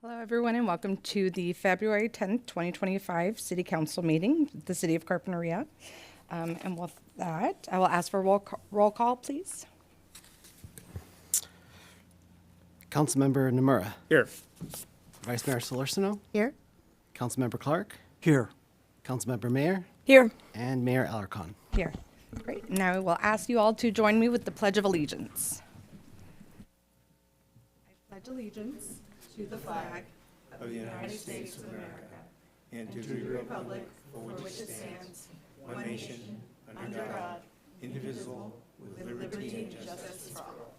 Hello, everyone, and welcome to the February 10th, 2025 City Council meeting, the City of Carpinteria. And with that, I will ask for roll call, please. Councilmember Nomura. Here. Vice Mayor Solorzano. Here. Councilmember Clark. Here. Councilmember Mayer. Here. And Mayor Alarcon. Here. Great. Now I will ask you all to join me with the Pledge of Allegiance. I pledge allegiance to the flag Of the United States of America and to the republic for which it stands, one nation, under God, indivisible, with liberty and justice for all.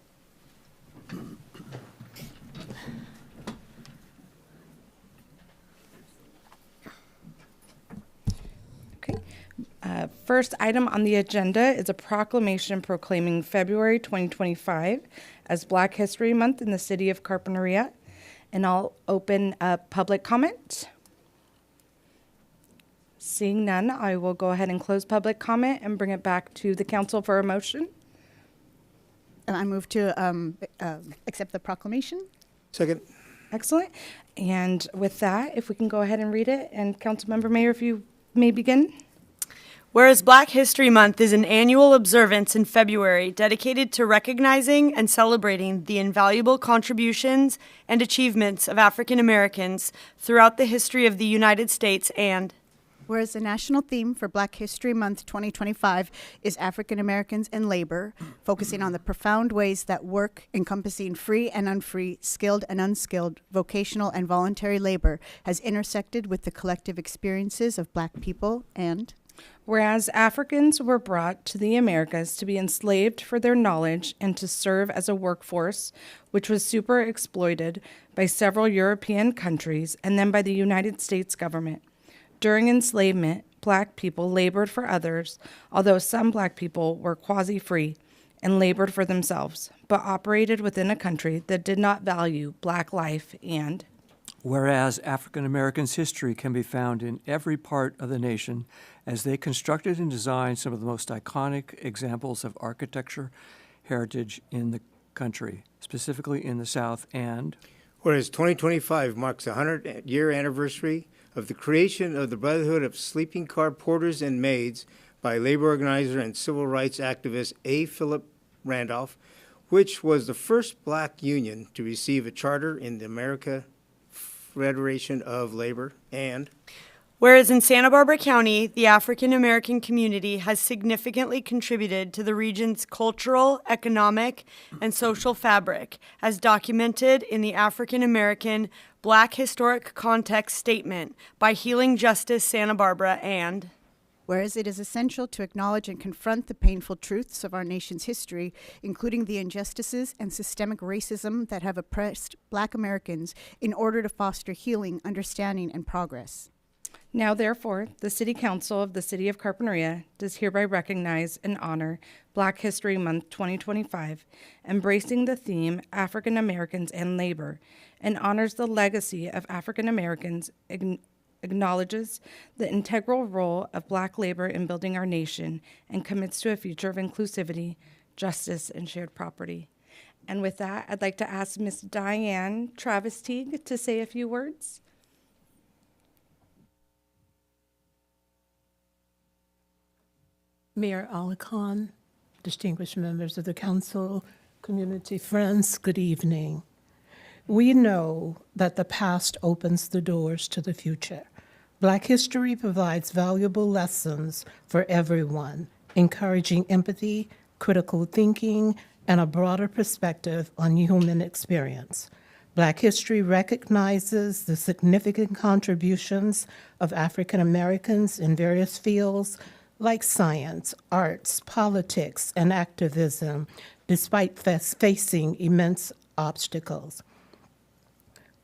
Okay. First item on the agenda is a proclamation proclaiming February 2025 as Black History Month in the City of Carpinteria. And I'll open up public comment. Seeing none, I will go ahead and close public comment and bring it back to the council for a motion. And I move to accept the proclamation. Second. Excellent. And with that, if we can go ahead and read it, and Councilmember Mayer, if you may begin. Whereas Black History Month is an annual observance in February dedicated to recognizing and celebrating the invaluable contributions and achievements of African Americans throughout the history of the United States, and Whereas the national theme for Black History Month 2025 is African Americans and labor, focusing on the profound ways that work encompassing free and unfree, skilled and unskilled, vocational and voluntary labor has intersected with the collective experiences of Black people, and Whereas Africans were brought to the Americas to be enslaved for their knowledge and to serve as a workforce, which was super exploited by several European countries and then by the United States government. During enslavement, Black people labored for others, although some Black people were quasi-free and labored for themselves, but operated within a country that did not value Black life, and Whereas African Americans' history can be found in every part of the nation as they constructed and designed some of the most iconic examples of architecture heritage in the country, specifically in the South, and Whereas 2025 marks the 100-year anniversary of the creation of the Brotherhood of Sleeping Car Porters and Maids by labor organizer and civil rights activist A. Philip Randolph, which was the first Black union to receive a charter in the American Federation of Labor, and whereas in Santa Barbara County, the African American community has significantly contributed to the region's cultural, economic, and social fabric, as documented in the African American Black Historic Context Statement by Healing Justice Santa Barbara, and whereas it is essential to acknowledge and confront the painful truths of our nation's history, including the injustices and systemic racism that have oppressed Black Americans, in order to foster healing, understanding, and progress. now, therefore, the City Council of the City of Carpinteria does hereby recognize and honor Black History Month 2025, embracing the theme African Americans and Labor, and honors the legacy of African Americans, acknowledges the integral role of Black labor in building our nation, and commits to a future of inclusivity, justice, and shared property. And with that, I'd like to ask Ms. Diane Travis Teague to say a few words. Mayor Alarcon, distinguished members of the council, community friends, good evening. We know that the past opens the doors to the future. Black history provides valuable lessons for everyone, encouraging empathy, critical thinking, and a broader perspective on human experience. Black history recognizes the significant contributions of African Americans in various fields like science, arts, politics, and activism, despite facing immense obstacles.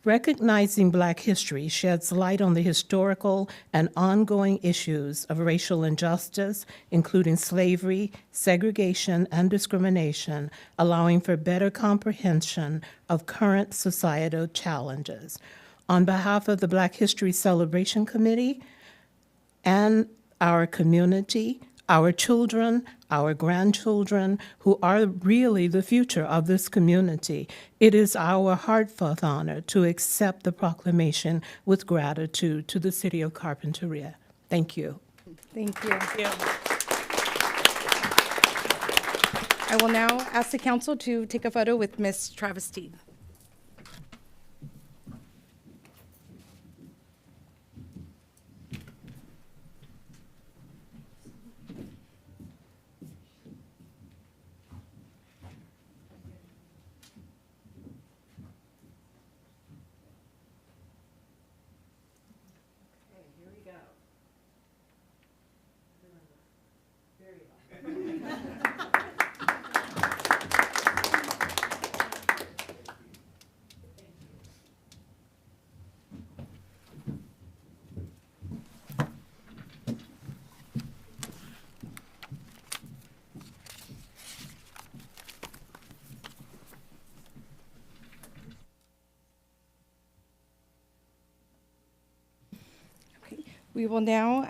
Recognizing Black history sheds light on the historical and ongoing issues of racial injustice, including slavery, segregation, and discrimination, allowing for better comprehension of current societal challenges. On behalf of the Black History Celebration Committee and our community, our children, our grandchildren, who are really the future of this community. It is our heartfelt honor to accept the proclamation with gratitude to the City of Carpinteria. Thank you. Thank you. I will now ask the council to take a photo with Miss Travesti. We will now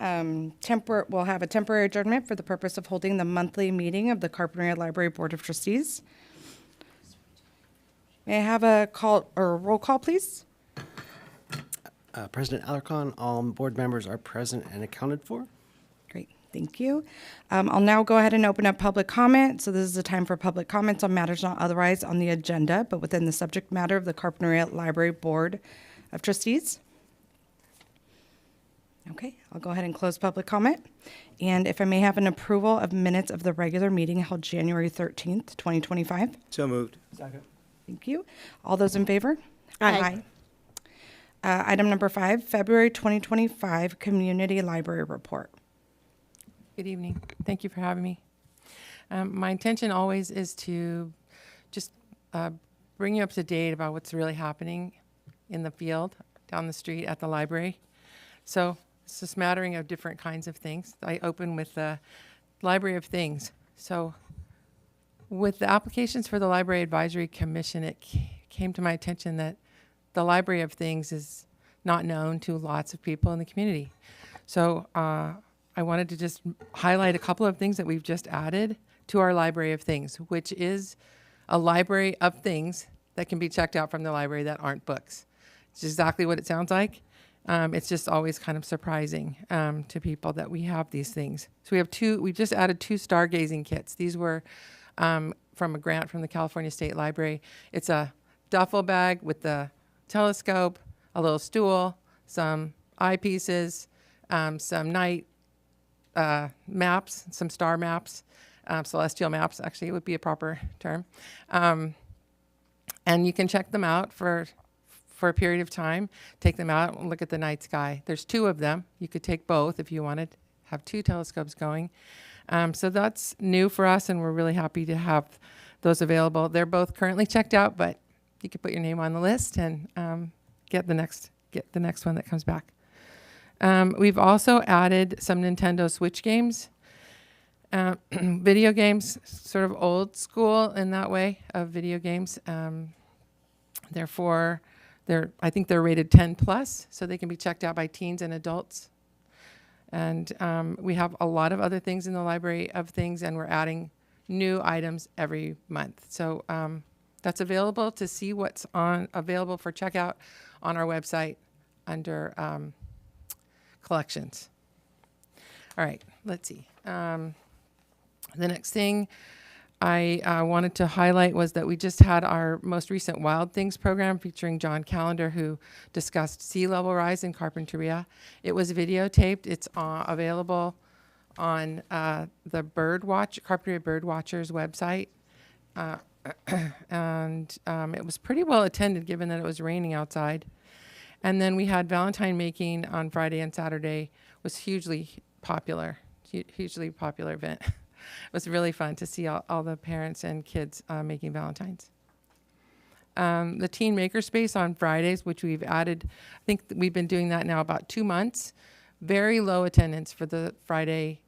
we'll have a temporary adjournment for the purpose of holding the monthly meeting of the Carpinteria Library Board of Trustees. May I have a call or roll call, please? President Alarcon, all board members are present and accounted for. Great, thank you. I'll now go ahead and open up public comment. So this is the time for public comments on matters not otherwise on the agenda, but within the subject matter of the Carpinteria Library Board of Trustees. Okay, I'll go ahead and close public comment. And if I may have an approval of minutes of the regular meeting held January 13th, 2025. So moved. Second. Thank you. All those in favor? Aye. Item number 5, February 2025 Community Library Report. Good evening. Thank you for having me. My intention always is to just bring you up to date about what's really happening in the field, down the street, at the library. So it's a smattering of different kinds of things. I open with the Library of Things. So with the applications for the Library Advisory Commission, it came to my attention that the Library of Things is not known to lots of people in the community. So I wanted to just highlight a couple of things that we've just added to our Library of Things, which is a library of things that can be checked out from the library that aren't books. It's exactly what it sounds like. It's just always kind of surprising to people that we have these things. So we just added 2 stargazing kits. These were from a grant from the California State Library. It's a duffel bag with the telescope, a little stool, some eyepieces, some night maps, some star maps, celestial maps, actually, it would be a proper term. And you can check them out for a period of time, take them out and look at the night sky. There's 2 of them. You could take both if you wanted, have 2 telescopes going. So that's new for us, and we're really happy to have those available. They're both currently checked out, but you could put your name on the list and get the next one that comes back. We've also added some Nintendo Switch games, video games, sort of old school in that way of video games. Therefore, I think they're rated 10 plus, so they can be checked out by teens and adults. And we have a lot of other things in the Library of Things, and we're adding new items every month. So that's available to see what's available for checkout on our website under collections. All right, let's see. The next thing I wanted to highlight was that we just had our most recent Wild Things program featuring John Callender, who discussed sea level rise in Carpinteria. It was videotaped. It's available on the Carpinteria Birdwatchers website. And it was pretty well attended given that it was raining outside. And then we had Valentine making on Friday and Saturday. Was hugely popular event. It was really fun to see all the parents and kids making Valentines. The Teen Makerspace on Fridays, which we've added, I think we've been doing that now about 2 months. Very low attendance for the Friday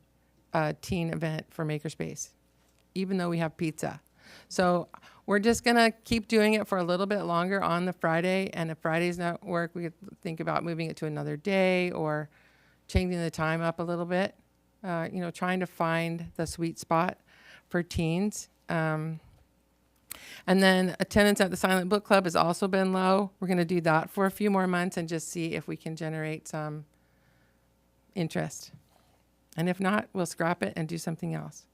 teen event for Makerspace, even though we have pizza. So we're just going to keep doing it for a little bit longer on the Friday. And if Friday's not work, we could think about moving it to another day or changing the time up a little bit. Trying to find the sweet spot for teens. And then attendance at the Silent Book Club has also been low. We're going to do that for a few more months and just see if we can generate some interest. And if not, we'll scrap it and do something else.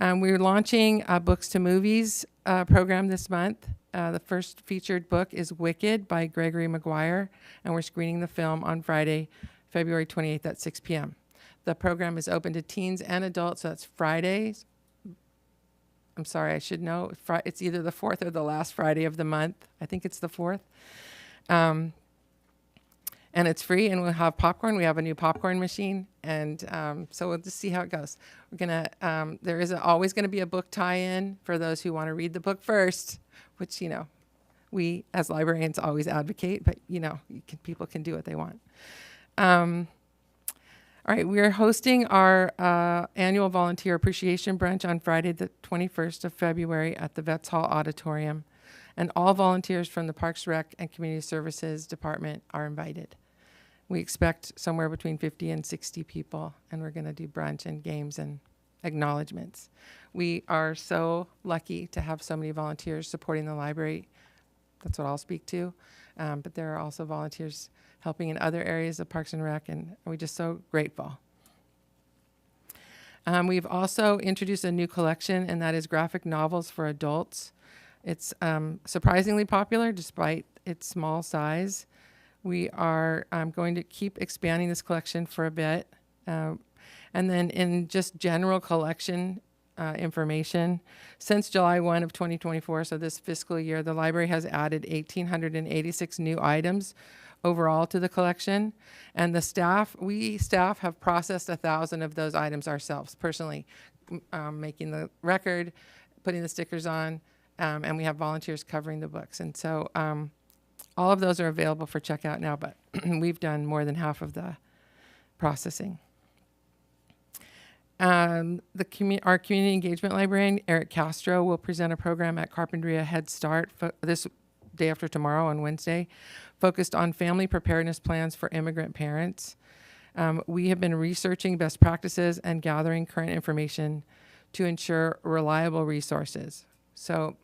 We're launching a Books to Movies program this month. The first featured book is Wicked by Gregory Maguire, and we're screening the film on Friday, February 28th at 6 p.m. The program is open to teens and adults, so that's Fridays. I'm sorry, I should know. It's either the 4th or the last Friday of the month. I think it's the 4th. And it's free, and we'll have popcorn. We have a new popcorn machine, and so we'll just see how it goes. We're gonna. There is always going to be a book tie-in for those who want to read the book first, which we as librarians always advocate. But people can do what they want. All right, we are hosting our annual volunteer appreciation brunch on Friday, the 21st of February at the Vets Hall Auditorium. And all volunteers from the Parks, Rec, and Community Services Department are invited. We expect somewhere between 50 and 60 people, and we're going to do brunch and games and acknowledgments. We are so lucky to have so many volunteers supporting the library. That's what I'll speak to. But there are also volunteers helping in other areas of Parks and Rec, and we're just so grateful. We've also introduced a new collection, and that is graphic novels for adults. It's surprisingly popular despite its small size. We are going to keep expanding this collection for a bit. And then in just general collection information, since July 1 of 2024, so this fiscal year, the library has added 1,886 new items overall to the collection. And we staff have processed 1,000 of those items ourselves, personally, making the record, putting the stickers on, and we have volunteers covering the books. And so all of those are available for checkout now, but we've done more than half of the processing. Our community engagement librarian, Eric Castro, will present a program at Carpinteria Head Start this day after tomorrow on Wednesday, focused on family preparedness plans for immigrant parents. We have been researching best practices and gathering current information to ensure reliable resources. So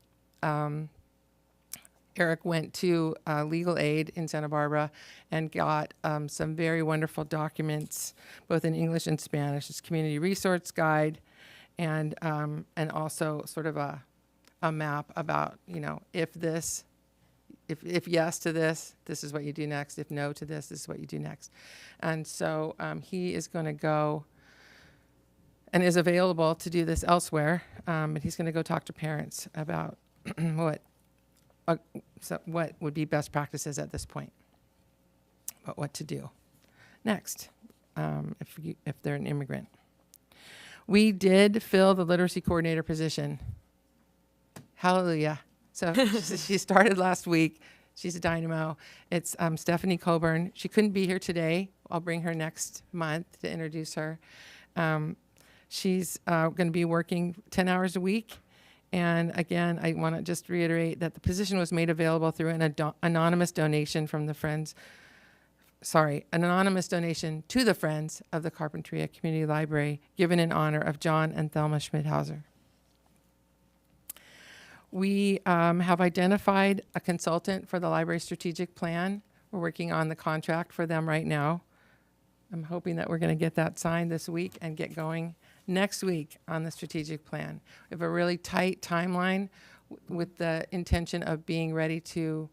Eric went to Legal Aid in Santa Barbara and got some very wonderful documents, both in English and Spanish. It's Community Resource Guide, and also sort of a map about, if yes to this, this is what you do next. If no to this is what you do next. And so he is going to go and is available to do this elsewhere. And he's going to go talk to parents about what would be best practices at this point, but what to do next if they're an immigrant. We did fill the literacy coordinator position. Hallelujah. So she started last week. She's a dynamo. It's Stephanie Coburn. She couldn't be here today. I'll bring her next month to introduce her. She's going to be working 10 hours a week. And again, I want to just reiterate that the position was made available through an anonymous donation from the Friends. An anonymous donation to the Friends of the Carpinteria Community Library, given in honor of John and Thelma Schmidhauser. We have identified a consultant for the library strategic plan. We're working on the contract for them right now. I'm hoping that we're going to get that signed this week and get going next week on the strategic plan. We have a really tight timeline with the intention of being ready to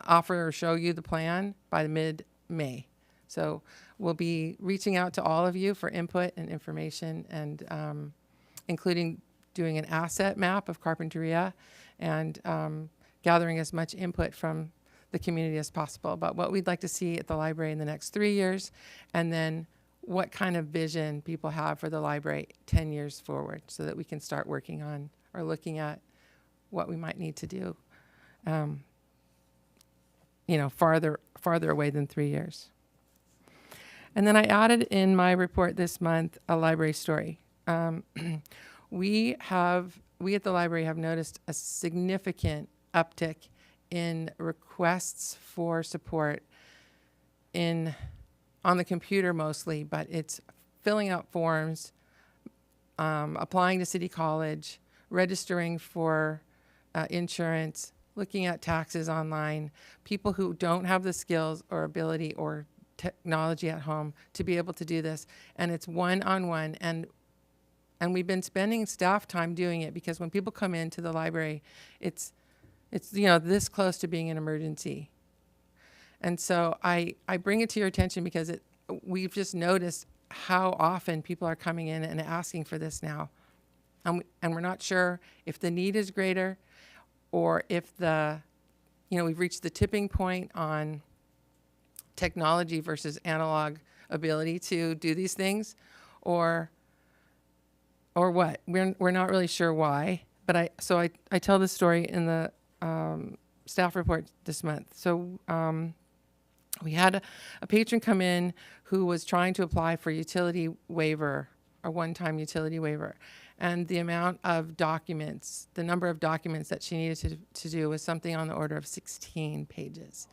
offer or show you the plan by mid-May. So we'll be reaching out to all of you for input and information, and including doing an asset map of Carpinteria and gathering as much input from the community as possible about what we'd like to see at the library in the next 3 years, and then what kind of vision people have for the library 10 years forward, so that we can start working on or looking at what we might need to do, farther away than 3 years. And then I added in my report this month a library story. We at the library have noticed a significant uptick in requests for support on the computer mostly, but it's filling out forms, applying to City College, registering for insurance, looking at taxes online, people who don't have the skills or ability or technology at home to be able to do this. And it's one-on-one. And we've been spending staff time doing it because when people come into the library, it's this close to being an emergency. And so I bring it to your attention because we've just noticed how often people are coming in and asking for this now. And we're not sure if the need is greater or if we've reached the tipping point on technology versus analog ability to do these things, or what. We're not really sure why. But I tell this story in the staff report this month. So we had a patron come in who was trying to apply for utility waiver, a one-time utility waiver. And the amount of documents, the number of documents that she needed to do was something on the order of 16 pages.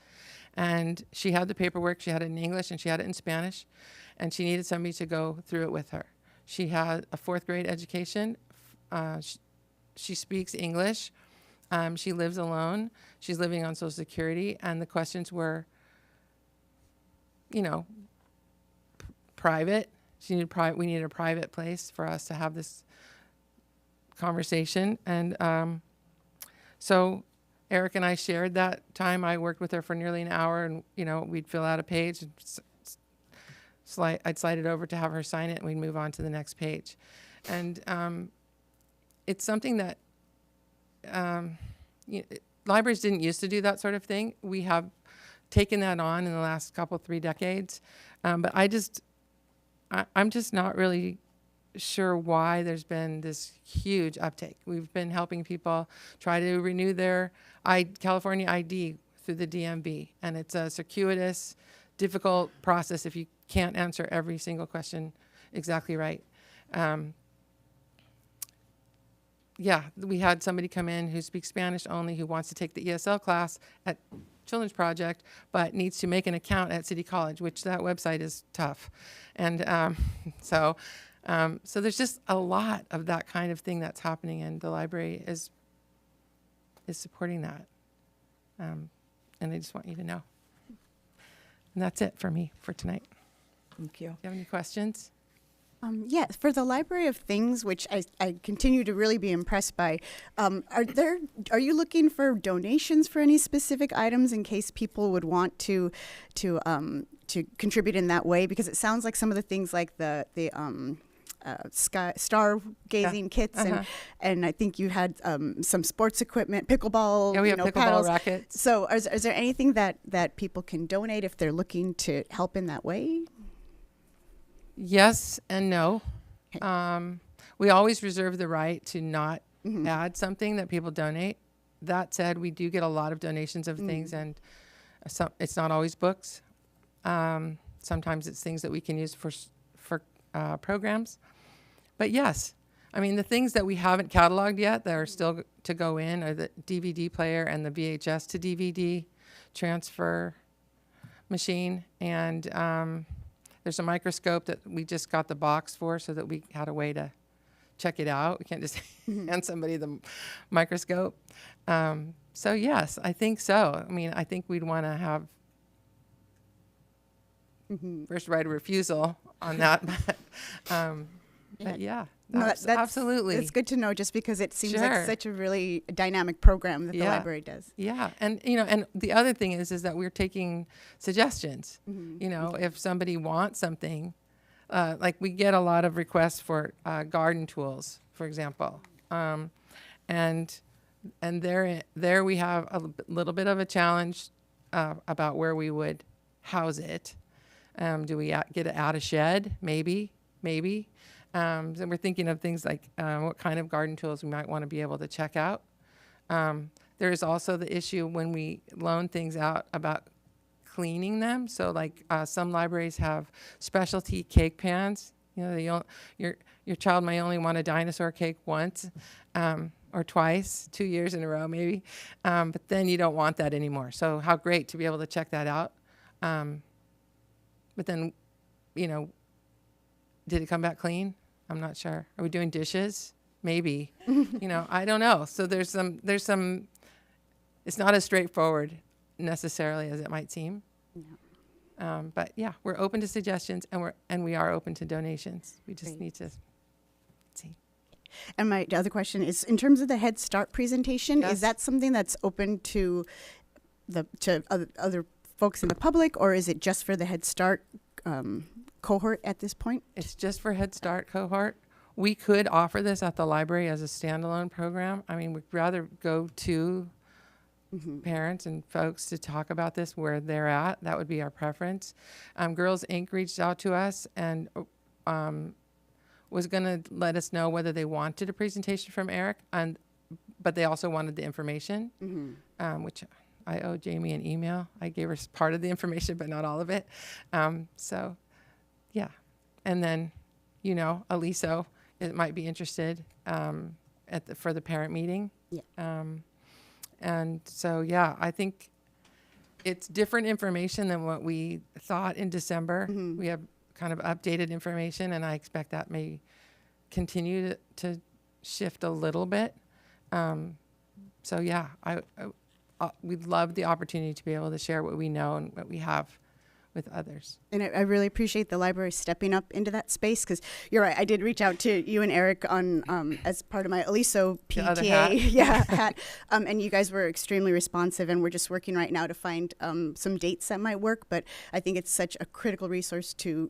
And she had the paperwork, she had it in English and she had it in Spanish, and she needed somebody to go through it with her. She had a 4th grade education. She speaks English. She lives alone. She's living on Social Security. And the questions were, private. We needed a private place for us to have this conversation. And so Eric and I shared that time. I worked with her for nearly an hour, and we'd fill out a page and I'd slide it over to have her sign it, and we'd move on to the next page. And it's something that libraries didn't used to do that sort of thing. We have taken that on in the last 3 decades. But I'm just not really sure why there's been this huge uptake. We've been helping people try to renew their California ID through the DMV, and it's a circuitous, difficult process if you can't answer every single question exactly right. We had somebody come in who speaks Spanish only, who wants to take the ESL class at Children's Project, but needs to make an account at City College, which that website is tough. And so there's just a lot of that kind of thing that's happening, and the library is supporting that. And I just want you to know. And that's it for me for tonight. Thank you. Do you have any questions? Yes, for the Library of Things, which I continue to really be impressed by, are you looking for donations for any specific items in case people would want to contribute in that way? Because it sounds like some of the things like the stargazing kits, and I think you had some sports equipment, pickleball. Yeah, we have pickleball paddles. rackets. So is there anything that people can donate if they're looking to help in that way? Yes and no. We always reserve the right to not add something that people donate. That said, we do get a lot of donations of things, and it's not always books. Sometimes it's things that we can use for programs. But yes, I mean, the things that we haven't cataloged yet that are still to go in are the DVD player and the VHS to DVD transfer machine, and there's a microscope that we just got the box for so that we had a way to check it out. We can't just hand somebody the microscope. So yes, I think so. I mean, I think we'd want to have first right of refusal on that. But yeah, that's absolutely. It's good to know, just because it seems Sure. like such a really dynamic program that the Yeah. library does. Yeah, and and the other thing is that we're taking suggestions. If somebody wants something, like we get a lot of requests for garden tools, for example, and there we have a little bit of a challenge about where we would house it. Do we get it out a shed? Maybe. So we're thinking of things like what kind of garden tools we might want to be able to check out. There is also the issue when we loan things out about cleaning them. So like some libraries have specialty cake pans. Your child may only want a dinosaur cake once or twice, 2 years in a row maybe, but then you don't want that anymore. So how great to be able to check that out. But then, did it come back clean? I'm not sure. Are we doing dishes? Maybe. I don't know. So there's some, it's not as straightforward necessarily as it might seem. But yeah, we're open to suggestions, and we are open to donations. We just Great. need to see. And my other question is, in terms of the Head Start presentation, Yes. is that something that's open to other folks in the public, or is it just for the Head Start cohort at this point? It's just for Head Start cohort. We could offer this at the library as a standalone program. I mean, we'd rather go to parents and folks to talk about this where they're at. That would be our preference. Girls Inc. reached out to us and was going to let us know whether they wanted a presentation from Eric, but they also wanted the information, which I owe Jamie an email. I gave her part of the information, but not all of it. So, yeah. And then, Aliso, it might be interested for the parent meeting. Yeah. And so, yeah, I think it's different information than what we thought in December. We have kind of updated information, and I expect that may continue to shift a little bit. So, yeah, we'd love the opportunity to be able to share what we know and what we have with others. And I really appreciate the library stepping up into that space, because you're right. I did reach out to you and Eric on as part of my Aliso The other PTA hat. hat, and you guys were extremely responsive. And we're just working right now to find some dates that might work. But I think it's such a critical resource to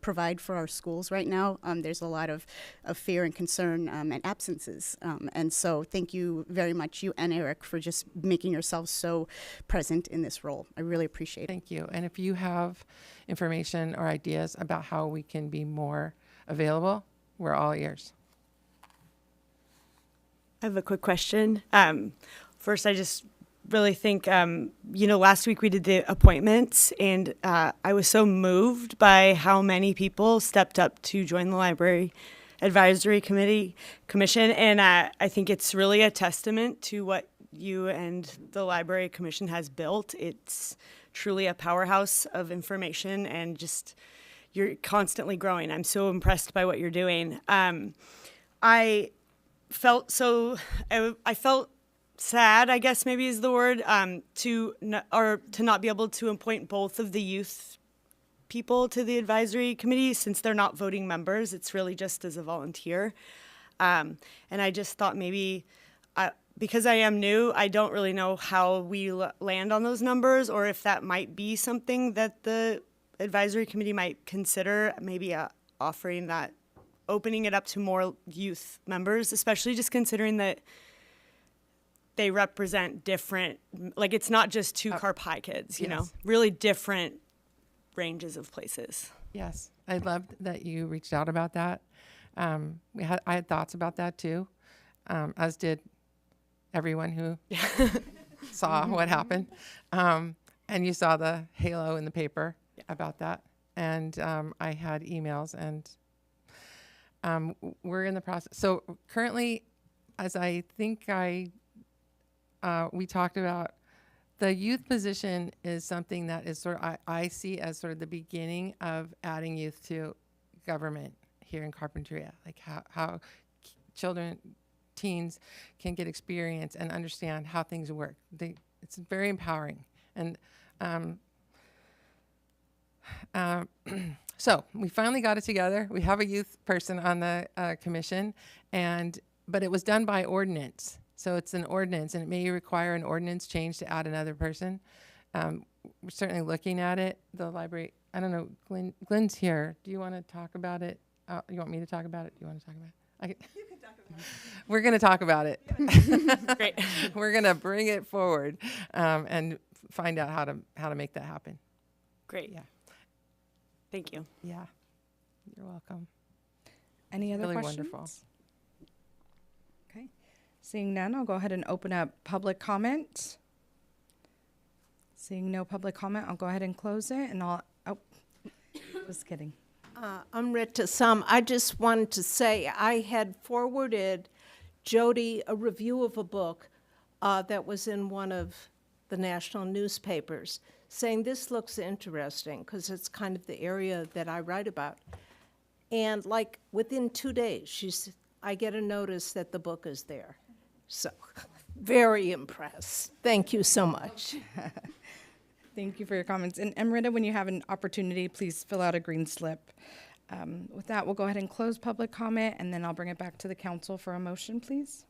provide for our schools right now. There's a lot of fear and concern and absences, and so thank you very much, you and Eric, for just making yourselves so present in this role. I really appreciate it. Thank you. And if you have information or ideas about how we can be more available, we're all ears. I have a quick question. First, I just really think, last week we did the appointments, and I was so moved by how many people stepped up to join the Library Advisory Commission, and I think it's really a testament to what you and the Library Commission has built. It's truly a powerhouse of information, and just you're constantly growing. I'm so impressed by what you're doing. I felt sad, I guess maybe is the word, to not be able to appoint both of the youth people to the advisory committee, since they're not voting members. It's really just as a volunteer. And I just thought maybe, because I am new, I don't really know how we land on those numbers, or if that might be something that the advisory committee might consider, maybe opening it up to more youth members, especially just considering that they represent different, like it's not just two Carp High kids, Yes. really different ranges of places. Yes, I loved that you reached out about that. I had thoughts about that too, as did everyone who saw what happened. And you saw the halo in the paper about that. And I had emails, and we're in the process. So currently, as I think we talked about, the youth position is something that is I see as sort of the beginning of adding youth to government here in Carpinteria, like how teens can get experience and understand how things work. It's very empowering. And so we finally got it together. We have a youth person on the commission, but it was done by ordinance. So it's an ordinance, and it may require an ordinance change to add another person. We're certainly looking at it. The library, I don't know, Glenn's here. Do you want to talk about it? You want me to talk about it? Do you want to talk about it? You can talk about it. We're going to talk about it. Great. We're going to bring it forward and find out how to make that happen. Great. Yeah. Thank you. Yeah. You're welcome. Any other Really questions? wonderful. Okay. Seeing none, I'll go ahead and open up public comment. Seeing no public comment, I'll go ahead and close it, and just kidding. I'm Rita Sum. I just wanted to say I had forwarded Jody a review of a book that was in one of the national newspapers, saying this looks interesting because it's kind of the area that I write about. And like within 2 days, I get a notice that the book is there. So, very impressed. Thank you so much. Thank you for your comments. And Amrita, when you have an opportunity, please fill out a green slip. With that, we'll go ahead and close public comment, and then I'll bring it back to the council for a motion, please.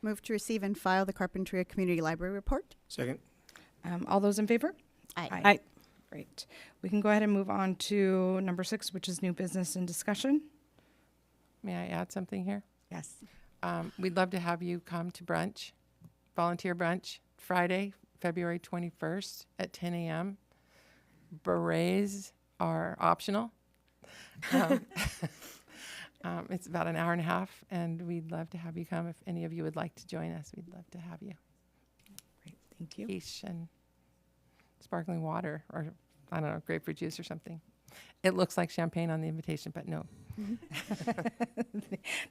Move to receive and file the Carpinteria Community Library Report. Second. All those in favor? Aye. Great. We can go ahead and move on to number 6, which is new business and discussion. May I add something here? Yes. We'd love to have you come to brunch, volunteer brunch, Friday, February 21st at 10 a.m. Berets are optional. It's about an hour and a half, and we'd love to have you come. If any of you would like to join us, we'd love to have you. Great. Thank you. Quiche and sparkling water, or I don't know, grapefruit juice or something. It looks like champagne on the invitation, but no.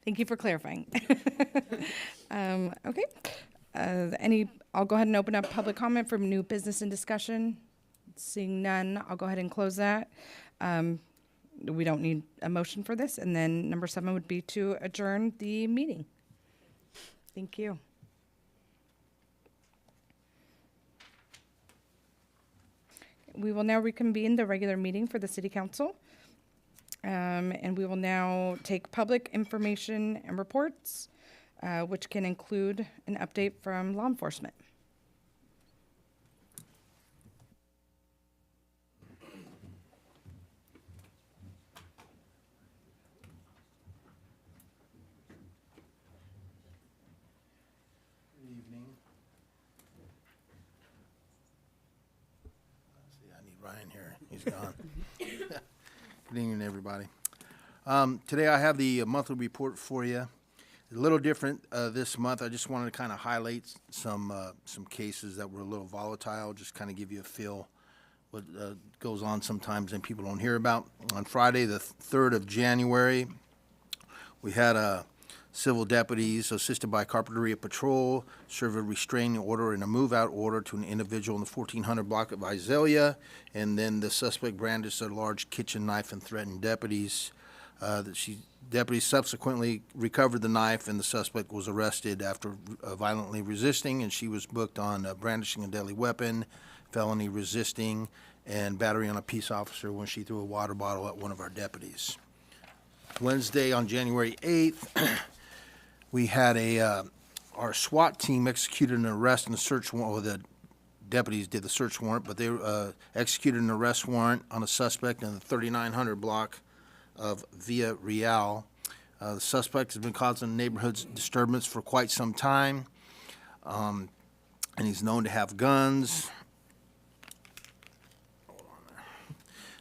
Thank you for clarifying. Okay. I'll go ahead and open up public comment from new business and discussion. Seeing none, I'll go ahead and close that. We don't need a motion for this. And then number 7 would be to adjourn the meeting. Thank you. We will now reconvene the regular meeting for the City Council. And we will now take public information and reports, which can include an update from law enforcement. Good evening. Let's see, I need Ryan here. He's gone. Good evening, everybody. Today I have the monthly report for you. A little different this month. I just wanted to kind of highlight some cases that were a little volatile, just kind of give you a feel what goes on sometimes and people don't hear about. On Friday, the 3rd of January, we had civil deputies assisted by Carpinteria Patrol serve a restraining order and a move-out order to an individual in the 1400 block of Azalea, and then the suspect brandished a large kitchen knife and threatened deputies. Deputies subsequently recovered the knife, and the suspect was arrested after violently resisting, and she was booked on brandishing a deadly weapon, felony resisting, and battery on a peace officer when she threw a water bottle at one of our deputies. Wednesday, on January 8th, we had our SWAT team executed an arrest and a search warrant. Well, the deputies did the search warrant, but they executed an arrest warrant on a suspect in the 3900 block of Villa Real. The suspect has been causing neighborhood disturbance for quite some time, and he's known to have guns.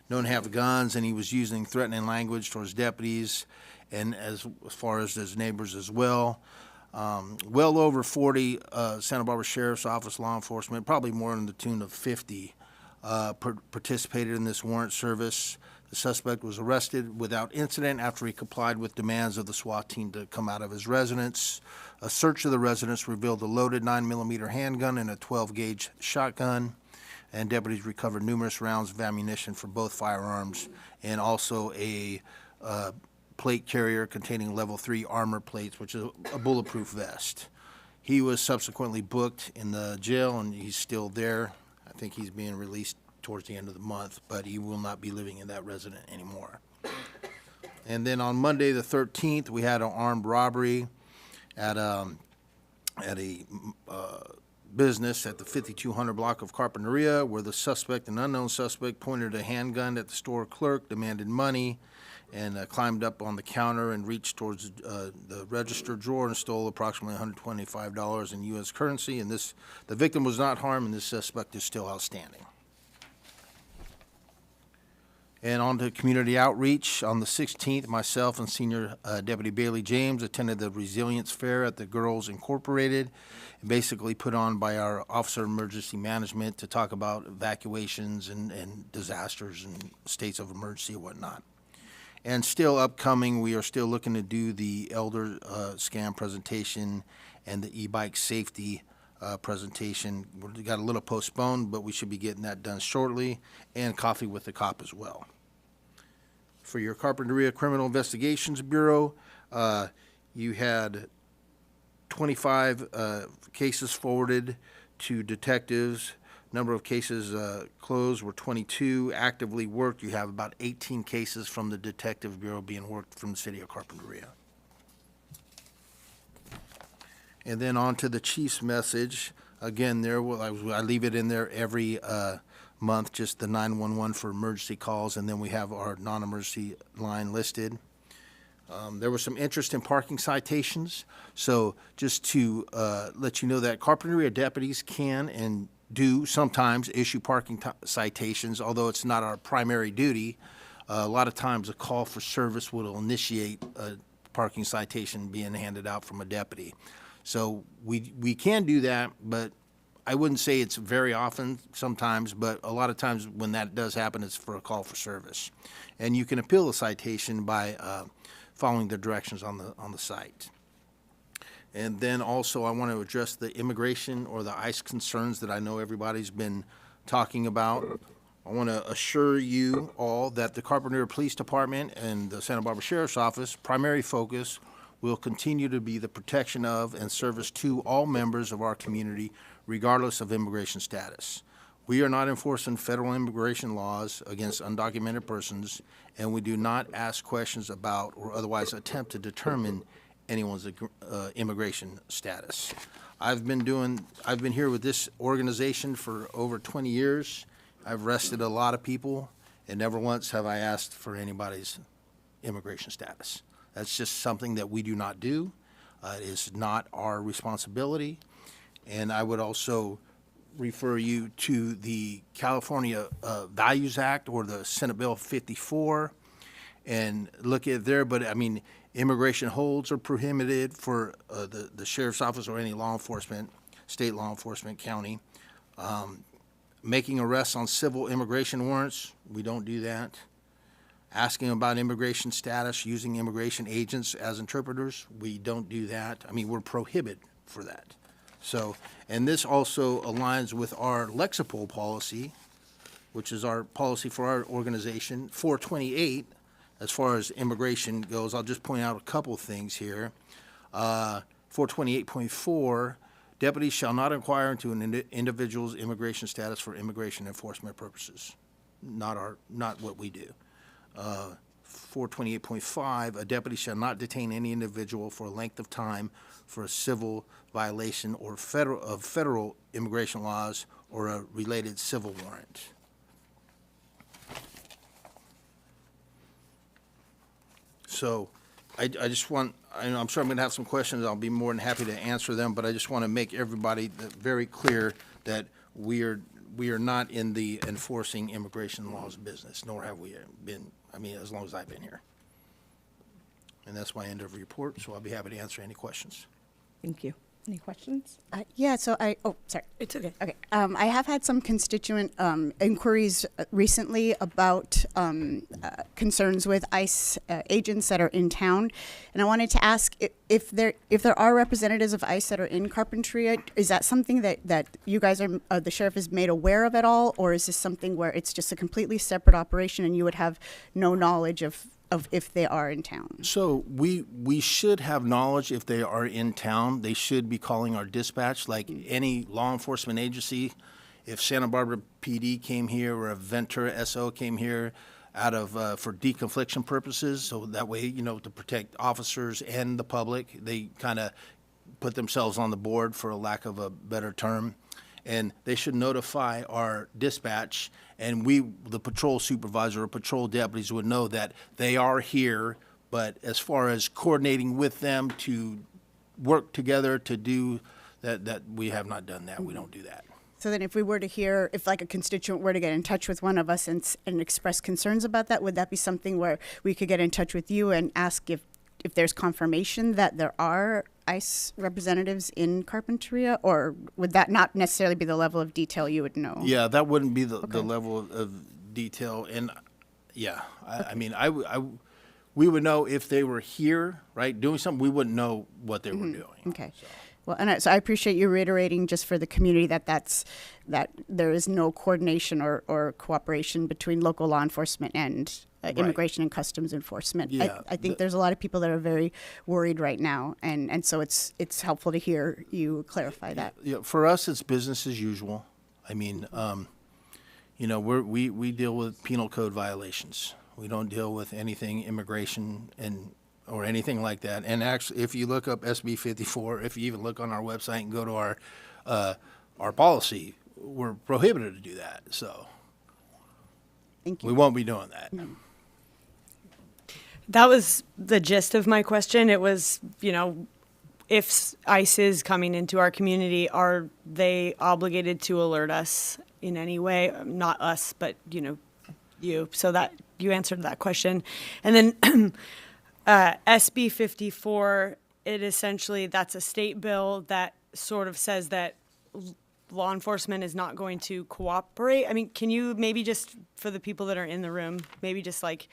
And he was using threatening language towards deputies and as far as his neighbors as well. Well over 40 Santa Barbara Sheriff's Office law enforcement, probably more in the tune of 50, participated in this warrant service. The suspect was arrested without incident after he complied with demands of the SWAT team to come out of his residence. A search of the residence revealed a loaded 9mm handgun and a 12-gauge shotgun, and deputies recovered numerous rounds of ammunition for both firearms and also a plate carrier containing level 3 armor plates, which is a bulletproof vest. He was subsequently booked in the jail, and he's still there. I think he's being released towards the end of the month, but he will not be living in that residence anymore. And then on Monday the 13th, we had an armed robbery at a business at the 5200 block of Carpinteria, where the suspect, an unknown suspect, pointed a handgun at the store clerk, demanded money, and climbed up on the counter and reached towards the register drawer and stole approximately $125 in U.S. currency. And the victim was not harmed, and this suspect is still outstanding. And on to community outreach. On the 16th, myself and Senior Deputy Bailey James attended the Resilience Fair at the Girls Incorporated, basically put on by our Officer of Emergency Management to talk about evacuations and disasters and states of emergency and whatnot. And still upcoming, we are still looking to do the elder scam presentation and the e-bike safety presentation. We got a little postponed, but we should be getting that done shortly, and Coffee with the Cop as well. For your Carpinteria Criminal Investigations Bureau, you had 25 cases forwarded to detectives. Number of cases closed were 22. Actively worked, you have about 18 cases from the Detective Bureau being worked from the city of Carpinteria. And then on to the chief's message. Again, I leave it in there every month, just the 911 for emergency calls, and then we have our non-emergency line listed. There was some interest in parking citations. So just to let you know that Carpinteria deputies can and do sometimes issue parking citations, although it's not our primary duty. A lot of times a call for service will initiate a parking citation being handed out from a deputy. So we can do that, but I wouldn't say it's very often sometimes, but a lot of times when that does happen, it's for a call for service. And you can appeal the citation by following the directions on the site. And then also I want to address the immigration or the ICE concerns that I know everybody's been talking about. I want to assure you all that the Carpinteria Police Department and the Santa Barbara Sheriff's Office primary focus will continue to be the protection of and service to all members of our community, regardless of immigration status. We are not enforcing federal immigration laws against undocumented persons, and we do not ask questions about or otherwise attempt to determine anyone's immigration status. I've been here with this organization for over 20 years. I've arrested a lot of people, and never once have I asked for anybody's immigration status. That's just something that we do not do. It is not our responsibility. And I would also refer you to the California Values Act or the Senate Bill 54 and look at there. But I mean, immigration holds are prohibited for the sheriff's office or any law enforcement, state law enforcement, county. Making arrests on civil immigration warrants, we don't do that. Asking about immigration status, using immigration agents as interpreters, we don't do that. I mean, we're prohibited for that. So, and this also aligns with our Lexipol policy, which is our policy for our organization, 428, as far as immigration goes. I'll just point out a couple things here. 428.4, deputies shall not inquire into an individual's immigration status for immigration enforcement purposes. Not what we do. 428.5, a deputy shall not detain any individual for a length of time for a civil violation or federal immigration laws or a related civil warrant. So I just want, I'm sure I'm going to have some questions. I'll be more than happy to answer them, but I just want to make everybody very clear that we are not in the enforcing immigration laws business, nor have we been, I mean, as long as I've been here. And that's my end of report, so I'll be happy to answer any questions. Thank you. Any questions? Yeah, so sorry. It's okay. Okay. I have had some constituent inquiries recently about concerns with ICE agents that are in town, and I wanted to ask if there are representatives of ICE that are in Carpinteria. Is that something that you guys are the sheriff is made aware of at all, or is this something where it's just a completely separate operation and you would have no knowledge of if they are in town? So we should have knowledge if they are in town. They should be calling our dispatch like any law enforcement agency. If Santa Barbara PD came here or a Ventura SO came here out of for deconfliction purposes, so that way, you know, to protect officers and the public, they kind of put themselves on the board, for a lack of a better term. And they should notify our dispatch, and we, the patrol supervisor or patrol deputies, would know that they are here. But as far as coordinating with them to work together to do that we have not done that. We don't do that. So then if we were to hear, if like a constituent were to get in touch with one of us and express concerns about that, would that be something where we could get in touch with you and ask if there's confirmation that there are ICE representatives in Carpinteria, or would that not necessarily be the level of detail you would know? Yeah, that wouldn't be the level of detail. And yeah, I mean, we would know if they were here, right, doing something. We wouldn't know what they were doing. Okay. So. Well, and so I appreciate you reiterating just for the community that there is no coordination or cooperation between local law enforcement and Immigration and Customs Enforcement. Yeah, I think there's a lot of people that are very worried right now, and so it's helpful to hear you clarify that. Yeah, for us, it's business as usual. I mean, you know, we deal with penal code violations. We don't deal with anything immigration or anything like that. And actually, if you look up SB 54, if you even look on our website and go to our policy, we're prohibited to do that. So Thank we you. won't be doing that. That was the gist of my question. It was, you know, if ICE is coming into our community, are they obligated to alert us in any way? Not us, but, you know, you. So that you answered that question. And then SB 54, it essentially, that's a state bill that sort of says that law enforcement is not going to cooperate. I mean, can you maybe just, for the people that are in the room, maybe just like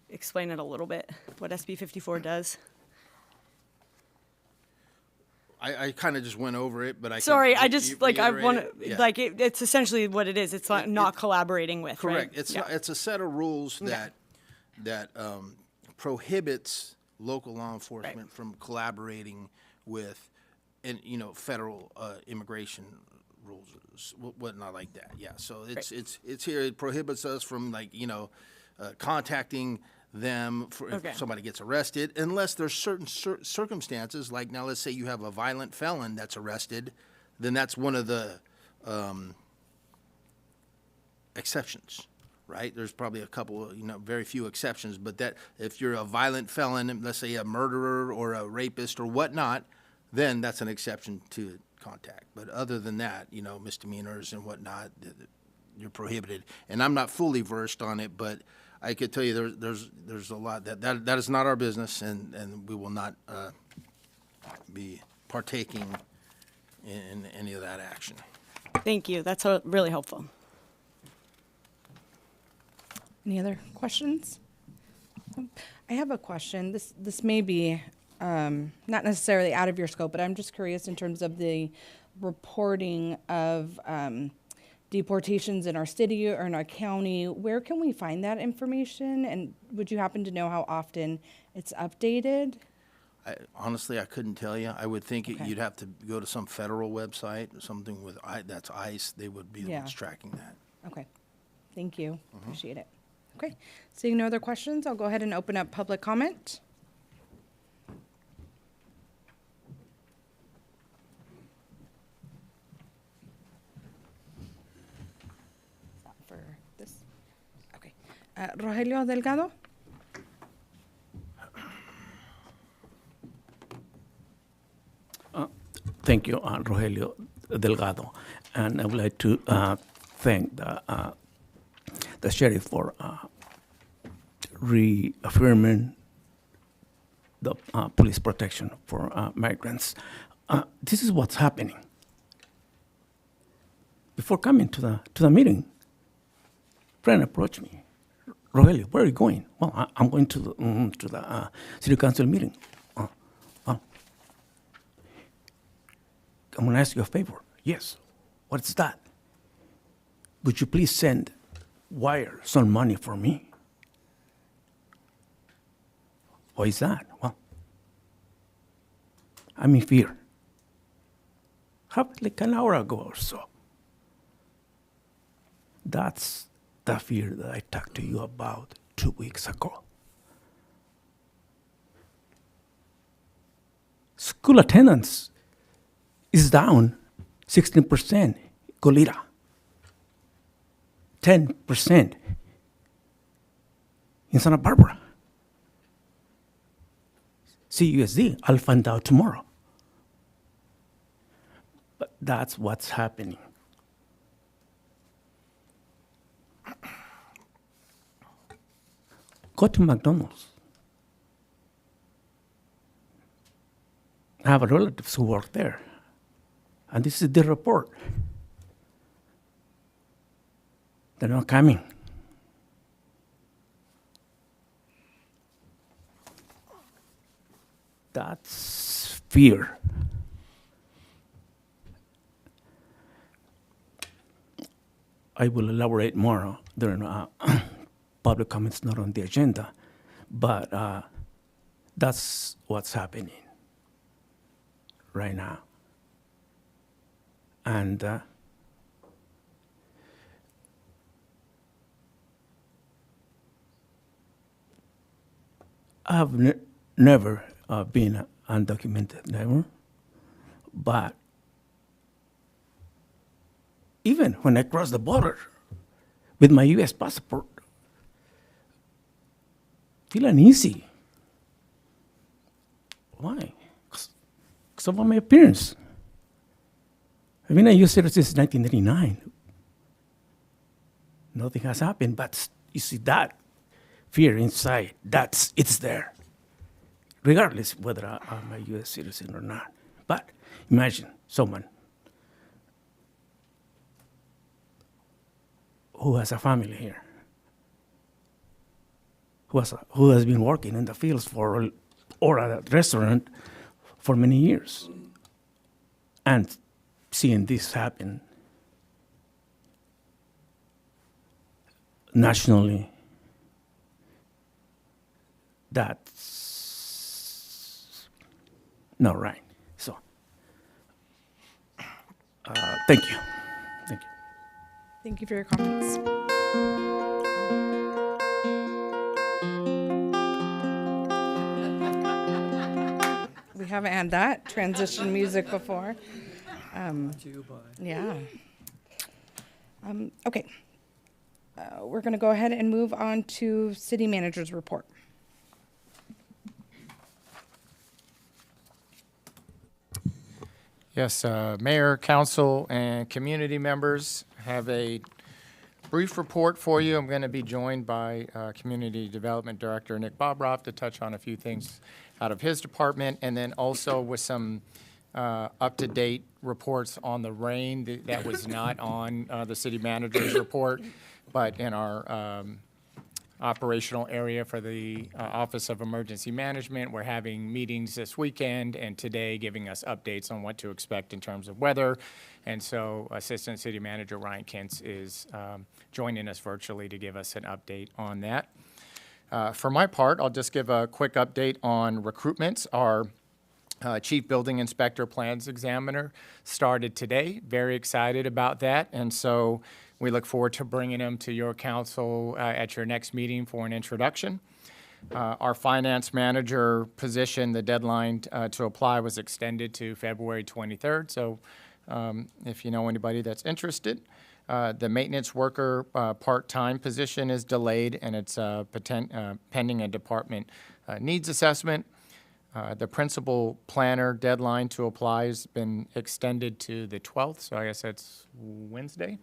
explain it a little bit, what SB 54 does? I kind of just went over it, but I Sorry, can I just, like, I reiterate want it. to, Yeah. like, it's essentially what it is. It's not collaborating with, Correct. right? It's Yeah. it's a set of rules that prohibits local law enforcement from collaborating with, and you know, federal immigration rules, whatnot like that. Yeah. So it's here. It prohibits us from, like, you know, contacting them for Okay. if somebody gets arrested, unless there's certain circumstances. Like, now, let's say you have a violent felon that's arrested, then that's one of the exceptions, right? There's probably a couple, you know, very few exceptions, but that if you're a violent felon, let's say a murderer or a rapist or whatnot, then that's an exception to contact. But other than that, you know, misdemeanors and whatnot, you're prohibited. And I'm not fully versed on it, but I could tell you there's a lot that is not our business, and we will not be partaking in any of that action. Thank you. That's really helpful. Any other questions? I have a question. This may be not necessarily out of your scope, but I'm just curious in terms of the reporting of deportations in our city or in our county. Where can we find that information? And would you happen to know how often it's updated? Honestly, I couldn't tell you. I would think Okay. you'd have to go to some federal website, something with that's ICE. They would be the Yeah. ones tracking that. Okay. Thank you. Appreciate it. Okay. Seeing no other questions, I'll go ahead and open up public comment. Not for this. Okay. Rogelio Delgado? Thank you, Rogelio Delgado. And I would like to thank the sheriff for reaffirming the police protection for migrants. This is what's happening. Before coming to the meeting, a friend approached me. Rogelio, where are you going? Well, I'm going to the city council meeting. I'm going to ask you a favor. Yes. What's that? Would you please wire some money for me? What is that? Well, I'm in fear. Happened like an hour ago or so. That's the fear that I talked to you about 2 weeks ago. School attendance is down 16%, Goleta. 10% in Santa Barbara. CUSD, I'll find out tomorrow. But that's what's happening. Go to McDonald's. I have relatives who work there. And this is the report. They're not coming. That's fear. I will elaborate more during public comment's not on the agenda, but that's what's happening right now. And I have never been undocumented, never. But even when I crossed the border with my U.S. passport, feel uneasy. Why? Because of my appearance. I've been a U.S. citizen since 1989. Nothing has happened, but you see that fear inside, it's there, regardless whether I'm a U.S. citizen or not. But imagine someone who has a family here, who has been working in the fields or at a restaurant for many years, and seeing this happen nationally, that's not right. So, thank you. Thank you. Thank you for your comments. We haven't had that transition music before. Yeah. Okay. We're going to go ahead and move on to city manager's report. Yes, Mayor, Council, and community members have a brief report for you. I'm going to be joined by Community Development Director Nick Bobroff to touch on a few things out of his department, and then also with some up-to-date reports on the rain that was not on the city manager's report, but in our operational area for the Office of Emergency Management. We're having meetings this weekend and today giving us updates on what to expect in terms of weather. And so Assistant City Manager Ryan Kentz is joining us virtually to give us an update on that. For my part, I'll just give a quick update on recruitments. Our Chief Building Inspector Plans Examiner started today. Very excited about that. And so we look forward to bringing him to your council at your next meeting for an introduction. Our finance manager position, the deadline to apply was extended to February 23rd. So if you know anybody that's interested. The maintenance worker part-time position is delayed, and it's pending a department needs assessment. The principal planner deadline to apply has been extended to the 12th, so I guess that's Wednesday.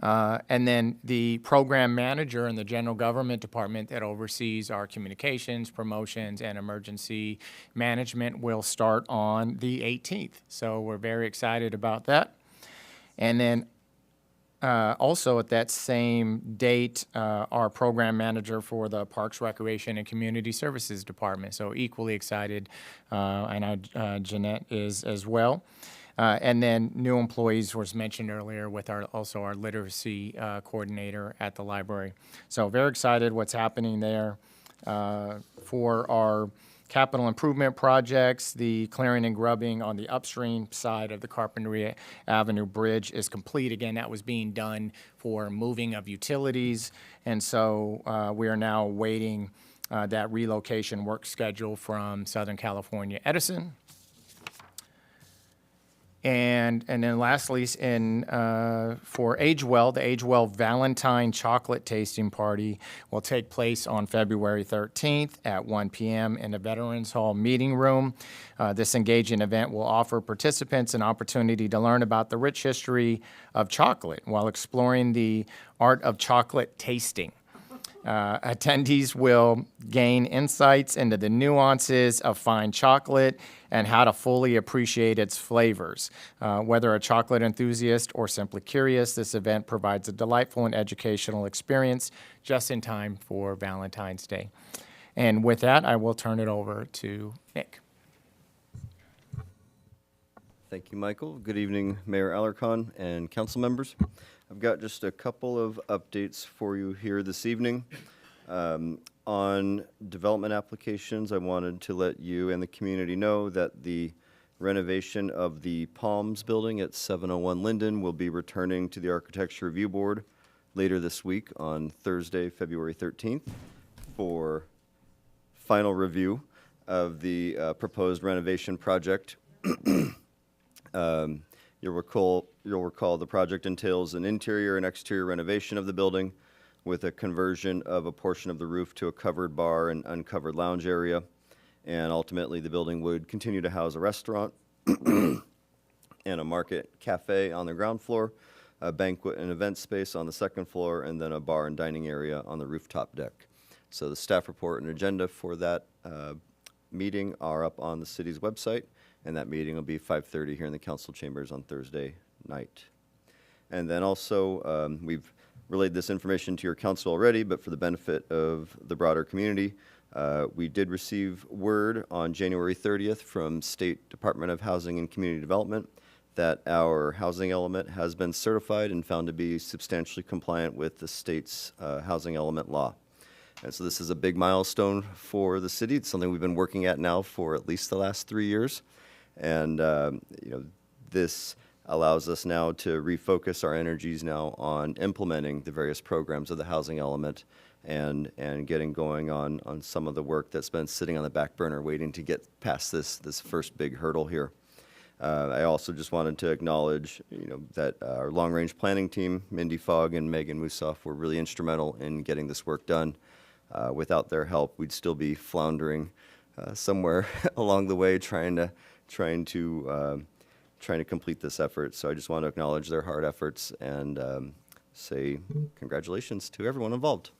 And then the program manager in the general government department that oversees our communications, promotions, and emergency management will start on the 18th. So we're very excited about that. And then also at that same date, our program manager for the Parks, Recreation, and Community Services Department. So equally excited, I know Jeanette is as well. And then new employees was mentioned earlier with also our literacy coordinator at the library. So very excited what's happening there. For our capital improvement projects, the clearing and grubbing on the upstream side of the Carpinteria Avenue Bridge is complete. Again, that was being done for moving of utilities. And so we are now awaiting that relocation work schedule from Southern California Edison. And then lastly, for Agewell, the Agewell Valentine Chocolate Tasting Party will take place on February 13th at 1 p.m. in the Veterans Hall Meeting Room. This engaging event will offer participants an opportunity to learn about the rich history of chocolate while exploring the art of chocolate tasting. Attendees will gain insights into the nuances of fine chocolate and how to fully appreciate its flavors. Whether a chocolate enthusiast or simply curious, this event provides a delightful and educational experience just in time for Valentine's Day. And with that, I will turn it over to Nick. Thank you, Michael. Good evening, Mayor Alarcon and council members. I've got just a couple of updates for you here this evening. On development applications, I wanted to let you and the community know that the renovation of the Palms building at 701 Linden will be returning to the Architecture Review Board later this week on Thursday, February 13th for final review of the proposed renovation project. You'll recall the project entails an interior and exterior renovation of the building with a conversion of a portion of the roof to a covered bar and uncovered lounge area. And ultimately, the building would continue to house a restaurant and a market cafe on the ground floor, a banquet and event space on the second floor, and then a bar and dining area on the rooftop deck. So the staff report and agenda for that meeting are up on the city's website, and that meeting will be 5:30 here in the council chambers on Thursday night. And then also, we've relayed this information to your council already, but for the benefit of the broader community, we did receive word on January 30th from State Department of Housing and Community Development that our housing element has been certified and found to be substantially compliant with the state's housing element law. And so this is a big milestone for the city. It's something we've been working at now for at least the last 3 years. And this allows us now to refocus our energies now on implementing the various programs of the housing element and getting going on some of the work that's been sitting on the back burner waiting to get past this first big hurdle here. I also just wanted to acknowledge, that our long-range planning team, Mindy Fogg and Megan Musoff, were really instrumental in getting this work done. Without their help, we'd still be floundering somewhere along the way trying to complete this effort. So I just want to acknowledge their hard efforts and say congratulations to everyone involved.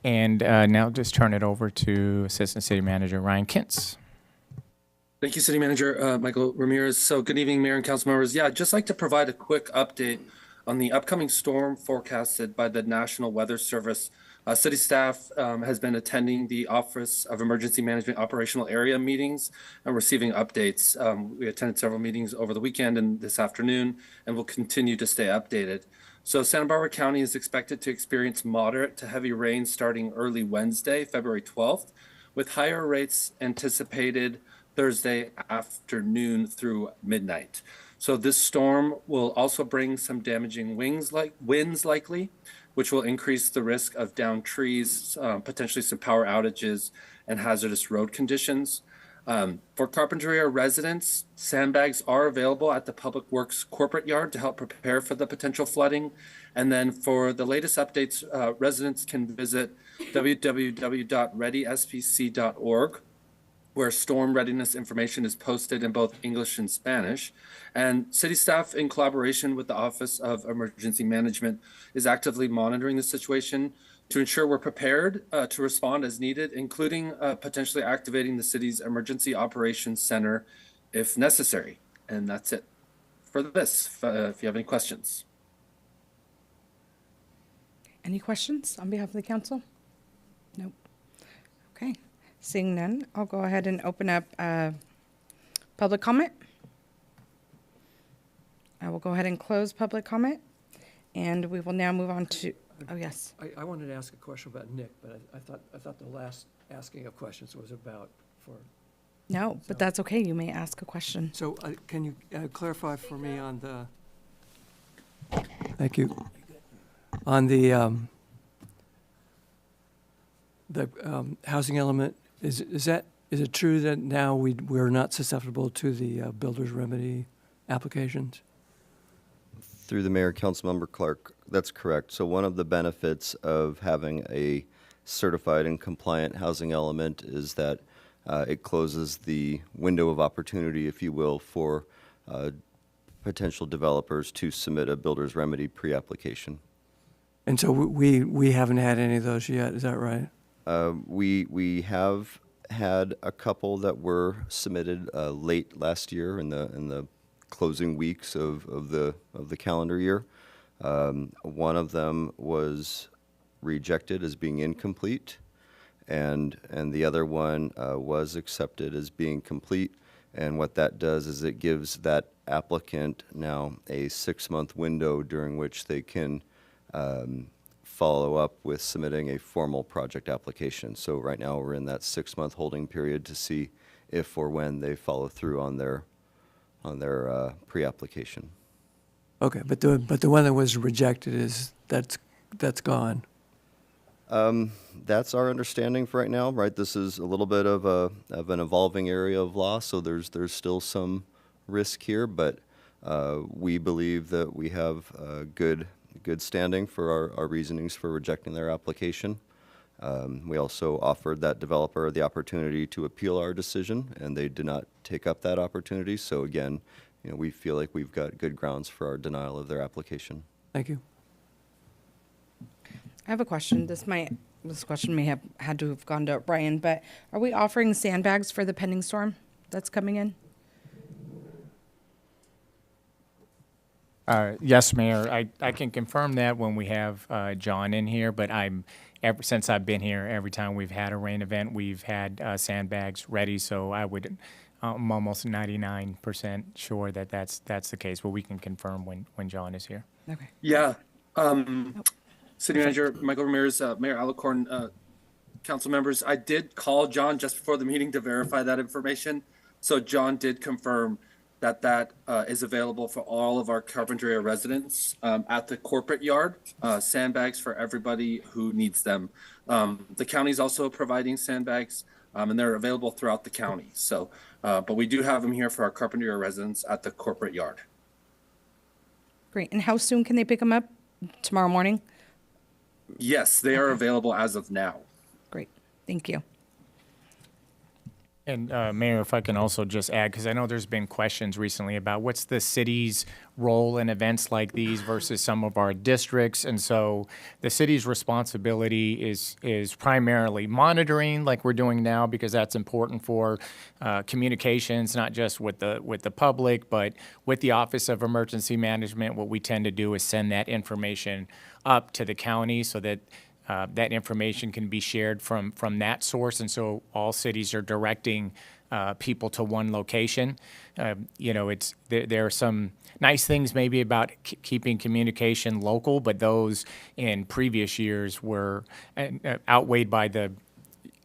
And now just turn it over to Assistant City Manager Ryan Kintz. Thank you, City Manager Michael Ramirez. So good evening, Mayor and council members. Yeah, I'd just like to provide a quick update on the upcoming storm forecasted by the National Weather Service. City staff has been attending the Office of Emergency Management operational area meetings and receiving updates. We attended several meetings over the weekend and this afternoon, and will continue to stay updated. So Santa Barbara County is expected to experience moderate to heavy rain starting early Wednesday, February 12th, with higher rates anticipated Thursday afternoon through midnight. So this storm will also bring some damaging winds likely, which will increase the risk of downed trees, potentially some power outages and hazardous road conditions. For Carpinteria residents, sandbags are available at the Public Works corporate yard to help prepare for the potential flooding. And then for the latest updates, residents can visit www.readyspc.org, where storm readiness information is posted in both English and Spanish. And city staff, in collaboration with the Office of Emergency Management, is actively monitoring the situation to ensure we're prepared to respond as needed, including potentially activating the city's Emergency Operations Center if necessary. And that's it for this, if you have any questions. Any questions on behalf of the council? Nope. Okay. Seeing none, I'll go ahead and open up public comment. I will go ahead and close public comment, and we will now move on to, oh, yes. I wanted to ask a question about Nick, but I thought the last asking of questions was about for. No, but that's okay. You may ask a question. So can you clarify for me on the, thank you, on the housing element, is it true that now we're not susceptible to the builder's remedy applications? Through the mayor, Councilmember Clark, that's correct. So one of the benefits of having a certified and compliant housing element is that it closes the window of opportunity, if you will, for potential developers to submit a builder's remedy pre-application. And so we haven't had any of those yet, is that right? We have had a couple that were submitted late last year in the closing weeks of the calendar year. One of them was rejected as being incomplete, and the other one was accepted as being complete. And what that does is it gives that applicant now a 6-month window during which they can follow up with submitting a formal project application. So right now we're in that 6-month holding period to see if or when they follow through on their pre-application. Okay, but the one that was rejected that's gone. That's our understanding for right now, right? This is a little bit of an evolving area of law, so there's still some risk here, but we believe that we have good standing for our reasonings for rejecting their application. We also offered that developer the opportunity to appeal our decision, and they did not take up that opportunity. So again, we feel like we've got good grounds for our denial of their application. Thank you. I have a question. This question may have had to have gone to Brian, but are we offering sandbags for the pending storm that's coming in? Yes, Mayor. I can confirm that when we have John in here, but since I've been here, every time we've had a rain event, we've had sandbags ready, so I'm almost 99% sure that that's the case, but we can confirm when John is here. Okay. Yeah. City Manager Michael Ramirez, Mayor Alicorn, council members, I did call John just before the meeting to verify that information. So John did confirm that is available for all of our Carpinteria residents at the corporate yard, sandbags for everybody who needs them. The county's also providing sandbags, and they're available throughout the county. So, but we do have them here for our Carpinteria residents at the corporate yard. Great. And how soon can they pick them up? Tomorrow morning? Yes, they are available as of now. Great. Thank you. And Mayor, if I can also just add, because I know there's been questions recently about what's the city's role in events like these versus some of our districts. And so the city's responsibility is primarily monitoring like we're doing now, because that's important for communications, not just with the public, but with the Office of Emergency Management. What we tend to do is send that information up to the county so that that information can be shared from that source, and so all cities are directing people to one location. There are some nice things maybe about keeping communication local, but those in previous years were outweighed by the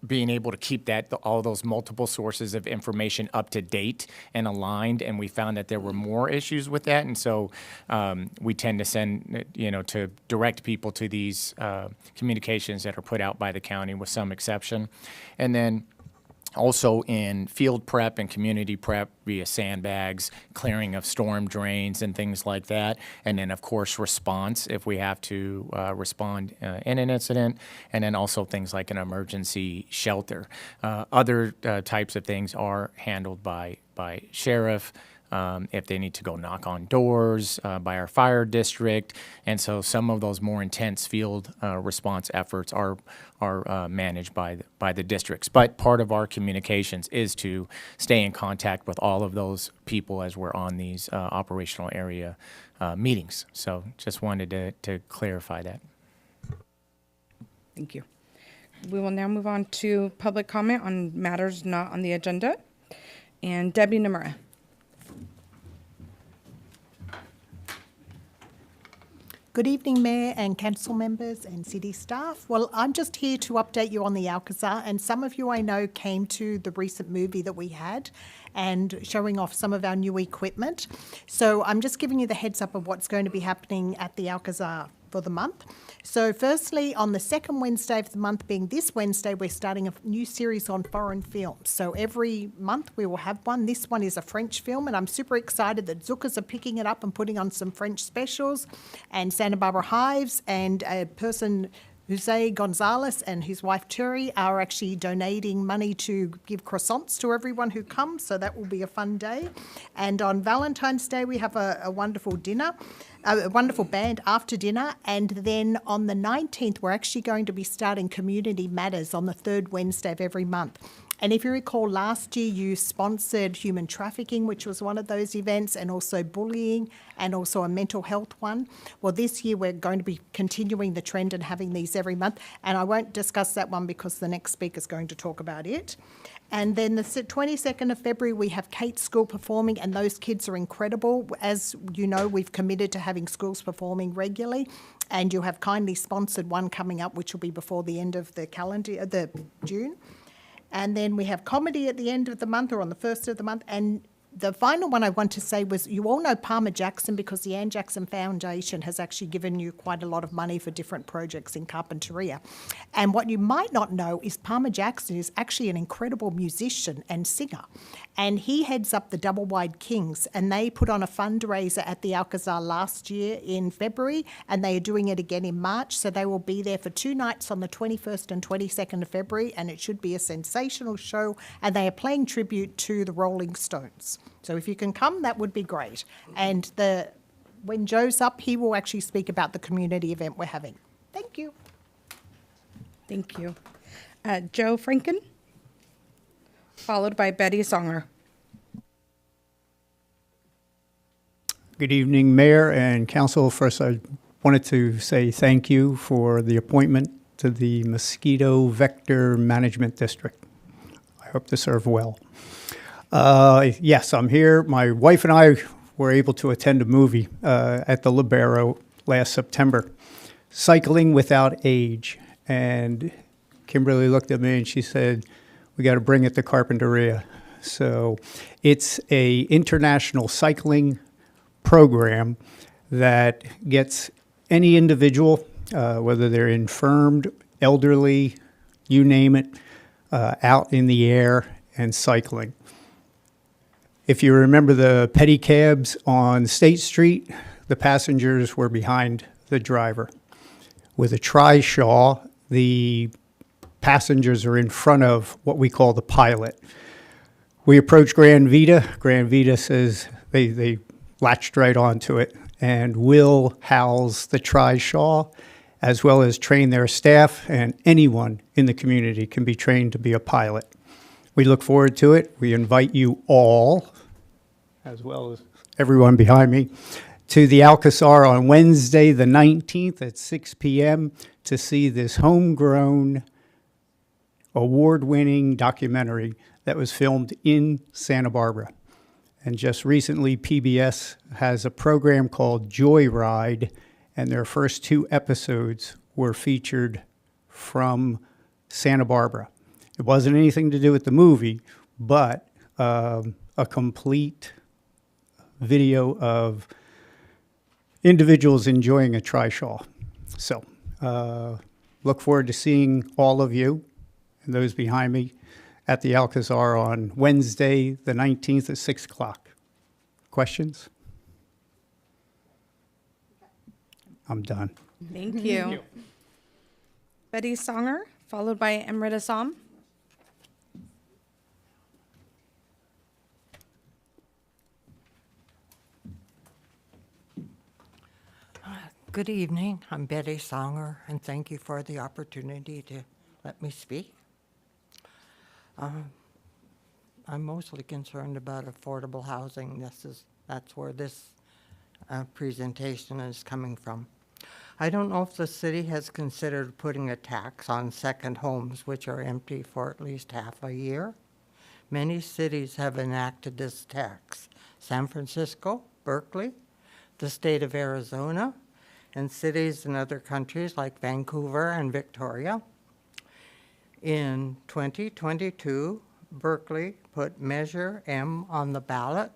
being able to keep all those multiple sources of information up to date and aligned, and we found that there were more issues with that, and so we tend to send, to direct people to these communications that are put out by the county with some exception. And then also in field prep and community prep via sandbags, clearing of storm drains and things like that. And then, of course, response if we have to respond in an incident. And then also things like an emergency shelter. Other types of things are handled by sheriff, if they need to go knock on doors, by our fire district. And so some of those more intense field response efforts are managed by the districts. But part of our communications is to stay in contact with all of those people as we're on these operational area meetings. So just wanted to clarify that. Thank you. We will now move on to public comment on matters not on the agenda. And Debbie Nomura. Good evening, Mayor and Council members and city staff. Well, I'm just here to update you on the Alcazar, and some of you I know came to the recent movie that we had and showing off some of our new equipment. So I'm just giving you the heads up of what's going to be happening at the Alcazar for the month. So firstly, on the second Wednesday of the month, being this Wednesday, we're starting a new series on foreign films. So every month we will have one. This one is a French film, and I'm super excited that Zucca's are picking it up and putting on some French specials, and Santa Barbara Hives and a person, Jose Gonzalez, and his wife Turi are actually donating money to give croissants to everyone who comes, so that will be a fun day. And on Valentine's Day, we have a wonderful dinner. a wonderful band after dinner. And then on the 19th, we're actually going to be starting Community Matters on the third Wednesday of every month. And if you recall, last year you sponsored human trafficking, which was one of those events, and also bullying, and also a mental health one. Well, this year we're going to be continuing the trend and having these every month. And I won't discuss that one because the next speaker is going to talk about it. And then the 22nd of February, we have Kate's School performing, and those kids are incredible. As you know, we've committed to having schools performing regularly, and you have kindly sponsored one coming up, which will be before the end of the calendar, the June. And then we have comedy at the end of the month or on the first of the month. And the final one I want to say was, you all know Palmer Jackson because the Ann Jackson Foundation has actually given you quite a lot of money for different projects in Carpinteria. And what you might not know is Palmer Jackson is actually an incredible musician and singer. And he heads up the Double Wide Kings, and they put on a fundraiser at the Alcazar last year in February, and they are doing it again in March. So they will be there for 2 nights on the 21st and 22nd of February, and it should be a sensational show. And they are playing tribute to the Rolling Stones. So if you can come, that would be great. And when Joe's up, he will actually speak about the community event we're having. Thank you. Thank you. Joe Franken, followed by Betty Songer. Good evening, Mayor and Council. First, I wanted to say thank you for the appointment to the Mosquito Vector Management District. I hope to serve well. Yes, I'm here. My wife and I were able to attend a movie at the Libero last September, Cycling Without Age. And Kimberly looked at me and she said, we got to bring it to Carpinteria. So it's a international cycling program that gets any individual, whether they're infirmed, elderly, you name it, out in the air and cycling. If you remember the pedicabs on State Street, the passengers were behind the driver. With a trishaw, the passengers are in front of what we call the pilot. We approached Grand Vita. Grand Vita says they latched right onto it and will house the trishaw as well as train their staff, and anyone in the community can be trained to be a pilot. We look forward to it. We invite you all, as well as everyone behind me, to the Alcazar on Wednesday the 19th at 6 p.m. to see this homegrown, award-winning documentary that was filmed in Santa Barbara. And just recently, PBS has a program called Joyride, and their first 2 episodes were featured from Santa Barbara. It wasn't anything to do with the movie, but a complete video of individuals enjoying a trishaw. So look forward to seeing all of you and those behind me at the Alcazar on Wednesday, the 19th at 6 o'clock. Questions? I'm done. Thank you. Betty Songer, followed by Emrita Sam. Good evening. I'm Betty Songer, and thank you for the opportunity to let me speak. I'm mostly concerned about affordable housing. That's where this presentation is coming from. I don't know if the city has considered putting a tax on second homes, which are empty for at least half a year. Many cities have enacted this tax. San Francisco, Berkeley, the state of Arizona, and cities in other countries like Vancouver and Victoria. In 2022, Berkeley put Measure M on the ballot,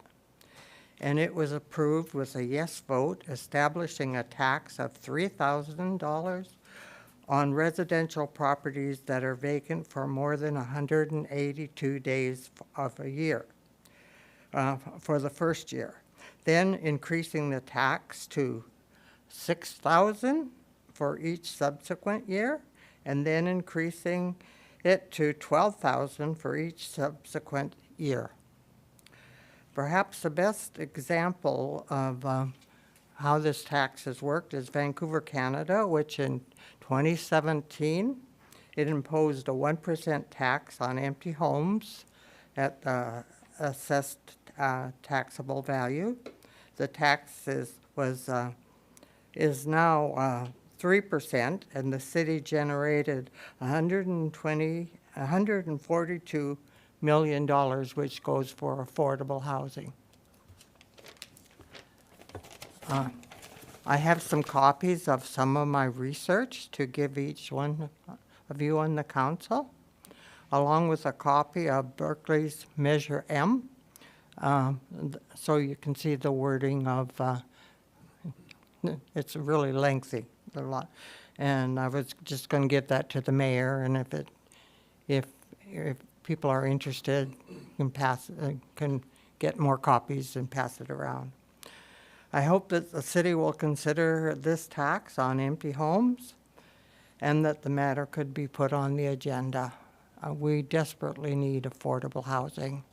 and it was approved with a yes vote, establishing a tax of $3,000 on residential properties that are vacant for more than 182 days of a year for the first year. Then increasing the tax to $6,000 for each subsequent year, and then increasing it to $12,000 for each subsequent year. Perhaps the best example of how this tax has worked is Vancouver, Canada, which in 2017, it imposed a 1% tax on empty homes at the assessed taxable value. The tax is now 3%, and the city generated $142 million, which goes for affordable housing. I have some copies of some of my research to give each one of you on the council, along with a copy of Berkeley's Measure M, so you can see the wording of, it's really lengthy, a lot. And I was just going to give that to the mayor, and if people are interested, can get more copies and pass it around. I hope that the city will consider this tax on empty homes and that the matter could be put on the agenda. We desperately need affordable housing.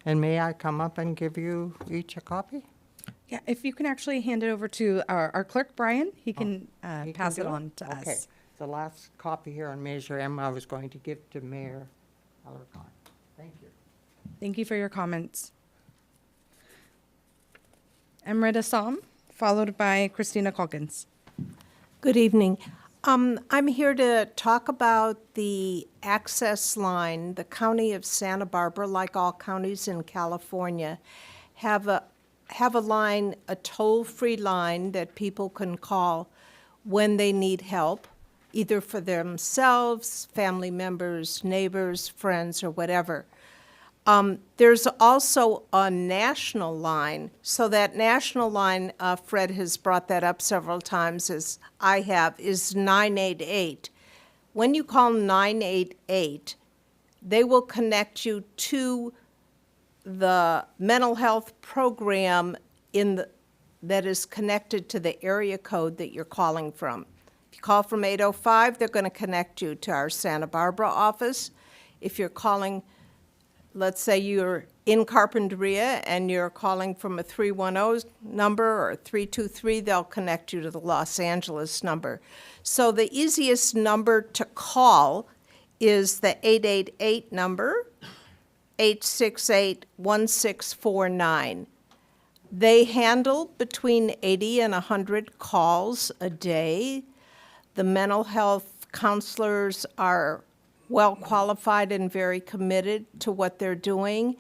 And may I come up and give you each a copy? Yeah, if you can actually hand it over to our clerk, Brian, he can pass it on to Okay. us. The last copy here on Measure M I was going to give to Mayor Alarcon. Thank you. Thank you for your comments. Emred Assam, followed by Christina Calkins. Good evening. I'm here to talk about the access line. The county of Santa Barbara, like all counties in California, have a line, a toll-free line that people can call when they need help, either for themselves, family members, neighbors, friends, or whatever. There's also a national line. So that national line, Fred has brought that up several times, as I have, is 988. When you call 988, they will connect you to the mental health program that is connected to the area code that you're calling from. If you call from 805, they're going to connect you to our Santa Barbara office. If you're calling, let's say you're in Carpinteria and you're calling from a 310 number or 323, they'll connect you to the Los Angeles number. So the easiest number to call is the 888 number, 868-1649. They handle between 80 and 100 calls a day. The mental health counselors are well qualified and very committed to what they're doing,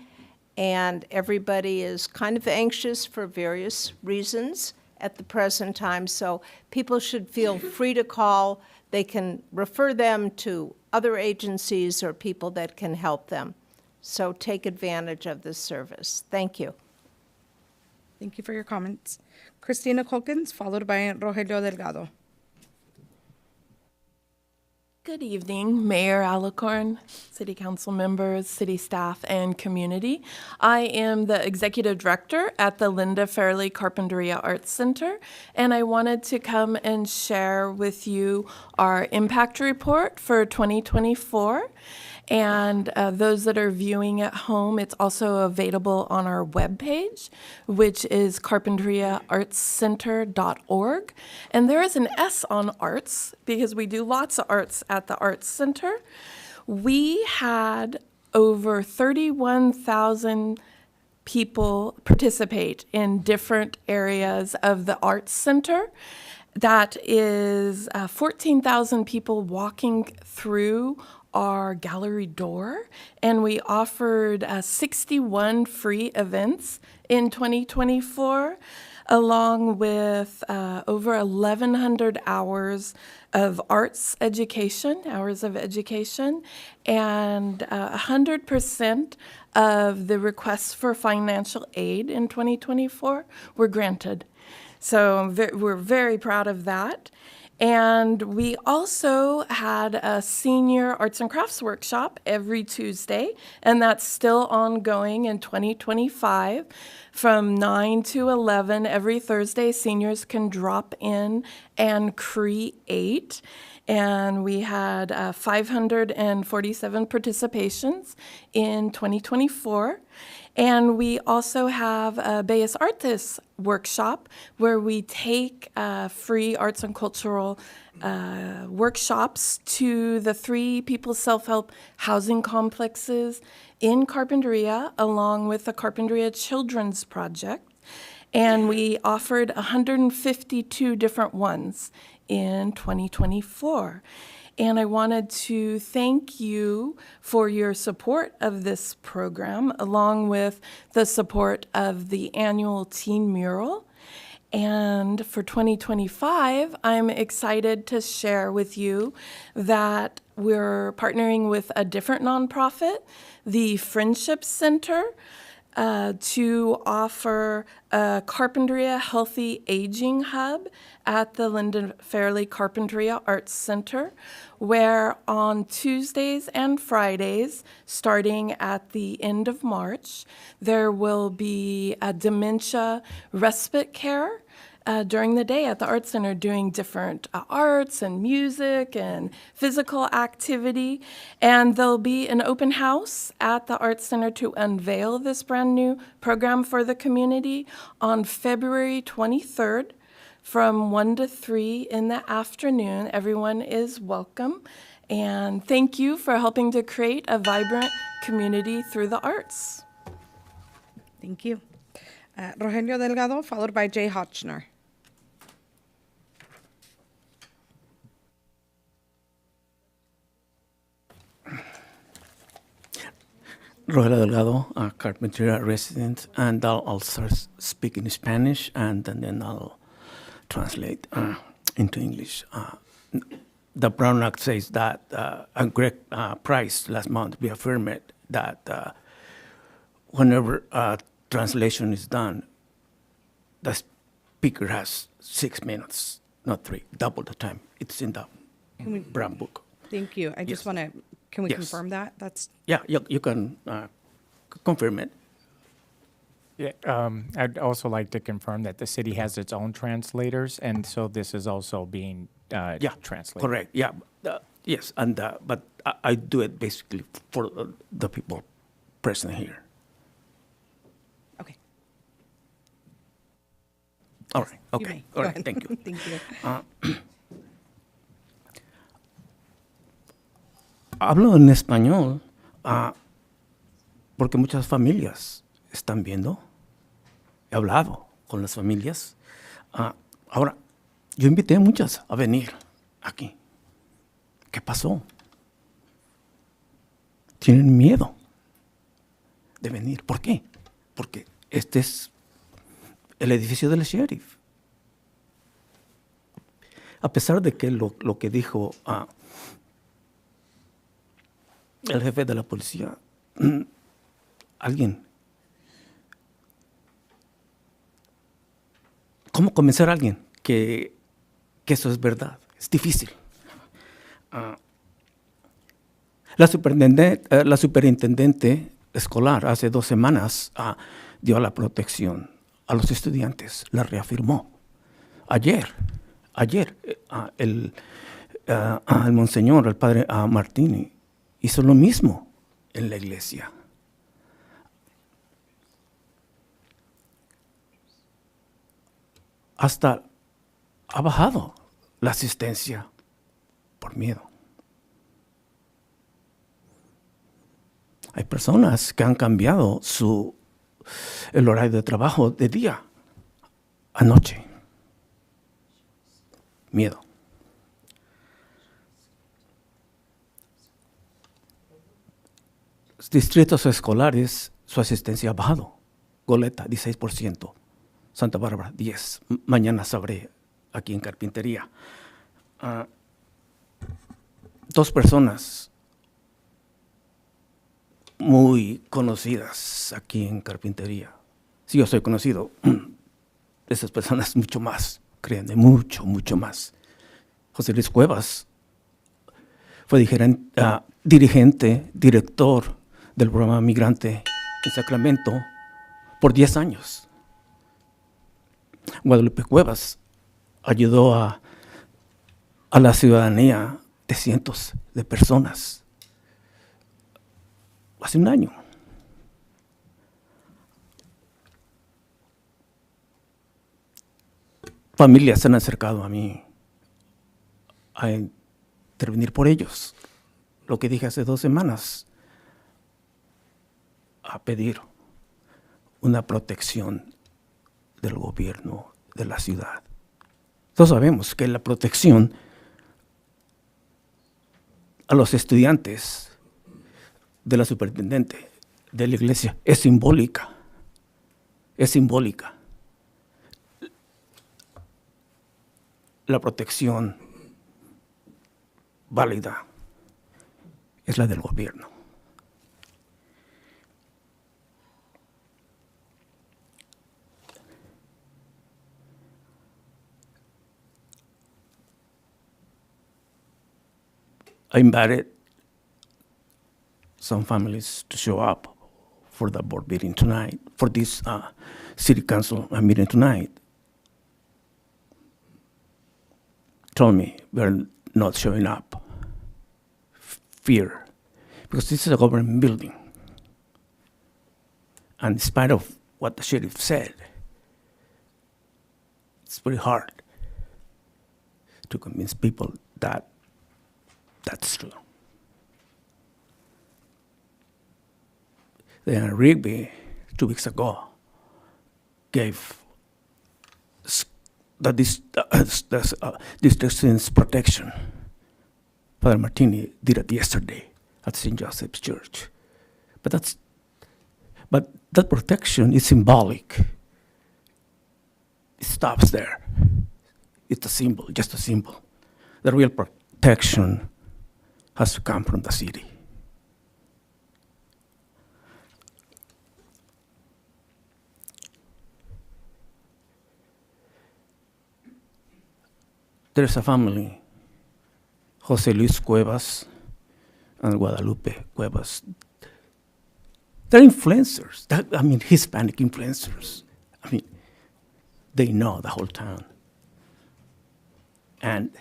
and everybody is kind of anxious for various reasons at the present time, so people should feel free to call. They can refer them to other agencies or people that can help them. So take advantage of this service. Thank you. Thank you for your comments. Christina Calkins, followed by Rogelio Delgado. Good evening, Mayor Alicorn, City Council members, city staff, and community. I am the Executive Director at the Linda Fairley Carpinteria Arts Center, and I wanted to come and share with you our impact report for 2024. And those that are viewing at home, it's also available on our webpage, which is carpinteriaartscenter.org. And there is an S on arts because we do lots of arts at the Arts Center. We had over 31,000 people participate in different areas of the Arts Center. That is 14,000 people walking through our gallery door, and we offered 61 free events in 2024, along with over 1,100 hours of hours of education, and 100% of the requests for financial aid in 2024 were granted. So we're very proud of that. And we also had a senior arts and crafts workshop every Tuesday, and that's still ongoing in 2025. From 9 to 11 every Thursday, seniors can drop in and create. and we had 547 participations in 2024. And we also have a Bellas Artes workshop where we take free arts and cultural workshops to the 3 People's Self-Help housing complexes in Carpinteria, along with the Carpinteria Children's Project. And we offered 152 different ones in 2024. And I wanted to thank you for your support of this program, along with the support of the annual teen mural. And for 2025, I'm excited to share with you that we're partnering with a different nonprofit, the Friendship Center, to offer a Carpinteria Healthy Aging Hub at the Lyndon Fairley Carpinteria Arts Center, where on Tuesdays and Fridays, starting at the end of March, there will be a dementia respite care during the day at the Arts Center, doing different arts and music and physical activity. And there'll be an open house at the Arts Center to unveil this brand new program for the community on February 23rd from 1 to 3 in the afternoon. Everyone is welcome. And thank you for helping to create a vibrant community through the arts. Thank you. Rogelio Delgado, followed by Jay Hotchner. Rogelio Delgado, a Carpinteria resident, and I'll start speaking Spanish, and then I'll translate into English. The Brown Act says that a Greg Price last month reaffirmed that whenever a translation is done, the speaker has 6 minutes, not 3, double the time. It's in the Brown Book. Thank you. I just want to, can we Yes. confirm that? That's Yeah, you can confirm it. Yeah, I'd also like to confirm that the city has its own translators, and so this is also being translated. Correct. Yeah. Yes, and but I do it basically for the people present here. okay. All right. You Okay. may. All Go right. ahead. Thank you. Thank you. Hablo en español porque muchas familias están viendo. He hablado con las familias. Ahora, yo invité a muchas a venir aquí. ¿Qué pasó? Tienen miedo de venir. ¿Por qué? Porque este es el edificio del sheriff. A pesar de que lo que dijo el jefe de la policía, alguien. ¿Cómo convencer a alguien que eso es verdad? Es difícil. La superintendente escolar hace 2 semanas dio la protección a los estudiantes, la reafirmó. Ayer, el monseñor, el padre Martini, hizo lo mismo en la iglesia. Hasta ha bajado la asistencia por miedo. Hay personas que han cambiado el horario de trabajo de día a noche. Miedo. Distritos escolares, su asistencia ha bajado. Goleta, 16%. Santa Bárbara, 10%. Mañana sabré aquí en Carpintería. 2 personas muy conocidas aquí en Carpintería. Si yo soy conocido, esas personas mucho más, créanme, mucho más. José Luis Cuevas fue dirigente, director del programa Migrante en Sacramento por 10 años. Guadalupe Cuevas ayudó a la ciudadanía 700 de personas hace un año. Familias se han acercado a mí a intervenir por ellos. Lo que dije hace 2 semanas, a pedir una protección del gobierno de la ciudad. Todos sabemos que la protección a los estudiantes de la superintendente de la iglesia es simbólica. Es simbólica. La protección válida es la del gobierno. I invited some families to show up for the board meeting tonight, for this city council meeting tonight. Told me we're not showing up. Fear, because this is a government building. And in spite of what the sheriff said, it's very hard to convince people that that's true. Then Rigby, 2 weeks ago, gave the distance protection. Father Martini did it yesterday at St. Joseph's Church. But that protection is symbolic. It stops there. It's a symbol, just a symbol. The real protection has to come from the city. There's a family, Jose Luis Cuevas and Guadalupe Cuevas. They're influencers. Hispanic influencers. They know the whole town. And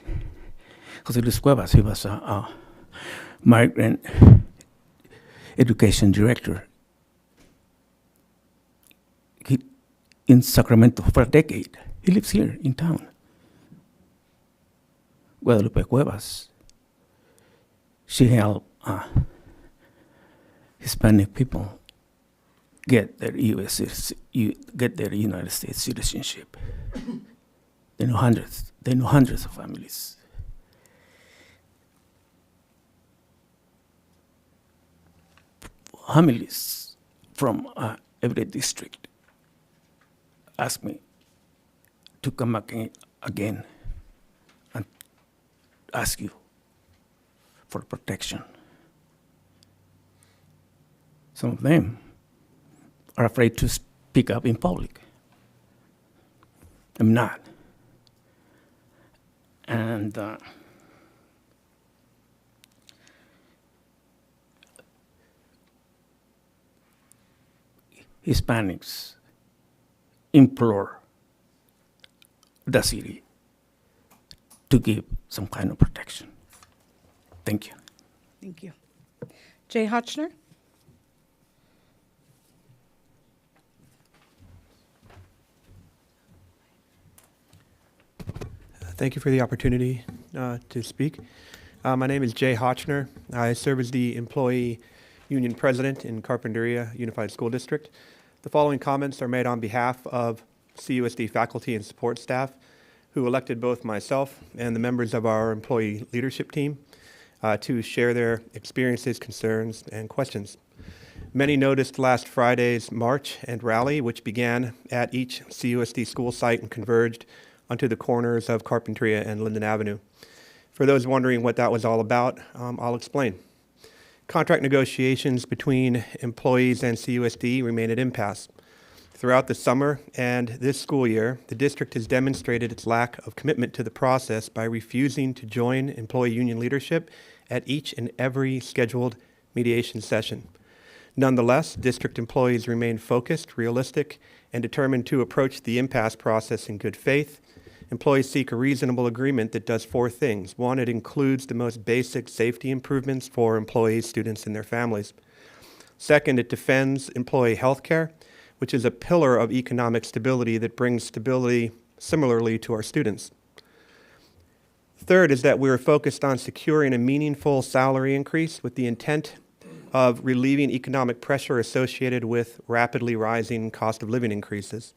Jose Luis Cuevas, he was a migrant education director in Sacramento for a decade. He lives here in town. Guadalupe Cuevas, she helped Hispanic people get their United States citizenship. They know hundreds of families. Families from every district ask me to come again and ask you for protection. Some of them are afraid to speak up in public. I'm not. And Hispanics implore the city to give some kind of protection. Thank you. Thank you. Jay Hotchner? Thank you for the opportunity to speak. My name is Jay Hotchner. I serve as the Employee Union President in Carpinteria Unified School District. The following comments are made on behalf of CUSD faculty and support staff who elected both myself and the members of our employee leadership team to share their experiences, concerns, and questions. Many noticed last Friday's march and rally, which began at each CUSD school site and converged onto the corners of Carpinteria and Linden Avenue. For those wondering what that was all about, I'll explain. Contract negotiations between employees and CUSD remain at impasse. Throughout the summer and this school year, the district has demonstrated its lack of commitment to the process by refusing to join employee union leadership at each and every scheduled mediation session. Nonetheless, district employees remain focused, realistic, and determined to approach the impasse process in good faith employees seek a reasonable agreement that does 4 things. 1, it includes the most basic safety improvements for employees, students, and their families. Second, it defends employee health care, which is a pillar of economic stability that brings stability similarly to our students. Third is that we are focused on securing a meaningful salary increase with the intent of relieving economic pressure associated with rapidly rising cost of living increases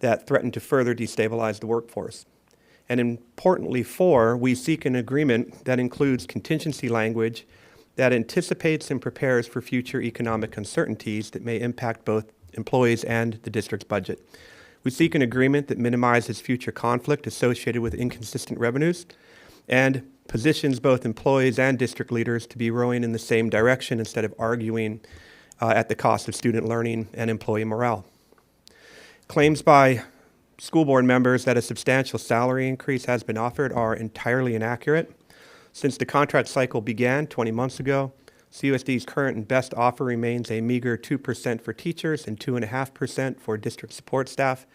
that threaten to further destabilize the workforce. And importantly, 4, we seek an agreement that includes contingency language that anticipates and prepares for future economic uncertainties that may impact both employees and the district's budget. We seek an agreement that minimizes future conflict associated with inconsistent revenues and positions both employees and district leaders to be rowing in the same direction instead of arguing at the cost of student learning and employee morale. Claims by school board members that a substantial salary increase has been offered are entirely inaccurate. Since the contract cycle began 20 months ago, CUSD's current and best offer remains a meager 2% for teachers and 2.5% for district support staff.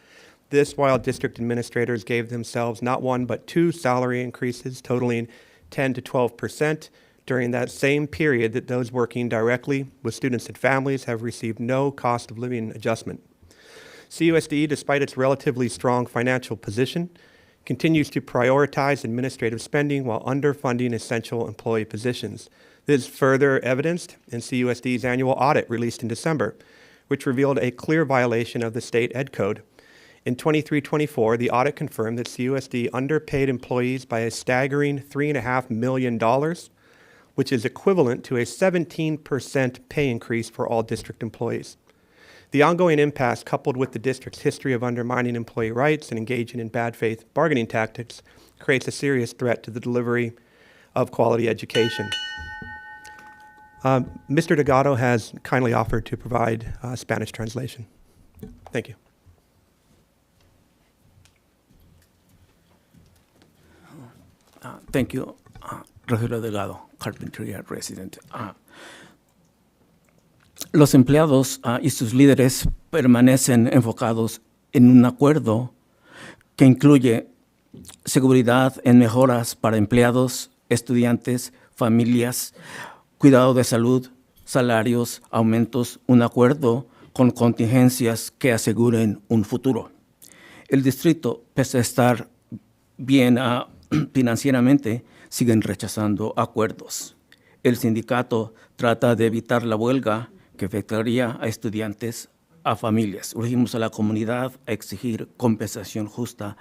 This while district administrators gave themselves not 1 but 2 salary increases totaling 10 to 12% during that same period that those working directly with students and families have received no cost of living adjustment. CUSD, despite its relatively strong financial position, continues to prioritize administrative spending while underfunding essential employee positions. This is further evidenced in CUSD's annual audit released in December, which revealed a clear violation of the state Ed Code. In 23-24, the audit confirmed that CUSD underpaid employees by a staggering $3.5 million, which is equivalent to a 17% pay increase for all district employees. The ongoing impasse, coupled with the district's history of undermining employee rights and engaging in bad faith bargaining tactics, creates a serious threat to the delivery of quality education. Mr. Delgado has kindly offered to provide Spanish translation. Thank you. Thank you, Rogelio Delgado, Carpinteria resident. Los empleados y sus líderes permanecen enfocados en un acuerdo que incluye seguridad en mejoras para empleados, estudiantes, familias, cuidado de salud, salarios, aumentos, un acuerdo con contingencias que aseguren un futuro. El distrito, pese a estar bien financieramente, siguen rechazando acuerdos. El sindicato trata de evitar la huelga que afectaría a estudiantes, a familias. Urgimos a la comunidad a exigir compensación justa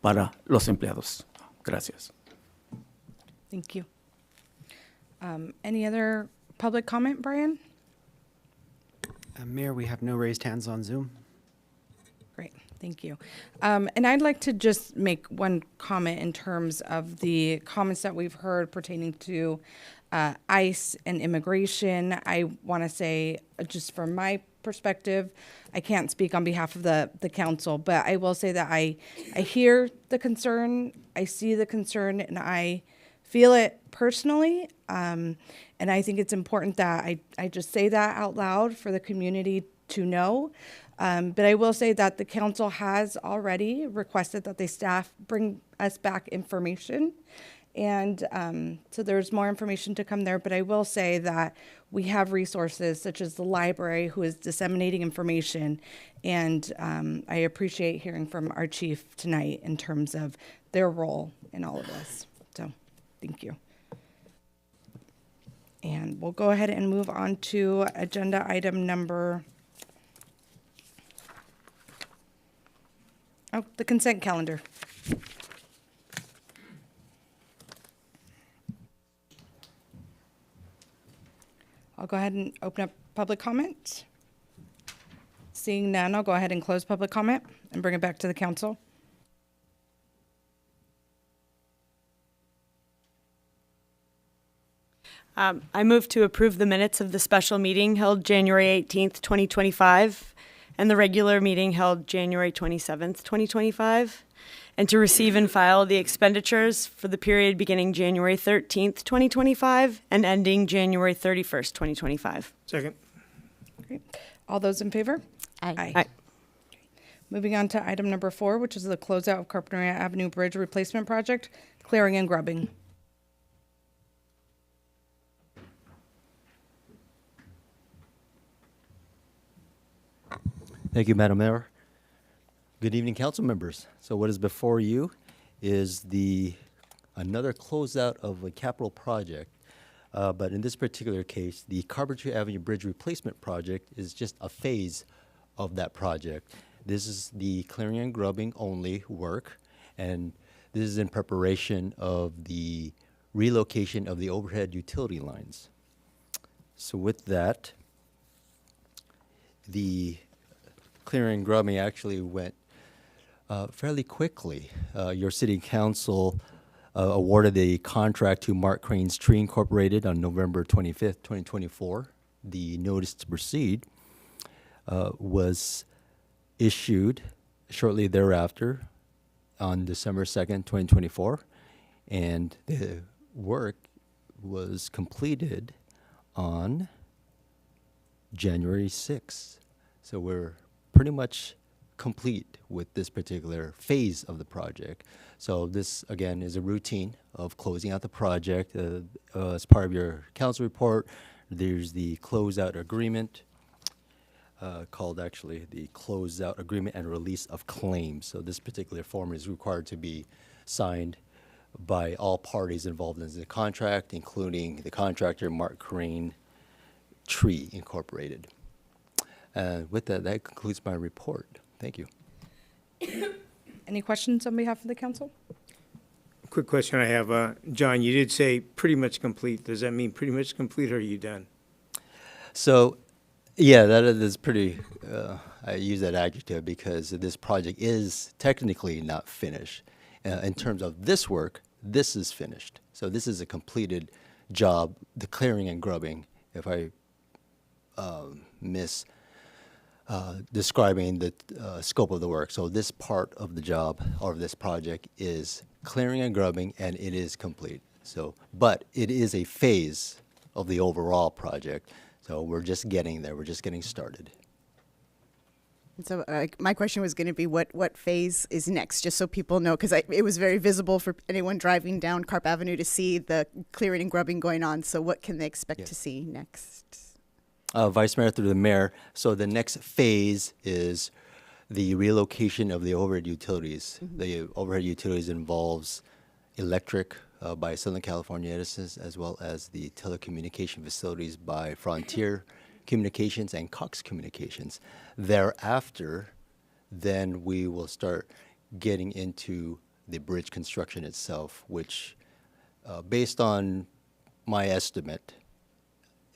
para los empleados. Gracias. Thank you. Any other public comment, Brian? Mayor, we have no raised hands on Zoom. Great, thank you. And I'd like to just make one comment in terms of the comments that we've heard pertaining to ICE and immigration. I want to say, just from my perspective, I can't speak on behalf of the council, but I will say that I hear the concern, I see the concern, and I feel it personally. And I think it's important that I just say that out loud for the community to know. But I will say that the council has already requested that the staff bring us back information. And so there's more information to come there, but I will say that we have resources such as the library who is disseminating information. And I appreciate hearing from our chief tonight in terms of their role in all of this. So thank you. And we'll go ahead and move on to agenda item number, the consent calendar. I'll go ahead and open up public comment. Seeing none, I'll go ahead and close public comment and bring it back to the council. I move to approve the minutes of the special meeting held January 18th, 2025, and the regular meeting held January 27th, 2025, and to receive and file the expenditures for the period beginning January 13th, 2025, and ending January 31st, 2025. Second. Great. All those in favor? Aye. Aye. Moving on to item number 4, which is the closeout of Carpinteria Avenue Bridge Replacement Project, clearing and grubbing. Thank you, Madam Mayor. Good evening, council members. So what is before you is another closeout of a capital project. But in this particular case, the Carpinteria Avenue Bridge Replacement Project is just a phase of that project. This is the clearing and grubbing only work, and this is in preparation of the relocation of the overhead utility lines. So with that, the clearing and grubbing actually went fairly quickly. Your city council awarded a contract to Mark Crane's Tree Incorporated on November 25th, 2024. The notice to proceed was issued shortly thereafter on December 2nd, 2024, and the work was completed on January 6th. So we're pretty much complete with this particular phase of the project. So this, again, is a routine of closing out the project. As part of your council report, there's the closeout agreement, called actually the closeout agreement and release of claims. So this particular form is required to be signed by all parties involved in the contract, including the contractor, Mark Crane Tree Incorporated. With that, that concludes my report. Thank you. Any questions on behalf of the council? Quick question I have, John, you did say pretty much complete. Does that mean pretty much complete, or are you done? So, yeah, that is pretty, I use that adjective because this project is technically not finished. In terms of this work, this is finished. So this is a completed job, the clearing and grubbing, if I miss describing the scope of the work. So this part of the job or this project is clearing and grubbing, and it is complete. So, but it is a phase of the overall project. So we're just getting there. We're just getting started. So my question was going to be what phase is next, just so people know, because it was very visible for anyone driving down Carp Avenue to see the clearing and grubbing going on. So what can they expect to see next? Vice Mayor, through the mayor. So the next phase is the relocation of the overhead utilities. Mm-hmm. The overhead utilities involves electric by Southern California Edison, as well as the telecommunication facilities by Frontier Communications and Cox Communications. Thereafter, then we will start getting into the bridge construction itself, which, based on my estimate,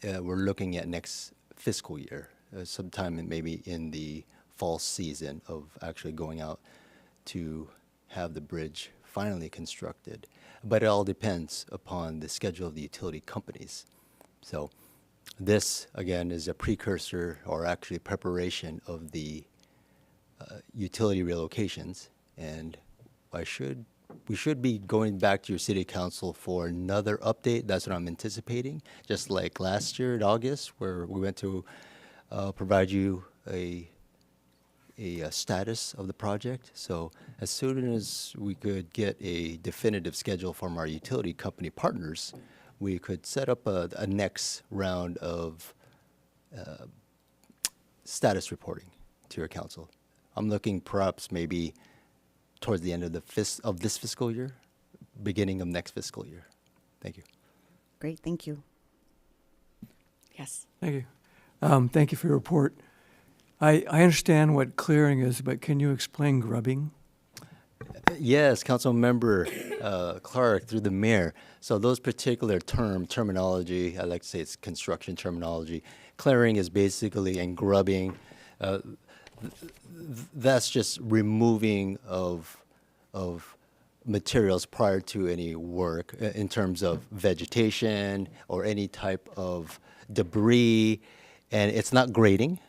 we're looking at next fiscal year, sometime maybe in the fall season of actually going out to have the bridge finally constructed. But it all depends upon the schedule of the utility companies. So this, again, is a precursor or actually preparation of the utility relocations. And we should be going back to your city council for another update. That's what I'm anticipating. Just like last year in August, where we went to provide you a status of the project. So as soon as we could get a definitive schedule from our utility company partners, we could set up a next round of status reporting to your council. I'm looking perhaps maybe towards the end of this fiscal year, beginning of next fiscal year. Thank you. Great, thank you. Yes. Thank you. Thank you for your report. I understand what clearing is, but can you explain grubbing? Yes, Council Member Clark, through the mayor. So those particular terminology, I like to say it's construction terminology. Clearing is basically, and grubbing, that's just removing of materials prior to any work in terms of vegetation or any type of debris, and it's not grading.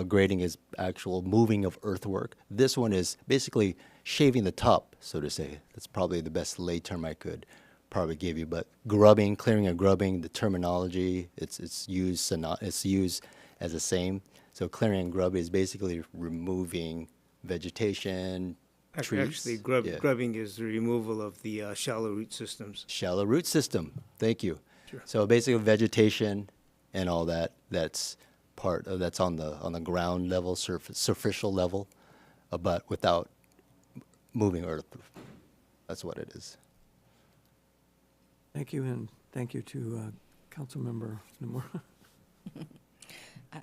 Grading is actual moving of earthwork. This one is basically shaving the top, so to say. That's probably the best lay term I could probably give you. But grubbing, clearing and grubbing, the terminology, it's used as the same. So clearing and grubbing is basically removing vegetation, trees. Actually, Yeah. grubbing is the removal of the shallow root systems. Shallow root system. Thank you. Sure. So basically, vegetation and all that. That's part of that's on the ground level, superficial level, but without moving earth. That's what it is. Thank you, and thank you to Councilmember Nomura.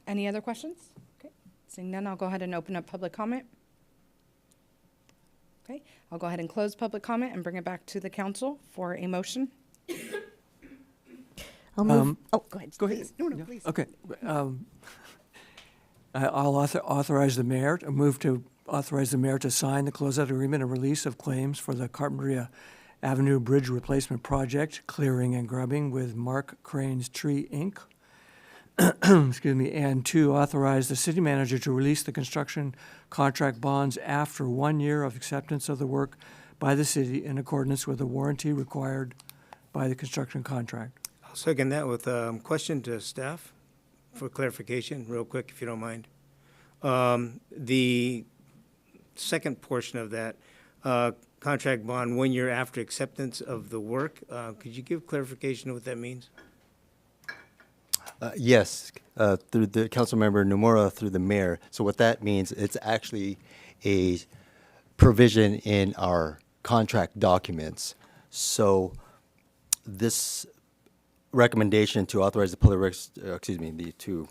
Any other questions? Okay, seeing none, I'll go ahead and open up public comment. Okay, I'll go ahead and close public comment and bring it back to the council for a motion. I'll move. Oh, go ahead. Go ahead. Please. No, Yeah. please. Okay. I'll authorize the mayor, move to authorize the mayor to sign the closeout agreement and release of claims for the Carpinteria Avenue Bridge Replacement Project, clearing and grubbing with Mark Crane's Tree, Inc. Excuse me. And 2, authorize the city manager to release the construction contract bonds after 1 year of acceptance of the work by the city in accordance with the warranty required by the construction contract. I'll second that with a question to staff for clarification, real quick, if you don't mind. The second portion of that, contract bond 1 year after acceptance of the work, could you give clarification of what that means? Yes, through the Councilmember Nomura, through the mayor. So what that means, it's actually a provision in our contract documents. So this recommendation to authorize the to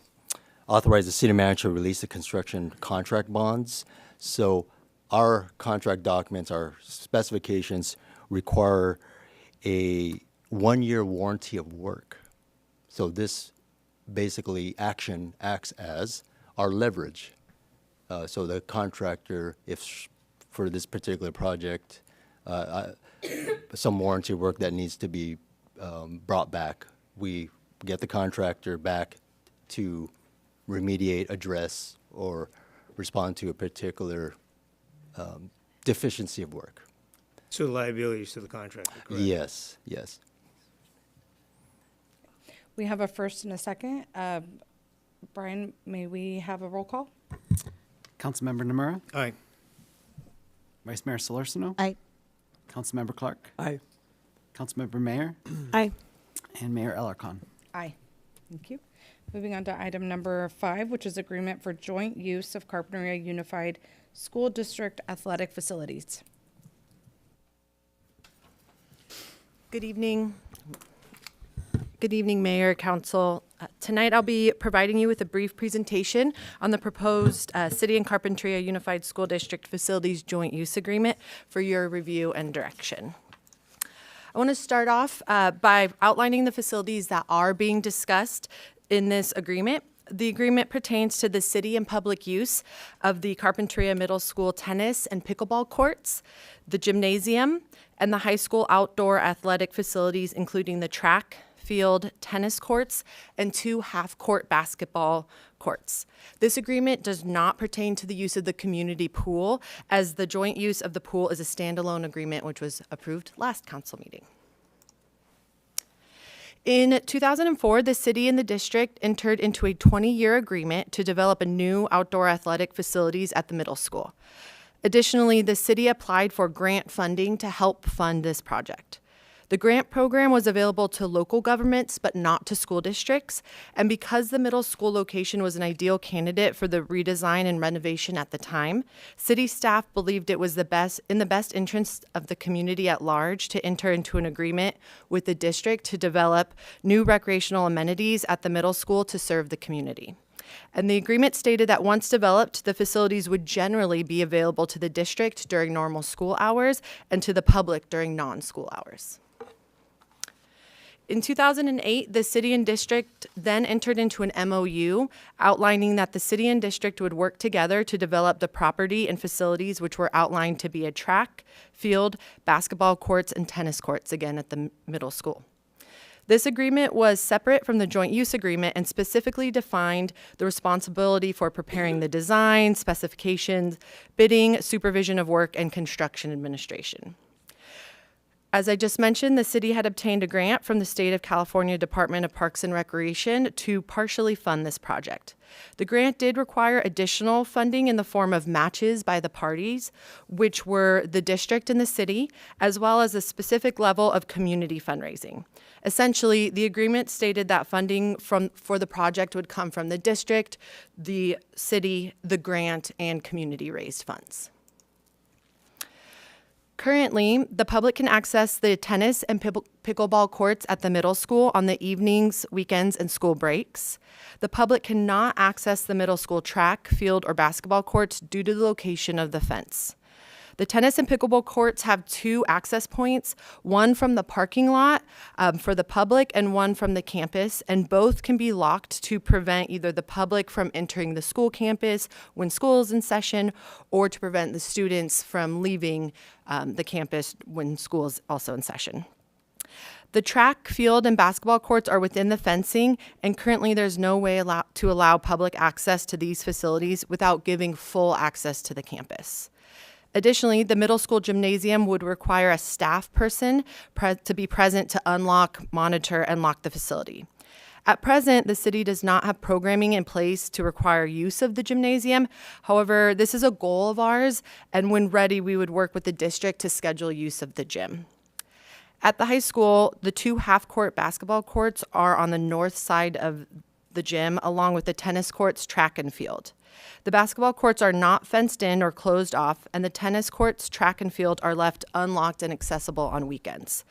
authorize the city manager to release the construction contract bonds. So our contract documents, our specifications require a 1 year warranty of work. So this basically action acts as our leverage. So the contractor, if for this particular project, some warranty work that needs to be brought back, we get the contractor back to remediate, address, or respond to a particular deficiency of work. So the liabilities to the contractor, correct? Yes, yes. We have a first and a second. Brian, may we have a roll call? Councilmember Nomura? Aye. Vice Mayor Solorzano? Aye. Councilmember Clark? Aye. Councilmember Mayer? Aye. And Mayor Alarcon. Aye. Thank you. Moving on to item number 5, which is agreement for joint use of Carpinteria Unified School District athletic facilities. Good evening. Good evening, Mayor, Council. Tonight I'll be providing you with a brief presentation on the proposed City and Carpinteria Unified School District Facilities Joint Use Agreement for your review and direction. I want to start off by outlining the facilities that are being discussed in this agreement. The agreement pertains to the city and public use of the Carpinteria Middle School tennis and pickleball courts, the gymnasium, and the high school outdoor athletic facilities, including the track, field, tennis courts, and 2 half-court basketball courts. This agreement does not pertain to the use of the community pool, as the joint use of the pool is a standalone agreement which was approved last council meeting. In 2004, the city and the district entered into a 20-year agreement to develop a new outdoor athletic facilities at the middle school. Additionally, the city applied for grant funding to help fund this project. The grant program was available to local governments, but not to school districts. And because the middle school location was an ideal candidate for the redesign and renovation at the time, city staff believed it was in the best interest of the community at large to enter into an agreement with the district to develop new recreational amenities at the middle school to serve the community. And the agreement stated that once developed, the facilities would generally be available to the district during normal school hours and to the public during non-school hours. In 2008, the city and district then entered into an MOU outlining that the city and district would work together to develop the property and facilities which were outlined to be a track, field, basketball courts, and tennis courts, again at the middle school. This agreement was separate from the joint use agreement and specifically defined the responsibility for preparing the design, specifications, bidding, supervision of work, and construction administration. As I just mentioned, the city had obtained a grant from the State of California Department of Parks and Recreation to partially fund this project. The grant did require additional funding in the form of matches by the parties, which were the district and the city, as well as a specific level of community fundraising. Essentially, the agreement stated that funding for the project would come from the district, the city, the grant, and community-raised funds. Currently, the public can access the tennis and pickleball courts at the middle school on the evenings, weekends, and school breaks. The public cannot access the middle school track, field, or basketball courts due to the location of the fence. The tennis and pickleball courts have 2 access points, one from the parking lot for the public and one from the campus, and both can be locked to prevent either the public from entering the school campus when school is in session or to prevent the students from leaving the campus when school is also in session. The track, field, and basketball courts are within the fencing, and currently there's no way to allow public access to these facilities without giving full access to the campus. Additionally, the middle school gymnasium would require a staff person to be present to unlock, monitor, and lock the facility. At present, the city does not have programming in place to require use of the gymnasium. However, this is a goal of ours, and when ready, we would work with the district to schedule use of the gym. At the high school, the 2 half-court basketball courts are on the north side of the gym, along with the tennis courts, track, and field. The basketball courts are not fenced in or closed off, and the tennis courts, track, and field are left unlocked and accessible on weekends.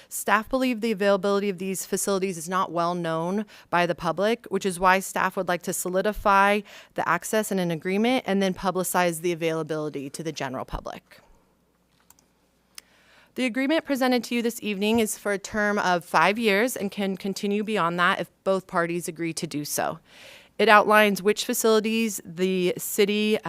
Staff believe the availability of these facilities is not well known by the public, which is why staff would like to solidify the access in an agreement and then publicize the availability to the general public. The agreement presented to you this evening is for a term of 5 years and can continue beyond that if both parties agree to do so. It outlines which facilities the city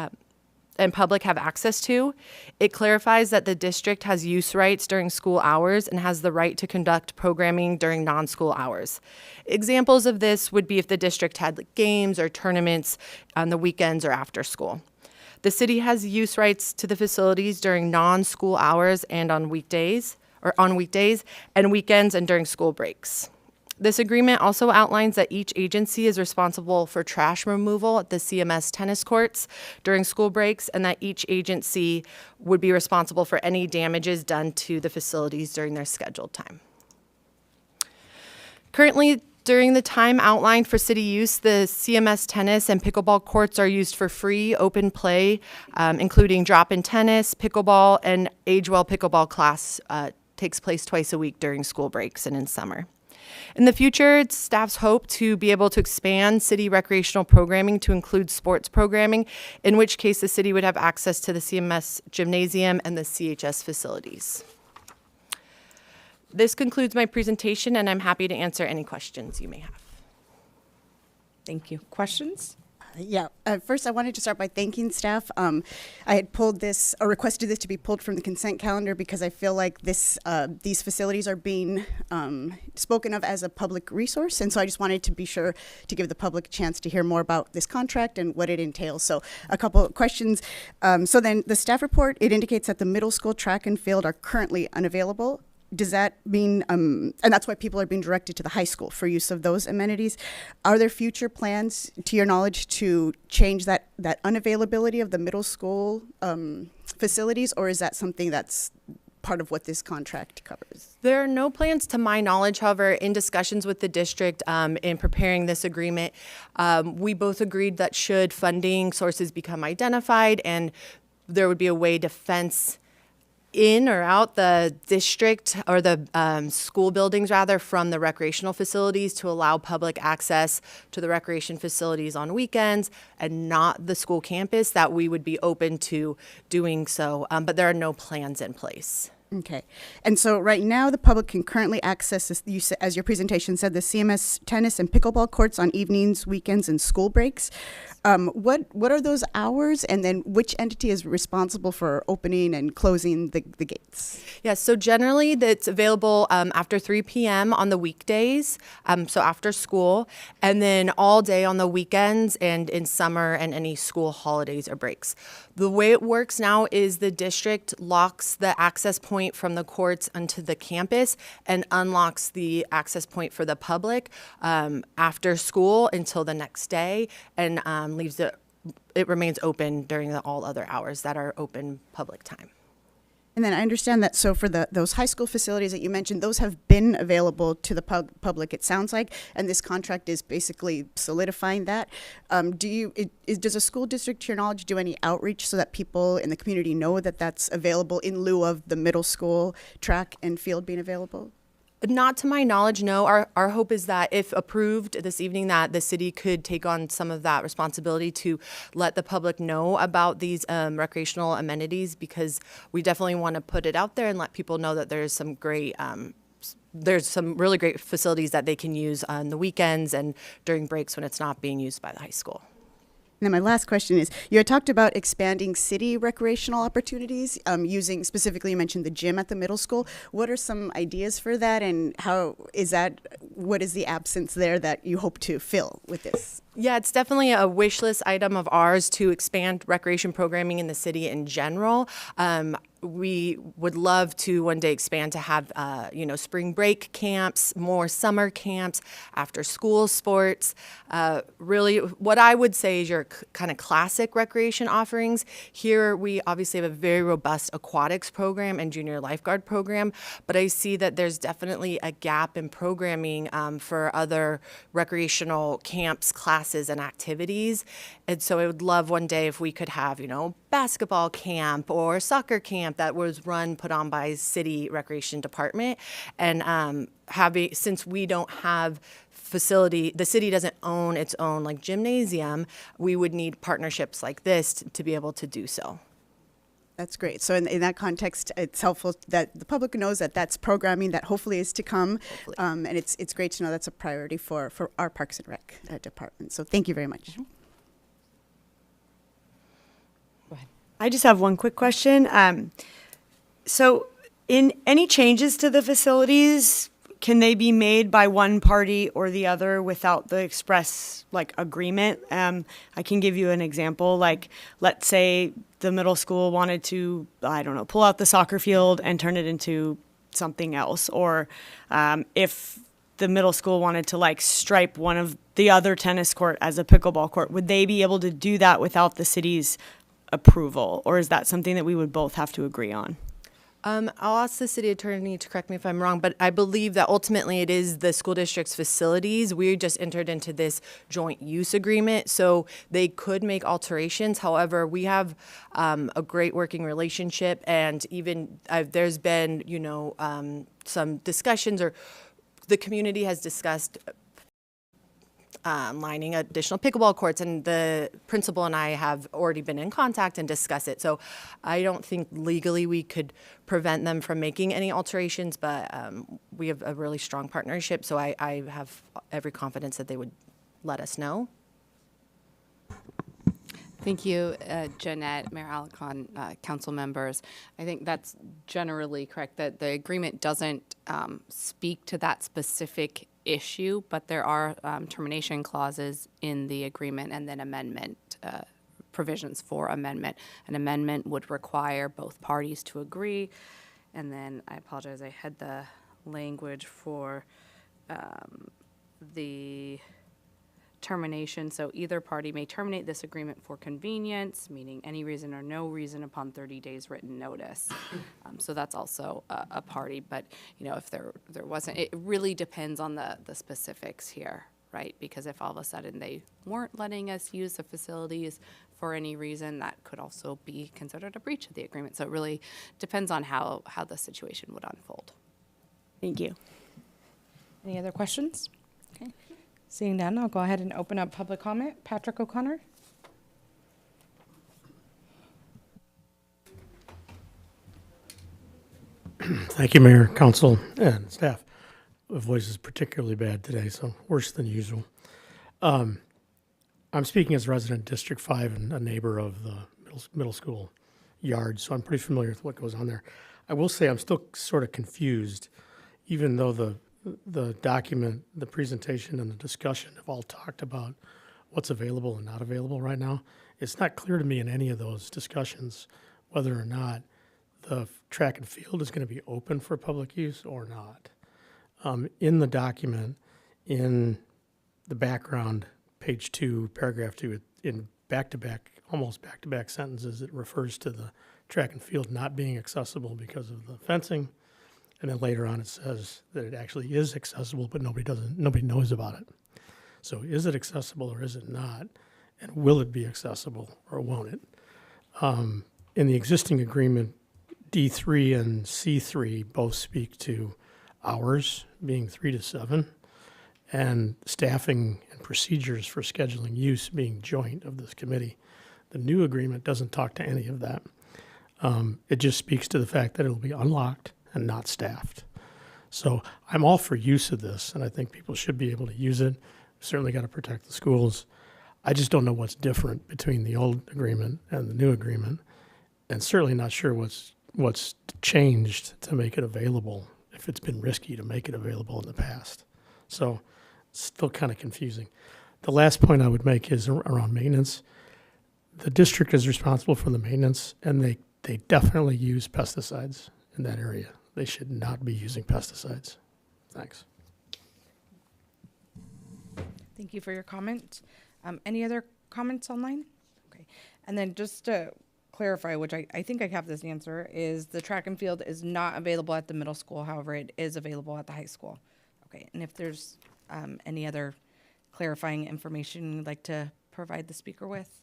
and public have access to. It clarifies that the district has use rights during school hours and has the right to conduct programming during non-school hours. Examples of this would be if the district had games or tournaments on the weekends or after school. The city has use rights to the facilities during non-school hours and on weekdays, and weekends and during school breaks. This agreement also outlines that each agency is responsible for trash removal at the CMS tennis courts during school breaks, and that each agency would be responsible for any damages done to the facilities during their scheduled time. Currently, during the time outlined for city use, the CMS tennis and pickleball courts are used for free open play, including drop-in tennis, pickleball, and age-well pickleball class takes place twice a week during school breaks and in summer. In the future, it's staff's hope to be able to expand city recreational programming to include sports programming, in which case the city would have access to the CMS gymnasium and the CHS facilities. This concludes my presentation, and I'm happy to answer any questions you may have. Thank you. Questions? First I wanted to start by thanking staff. I had pulled this, or requested this to be pulled from the consent calendar because I feel like these facilities are being spoken of as a public resource, and so I just wanted to be sure to give the public a chance to hear more about this contract and what it entails. So a couple of questions. So then the staff report, it indicates that the middle school track and field are currently unavailable. Does that mean, and that's why people are being directed to the high school for use of those amenities. Are there future plans, to your knowledge, to change that unavailability of the middle school facilities, or is that something that's part of what this contract covers? There are no plans to my knowledge. However, in discussions with the district in preparing this agreement, we both agreed that should funding sources become identified and there would be a way to fence in or out the district or the school buildings rather from the recreational facilities to allow public access to the recreation facilities on weekends and not the school campus, that we would be open to doing so, but there are no plans in place. Okay. And so right now the public can currently access this, as your presentation said, the CMS tennis and pickleball courts on evenings, weekends, and school breaks. What are those hours, and then which entity is responsible for opening and closing the gates? Yeah, so generally it's available after 3 p.m. on the weekdays, so after school, and then all day on the weekends and in summer and any school holidays or breaks. The way it works now is the district locks the access point point from the courts onto the campus and unlocks the access point for the public after school until the next day, and leaves it remains open during all other hours that are open public time. And then I understand that, so for those high school facilities that you mentioned, those have been available to the public, it sounds like, and this contract is basically solidifying that. Does a school district, to your knowledge, do any outreach so that people in the community know that that's available in lieu of the middle school track and field being available? Not to my knowledge, no. Our hope is that if approved this evening, that the city could take on some of that responsibility to let the public know about these recreational amenities, because we definitely want to put it out there and let people know that there's some really great facilities that they can use on the weekends and during breaks when it's not being used by the high school. And then my last question is, you had talked about expanding city recreational opportunities, using, specifically you mentioned the gym at the middle school. What are some ideas for that, and what is the absence there that you hope to fill with this? Yeah, it's definitely a wish list item of ours to expand recreation programming in the city in general. We would love to one day expand to have, spring break camps, more summer camps, after school sports. Really, what I would say is your kind of classic recreation offerings. Here, we obviously have a very robust aquatics program and junior lifeguard program, but I see that there's definitely a gap in programming for other recreational camps, classes, and activities. And so I would love one day if we could have, basketball camp or soccer camp that was put on by city recreation department. And since we don't have facility, the city doesn't own its own gymnasium, we would need partnerships like this to be able to do so. That's great. So in that context, it's helpful that the public knows that that's programming that hopefully is to come. And it's great to know that's a priority for our Parks and Rec department. So thank you very much. I just have one quick question. So in any changes to the facilities, can they be made by one party or the other without the express agreement? I can give you an example. Let's say the middle school wanted to, pull out the soccer field and turn it into something else. Or if the middle school wanted to stripe one of the other tennis court as a pickleball court, would they be able to do that without the city's approval? Or is that something that we would both have to agree on? I'll ask the city attorney to correct me if I'm wrong, but I believe that ultimately it is the school district's facilities. We just entered into this joint use agreement, so they could make alterations. However, we have a great working relationship, and even there's been, some discussions, or the community has discussed lining additional pickleball courts, and the principal and I have already been in contact and discussed it. So I don't think legally we could prevent them from making any alterations, but we have a really strong partnership, so I have every confidence that they would let us know. Thank you, Jeanette, Mayor Alarcon, council members. I think that's generally correct, that the agreement doesn't speak to that specific issue, but there are termination clauses in the agreement and then amendment provisions for amendment. An amendment would require both parties to agree, and then I apologize, I had the language for the termination. So either party may terminate this agreement for convenience, meaning any reason or no reason upon 30 days written notice. So that's also a party. But if there wasn't, it really depends on the specifics here, right? Because if all of a sudden they weren't letting us use the facilities for any reason, that could also be considered a breach of the agreement. So it really depends on how the situation would unfold. Thank you. Any other questions? Okay. Seeing none, I'll go ahead and open up public comment. Patrick O'Connor. Thank you, Mayor, Council, and staff. My voice is particularly bad today, so worse than usual. I'm speaking as a resident District 5 and a neighbor of the middle school yard, so I'm pretty familiar with what goes on there. I will say I'm still sort of confused, even though the document, the presentation, and the discussion have all talked about what's available and not available right now. It's not clear to me in any of those discussions whether or not the track and field is going to be open for public use or not. In the document, in the background, page 2, paragraph 2, in almost back-to-back sentences, it refers to the track and field not being accessible because of the fencing. And then later on, it says that it actually is accessible, but nobody knows about it. So is it accessible or is it not? And will it be accessible or won't it? In the existing agreement, D3 and C3 both speak to hours being 3 to 7 and staffing and procedures for scheduling use being joint of this committee. The new agreement doesn't talk to any of that. It just speaks to the fact that it will be unlocked and not staffed. So I'm all for use of this, and I think people should be able to use it. Certainly got to protect the schools. I just don't know what's different between the old agreement and the new agreement, and certainly not sure what's changed to make it available, if it's been risky to make it available in the past. So it's still kind of confusing. The last point I would make is around maintenance. The district is responsible for the maintenance, and they definitely use pesticides in that area. They should not be using pesticides. Thanks. Thank you for your comment. Any other comments online? Okay. And then just to clarify, which I think I have this answer, is the track and field is not available at the middle school. However, it is available at the high school. Okay. And if there's any other clarifying information you'd like to provide the speaker with?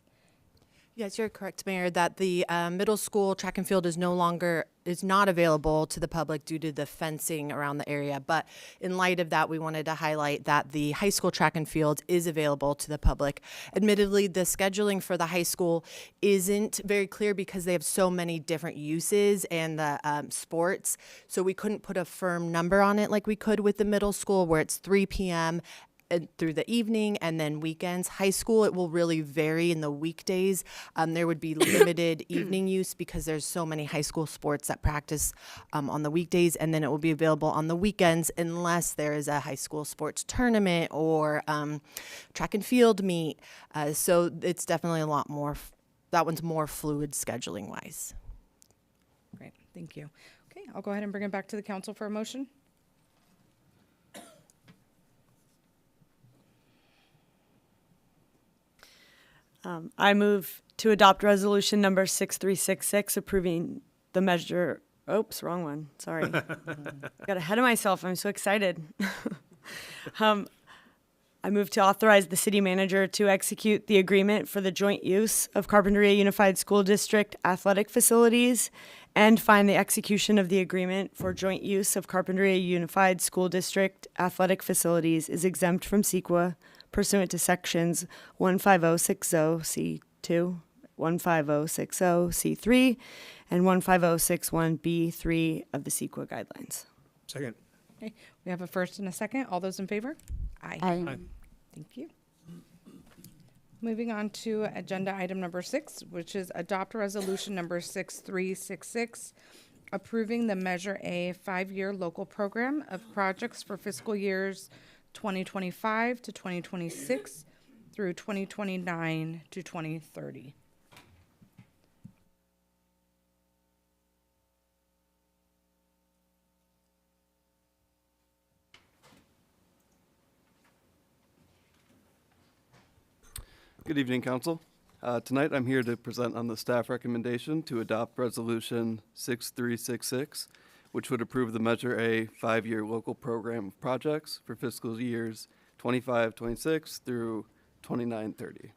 Yes, you're correct, Mayor, that the middle school track and field is not available to the public due to the fencing around the area. But in light of that, we wanted to highlight that the high school track and field is available to the public. Admittedly, the scheduling for the high school isn't very clear because they have so many different uses and the sports. So we couldn't put a firm number on it like we could with the middle school, where it's 3 p.m. through the evening and then weekends. High school, it will really vary in the weekdays. There would be limited evening use because there's so many high school sports that practice on the weekdays, and then it will be available on the weekends unless there is a high school sports tournament or track and field meet. So it's definitely a lot more, that one's more fluid scheduling wise. Great, thank you. Okay, I'll go ahead and bring it back to the council for a motion. I move to adopt resolution number 6366, approving the measure. Oops, wrong one. Sorry. Got ahead of myself. I'm so excited. I move to authorize the city manager to execute the agreement for the joint use of Carpinteria Unified School District athletic facilities and find the execution of the agreement for joint use of Carpinteria Unified School District athletic facilities is exempt from CEQA pursuant to sections 15060C2, 15060C3, and 15061B3 of the CEQA guidelines. Second. Okay, we have a first and a second. All those in favor? Aye. Aye. Thank you. Moving on to agenda item number 6, which is adopt resolution number 6366, approving the Measure A 5-year local program of projects for fiscal years 2025 to 2026 through 2029 to 2030. Good evening, Council. Tonight I'm here to present on the staff recommendation to adopt Resolution 6366, which would approve the Measure A 5-year local program of projects for fiscal years 25-26 through 29-30.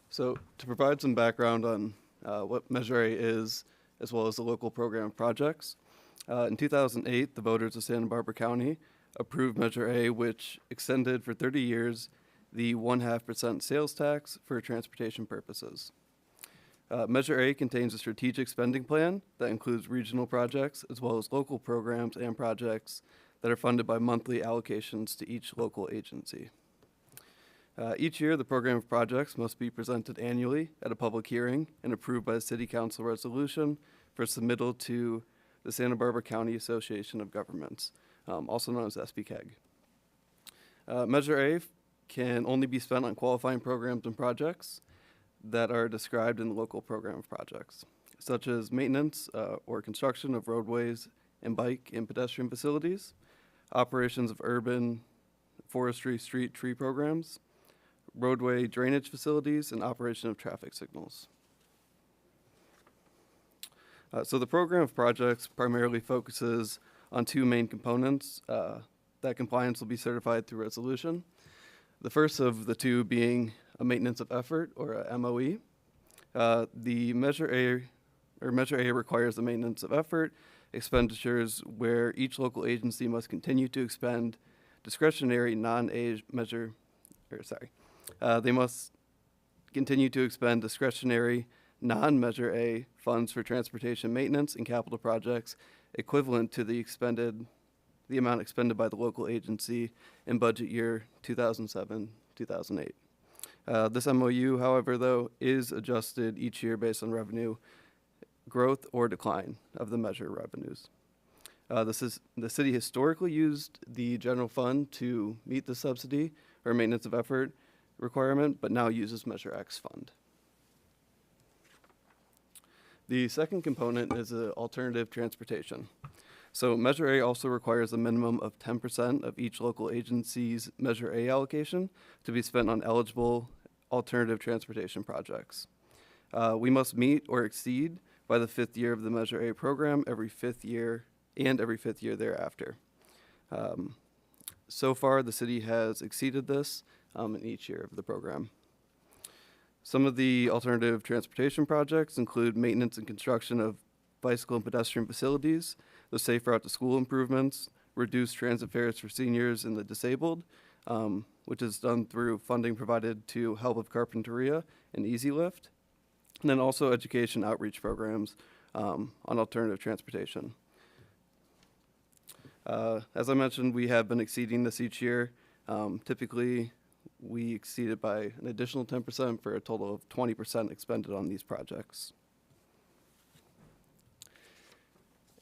So to provide some background on what Measure A is, as well as the local program of projects, in 2008, the voters of Santa Barbara County approved Measure A, which extended for 30 years the 0.5% sales tax for transportation purposes. Measure A contains a strategic spending plan that includes regional projects as well as local programs and projects that are funded by monthly allocations to each local agency. Each year, the program of projects must be presented annually at a public hearing and approved by a City Council resolution for submittal to the Santa Barbara County Association of Governments, also known as SBCAG. Measure A can only be spent on qualifying programs and projects that are described in the local program projects, such as maintenance or construction of roadways and bike and pedestrian facilities, operations of urban forestry street tree programs, roadway drainage facilities, and operation of traffic signals. So the program of projects primarily focuses on two main components that compliance will be certified through resolution. The first of the two being a maintenance of effort, or a MOE. The Measure A requires the maintenance of effort expenditures where each local agency must continue to expend discretionary they must continue to expend discretionary non-Measure A funds for transportation maintenance and capital projects equivalent to the amount expended by the local agency in budget year 2007-2008. This MOU, however, though, is adjusted each year based on revenue growth or decline of the measure revenues. The city historically used the general fund to meet the subsidy or maintenance of effort requirement, but now uses Measure X fund. The second component is alternative transportation. So Measure A also requires a minimum of 10% of each local agency's Measure A allocation to be spent on eligible alternative transportation projects. We must meet or exceed by the 5th year of the Measure A program every 5th year thereafter. So far, the city has exceeded this in each year of the program. Some of the alternative transportation projects include maintenance and construction of bicycle and pedestrian facilities, the safe route to school improvements, reduced transit fares for seniors and the disabled, which is done through funding provided to Help of Carpinteria and Easy Lift, and then also education outreach programs on alternative transportation. As I mentioned, we have been exceeding this each year. Typically, we exceed it by an additional 10% for a total of 20% expended on these projects.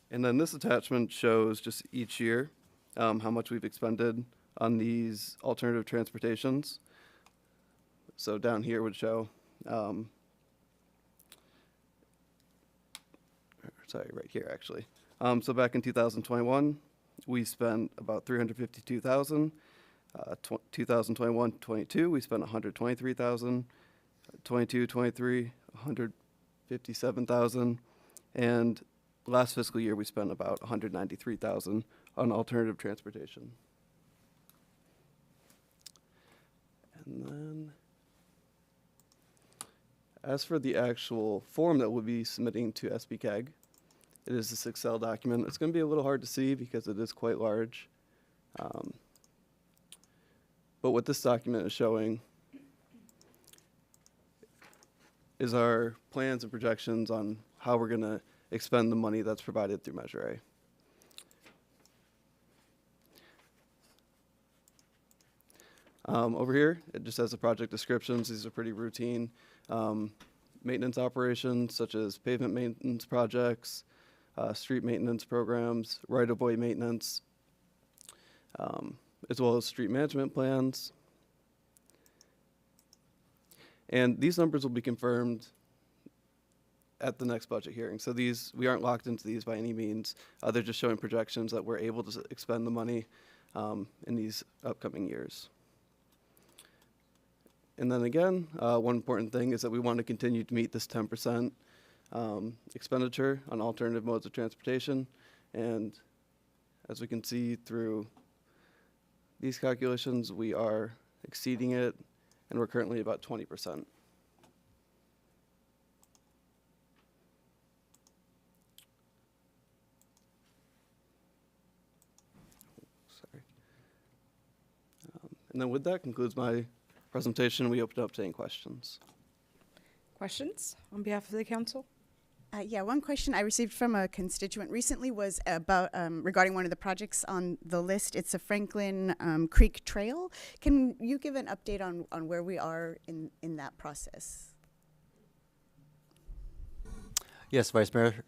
And then this attachment shows just each year how much we've expended on these alternative transportations. So down here would show, right here actually. So back in 2021, we spent about $352,000. 2021-22, we spent $123,000. 22-23, $157,000, and last fiscal year we spent about $193,000 on alternative transportation. And then, as for the actual form that we'll be submitting to SBCAG, it is this Excel document. It's going to be a little hard to see because it is quite large. But what this document is showing is our plans and projections on how we're going to expend the money that's provided through Measure A. Over here, it just has the project descriptions. These are pretty routine maintenance operations, such as pavement maintenance projects, street maintenance programs, right-of-way maintenance, as well as street management plans. And these numbers will be confirmed at the next budget hearing. So these, we aren't locked into these by any means. They're just showing projections that we're able to expend the money in these upcoming years. And then again, one important thing is that we want to continue to meet this 10% expenditure on alternative modes of transportation. And as we can see through these calculations, we are exceeding it, and we're currently about 20%. Sorry. And then with that concludes my presentation. We open up to any questions. Questions on behalf of the council? Yeah, one question I received from a constituent recently was about regarding one of the projects on the list. It's a Franklin Creek Trail. Can you give an update on where we are in that process? Yes, Vice Mayor,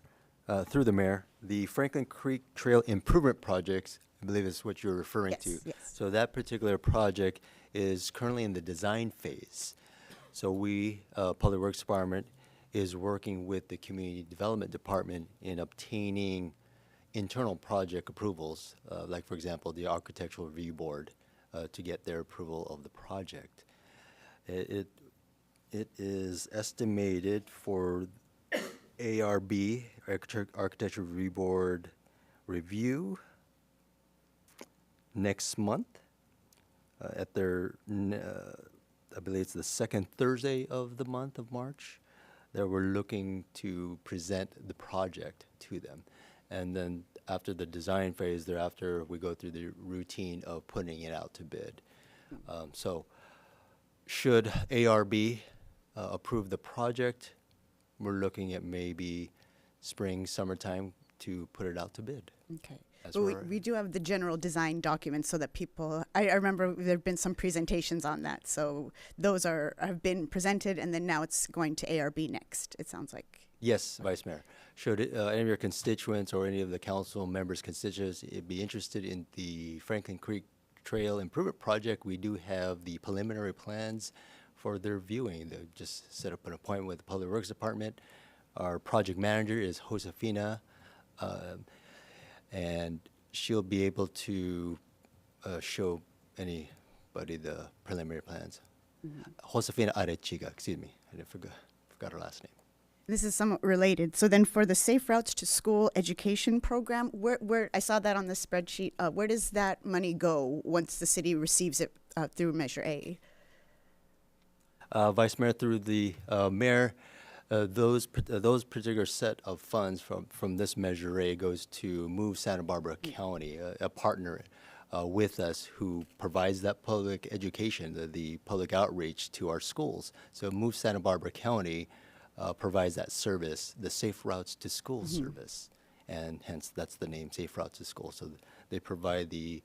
through the mayor, the Franklin Creek Trail Improvement Projects, I believe is what you're referring to. Yes. So that particular project is currently in the design phase. So we, Public Works Department, is working with the Community Development Department in obtaining internal project approvals, like for example, the Architectural Review Board, to get their approval of the project. It is estimated for ARB, Architectural Review Board review next month at their, I believe it's the second Thursday of the month of March, that we're looking to present the project to them. And then after the design phase, thereafter, we go through the routine of putting it out to bid. So should ARB approve the project, we're looking at maybe spring, summertime to put it out to bid. Okay. As But we're- we do have the general design documents so that people, I remember there have been some presentations on that. So those have been presented, and then now it's going to ARB next, it sounds like. Yes, Vice Mayor. Should any of your constituents or any of the council members' constituents be interested in the Franklin Creek Trail Improvement Project, we do have the preliminary plans for their viewing. They just set up an appointment with the Public Works Department. Our project manager is Josefina, and she'll be able to show anybody the preliminary plans. Josefina Arechiga, excuse me. I forgot her last name. This is somewhat related. So then for the Safe Routes to School education program, where I saw that on the spreadsheet, where does that money go once the city receives it through Measure A? Vice Mayor, through the mayor, those particular set of funds from this Measure A goes to Move Santa Barbara County, a partner with us who provides that public education, the public outreach to our schools. So Move Santa Barbara County provides that service, the Safe Routes to School service, and hence that's the name, Safe Routes to School. So they provide the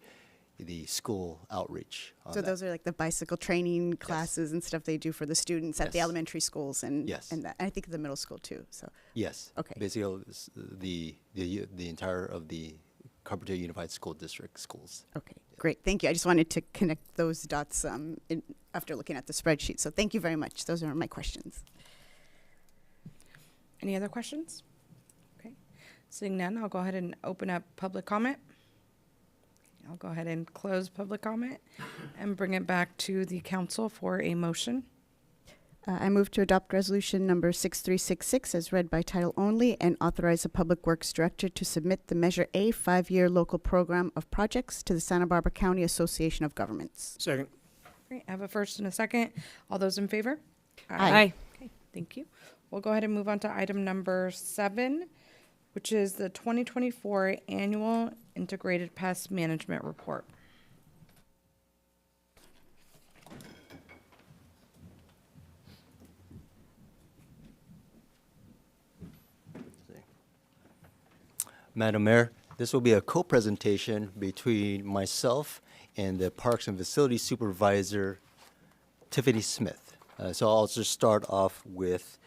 school outreach. So those are like the bicycle training classes and stuff they do for the students at the elementary schools and I think the middle school too. So yes, okay, basically the entire of the Carpinteria Unified School District schools. Okay, great, thank you. I just wanted to connect those dots after looking at the spreadsheet. So thank you very much. Those are my questions. Any other questions? Okay. Seeing none, I'll go ahead and open up public comment. I'll go ahead and close public comment and bring it back to the council for a motion. I move to adopt resolution number 6366 as read by title only and authorize the Public Works Director to submit the Measure A 5-year local program of projects to the Santa Barbara County Association of Governments. Second. Great. I have a first and a second. All those in favor? Aye. Okay, thank you. We'll go ahead and move on to item number 7, which is the 2024 Annual Integrated Pest Management Report. Madam Mayor, this will be a co-presentation between myself and the Parks and Facilities Supervisor, Tiffany Smith. So I'll just start off with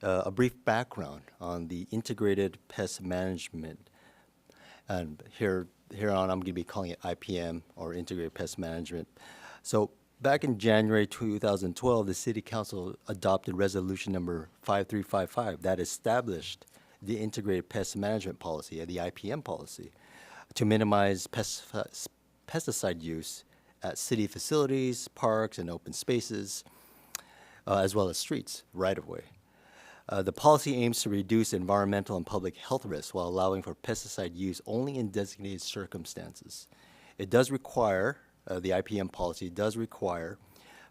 a brief background on the integrated pest management. And here on, I'm going to be calling it IPM, or integrated pest management. So back in January 2012, the City Council adopted resolution number 5355 that established the integrated pest management policy, the IPM policy, to minimize pesticide use at city facilities, parks, and open spaces, as well as streets, right-of-way. The policy aims to reduce environmental and public health risks while allowing for pesticide use only in designated circumstances. It does require, the IPM policy does require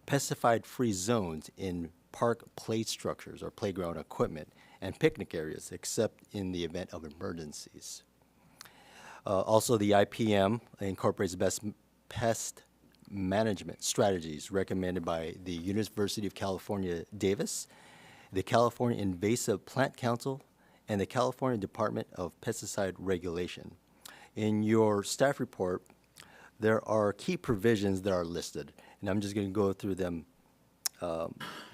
pesticide-free zones in park play structures or playground equipment and picnic areas, except in the event of emergencies. Also, the IPM incorporates best pest management strategies recommended by the University of California, Davis, the California Invasive Plant Council, and the California Department of Pesticide Regulation. In your staff report, there are key provisions that are listed, and I'm just going to go through them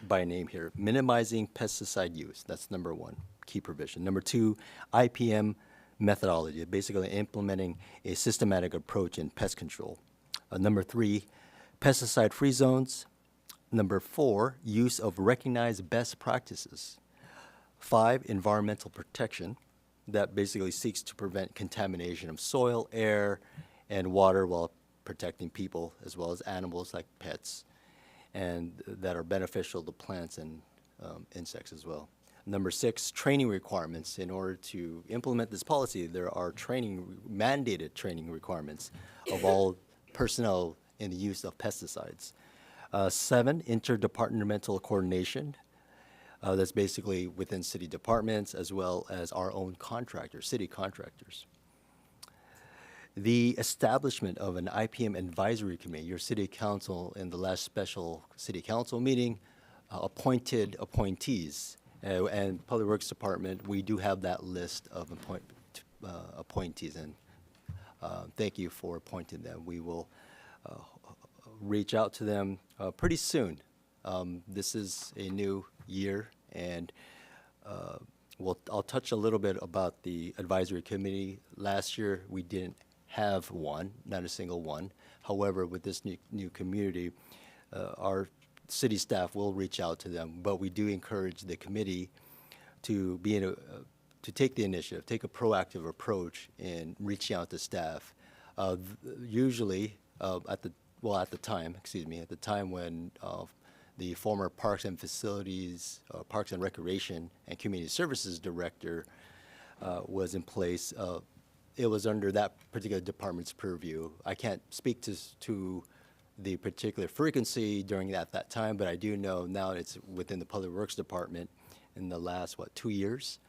by name here. Minimizing pesticide use, that's number 1, key provision. Number 2, IPM methodology, basically implementing a systematic approach in pest control. Number 3, pesticide-free zones. Number 4, use of recognized best practices. 5, environmental protection. That basically seeks to prevent contamination of soil, air, and water while protecting people as well as animals like pets, and that are beneficial to plants and insects as well. Number 6, training requirements. In order to implement this policy, there are mandated training requirements of all personnel in the use of pesticides. 7, interdepartmental coordination. That's basically within city departments as well as our own contractors, city contractors. The establishment of an IPM advisory committee. Your city council in the last special city council meeting appointed appointees. And Public Works Department, we do have that list of appointees, and thank you for appointing them. We will reach out to them pretty soon. This is a new year, and I'll touch a little bit about the advisory committee. Last year, we didn't have one, not a single one. However, with this new community, our city staff will reach out to them, but we do encourage the committee to to take the initiative, take a proactive approach in reaching out to staff. Usually, at the time when the former Parks and Facilities, Parks and Recreation and Community Services Director was in place, it was under that particular department's purview. I can't speak to the particular frequency during that time, but I do know now it's within the Public Works Department. In the last, 2 years,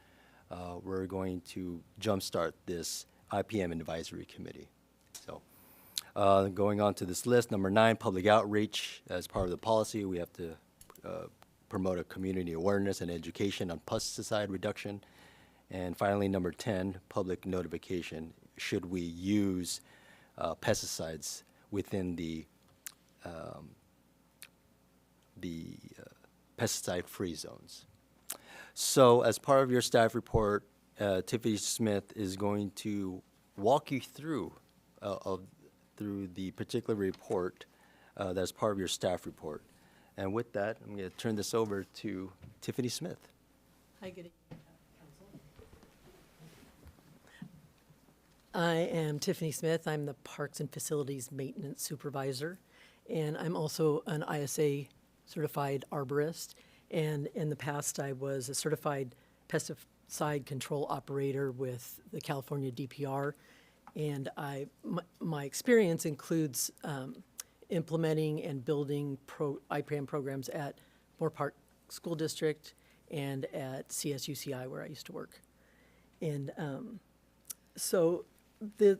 we're going to jumpstart this IPM Advisory Committee. So going on to this list, number 9, public outreach. As part of the policy, we have to promote a community awareness and education on pesticide reduction. And finally, number 10, public notification. Should we use pesticides within the pesticide-free zones? So as part of your staff report, Tiffany Smith is going to walk you through the particular report that's part of your staff report. And with that, I'm going to turn this over to Tiffany Smith. Hi, good evening, Council. I am Tiffany Smith. I'm the Parks and Facilities Maintenance Supervisor, and I'm also an ISA certified arborist. And in the past, I was a certified pesticide control operator with the California DPR. And my experience includes implementing and building IPM programs at Moore Park School District and at CSUCI, where I used to work. And so the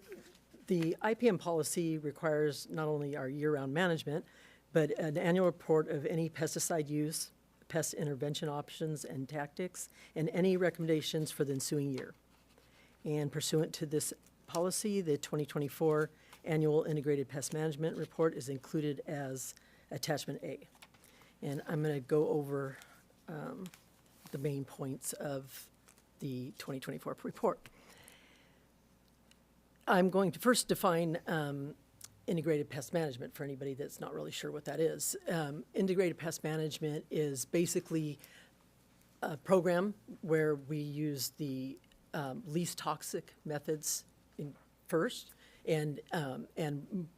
IPM policy requires not only our year-round management, but an annual report of any pesticide use, pest intervention options and tactics, and any recommendations for the ensuing year. And pursuant to this policy, the 2024 Annual Integrated Pest Management Report is included as Attachment A. And I'm going to go over the main points of the 2024 report. I'm going to first define integrated pest management for anybody that's not really sure what that is. Integrated pest management is basically a program where we use the least toxic methods first and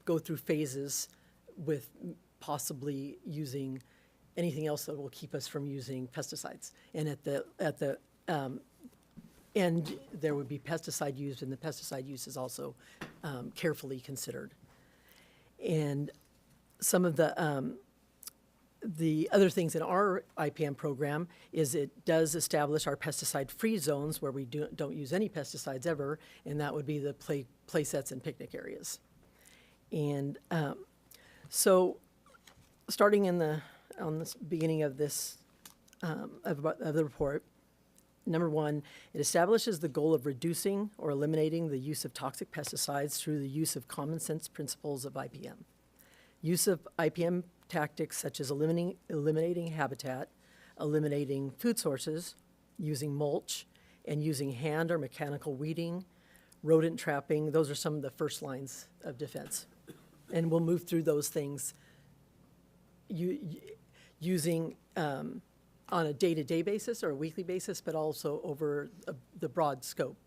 go through phases with possibly using anything else that will keep us from using pesticides. And at the end, there would be pesticide use, and the pesticide use is also carefully considered. And some of the other things in our IPM program is it does establish our pesticide-free zones where we don't use any pesticides ever, and that would be the play sets and picnic areas. And so starting on the beginning of this, of the report, number 1, it establishes the goal of reducing or eliminating the use of toxic pesticides through the use of common sense principles of IPM. Use of IPM tactics such as eliminating habitat, eliminating food sources, using mulch, and using hand or mechanical weeding, rodent trapping. Those are some of the first lines of defense. And we'll move through those things. using on a day-to-day basis or a weekly basis, but also over the broad scope,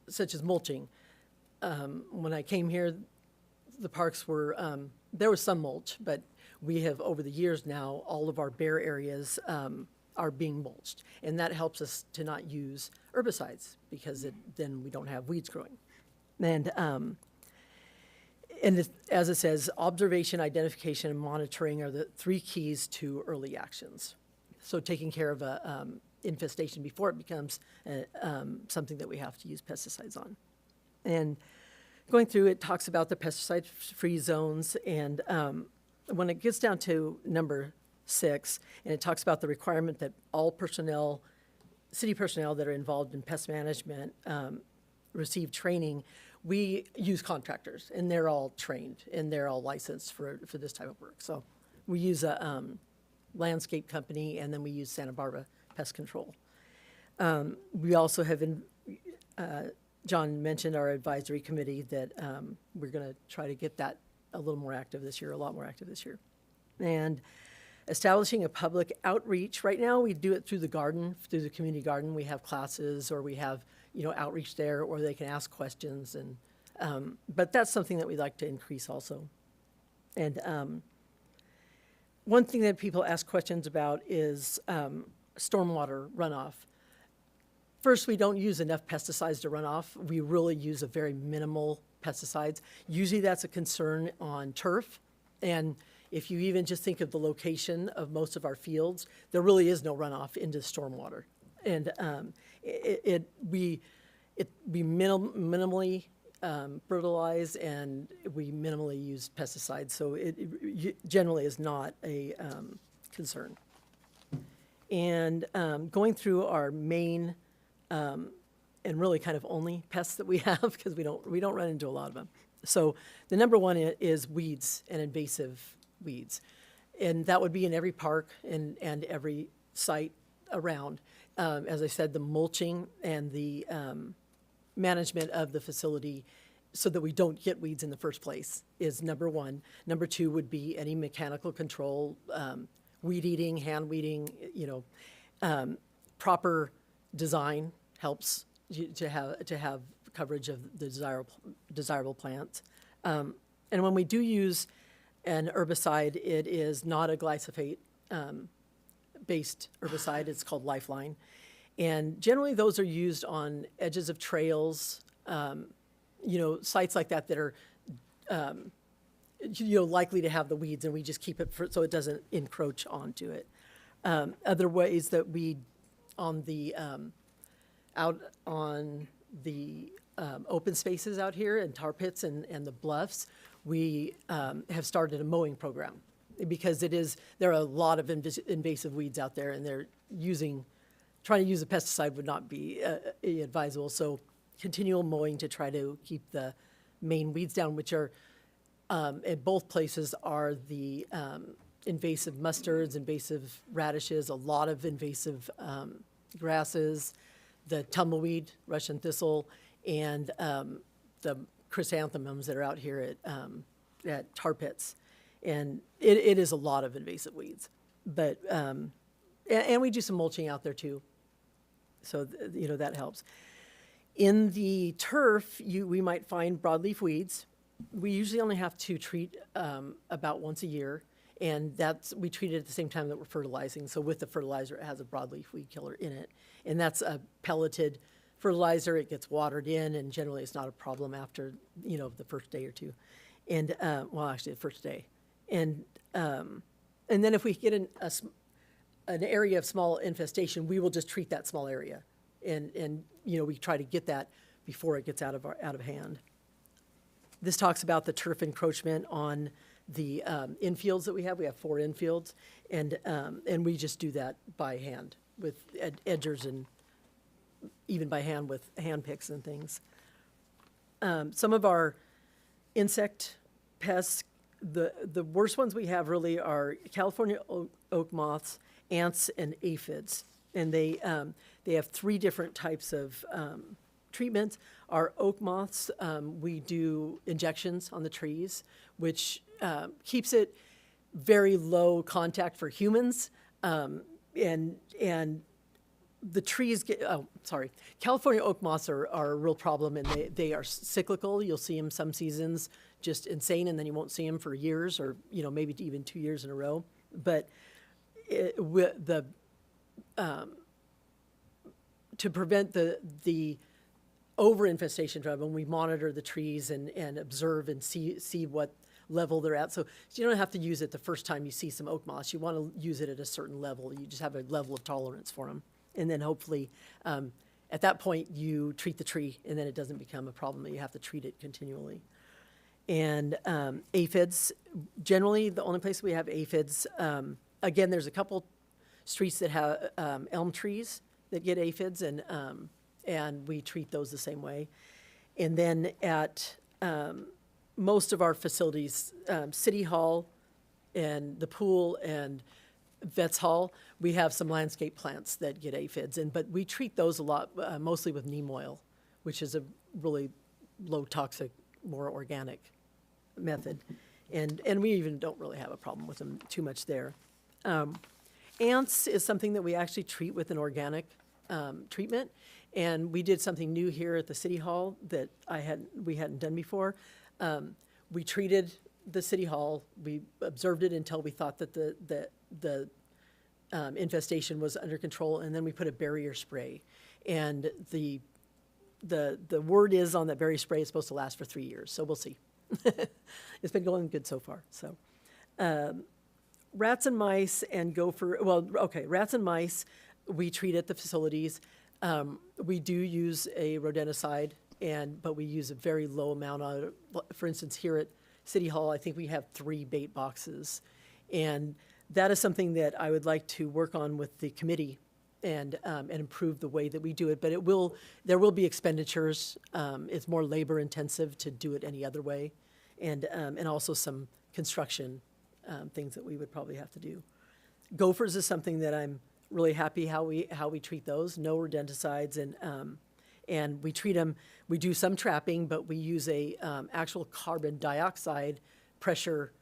such as mulching. When I came here, the parks were, there was some mulch, but we have, over the years now, all of our bare areas are being mulched. And that helps us to not use herbicides because then we don't have weeds growing. And as it says, observation, identification, and monitoring are the 3 keys to early actions. So taking care of a infestation before it becomes something that we have to use pesticides on. And going through, it talks about the pesticide-free zones, and when it gets down to number 6, and it talks about the requirement that all personnel, city personnel that are involved in pest management receive training, we use contractors, and they're all trained, and they're all licensed for this type of work. So we use a landscape company, and then we use Santa Barbara Pest Control. We also have, John mentioned our advisory committee that we're going to try to get that a little more active this year, a lot more active this year. And establishing a public outreach. Right now, we do it through the garden, through the community garden. We have classes, or we have, outreach there, or they can ask questions. And but that's something that we'd like to increase also. And one thing that people ask questions about is stormwater runoff. First, we don't use enough pesticides to run off. We really use a very minimal pesticides. Usually that's a concern on turf. And if you even just think of the location of most of our fields, there really is no runoff into stormwater. And we minimally fertilize, and we minimally use pesticides. So it generally is not a concern. And going through our main and really kind of only pests that we have, because we don't run into a lot of them. So the number one is weeds and invasive weeds. And that would be in every park and every site around. As I said, the mulching and the management of the facility so that we don't get weeds in the first place is number one. Number two would be any mechanical control, weed eating, hand weeding, proper design helps to have coverage of the desirable plants. And when we do use an herbicide, it is not a glyphosate based herbicide. It's called Lifeline. And generally those are used on edges of trails, sites like that are likely to have the weeds, and we just keep it so it doesn't encroach onto it. Other ways that we out on the open spaces out here and tar pits and the bluffs, we have started a mowing program because there are a lot of invasive weeds out there, and trying to use a pesticide would not be advisable. So continual mowing to try to keep the main weeds down, which are in both places are the invasive mustards, invasive radishes, a lot of invasive grasses, the tumbleweed, Russian thistle, and the chrysanthemums that are out here at tar pits. And it is a lot of invasive weeds. But, and we do some mulching out there too. So, that helps. In the turf, we might find broadleaf weeds. We usually only have to treat about once a year. And we treat it at the same time that we're fertilizing. So with the fertilizer, it has a broadleaf weed killer in it. And that's a pelleted fertilizer. It gets watered in, and generally it's not a problem after, the first day or two. And, actually the first day. And then if we get an area of small infestation, we will just treat that small area. And we try to get that before it gets out of hand. This talks about the turf encroachment on the infields that we have. We have 4 infields, and we just do that by hand with edgers and even by hand with hand picks and things. Some of our insect pests, the worst ones we have really are California oak moths, ants, and aphids. And they have 3 different types of treatments. Our oak moths, we do injections on the trees, which keeps it very low contact for humans, and the trees get, California oak moths are a real problem, and they are cyclical. You'll see them some seasons just insane, and then you won't see them for years, or maybe even 2 years in a row. But to prevent the over infestation drive, when we monitor the trees and observe and see what level they're at. So you don't have to use it the first time you see some oak moss. You want to use it at a certain level. You just have a level of tolerance for them. And then hopefully at that point you treat the tree, and then it doesn't become a problem that you have to treat it continually. And aphids, generally the only place we have aphids, again, there's a couple streets that have elm trees that get aphids, and we treat those the same way. And then at most of our facilities, City Hall and the pool and Vets Hall, we have some landscape plants that get aphids, but we treat those a lot, mostly with neem oil, which is a really low toxic, more organic method. And we even don't really have a problem with them too much there. Ants is something that we actually treat with an organic treatment, and we did something new here at the City Hall that we hadn't done before. We treated the City Hall. We observed it until we thought that the infestation was under control, and then we put a barrier spray. And the word is on that barrier spray is supposed to last for 3 years, so we'll see. It's been going good so far. So, rats and mice and rats and mice we treat at the facilities. We do use a rodenticide, but we use a very low amount of it. For instance, here at City Hall, I think we have 3 bait boxes. And that is something that I would like to work on with the committee and improve the way that we do it. But there will be expenditures. It's more labor intensive to do it any other way. And also some construction things that we would probably have to do. Gophers is something that I'm really happy how we treat those. No rodenticides, and we treat them. We do some trapping, but we use a actual carbon dioxide pressure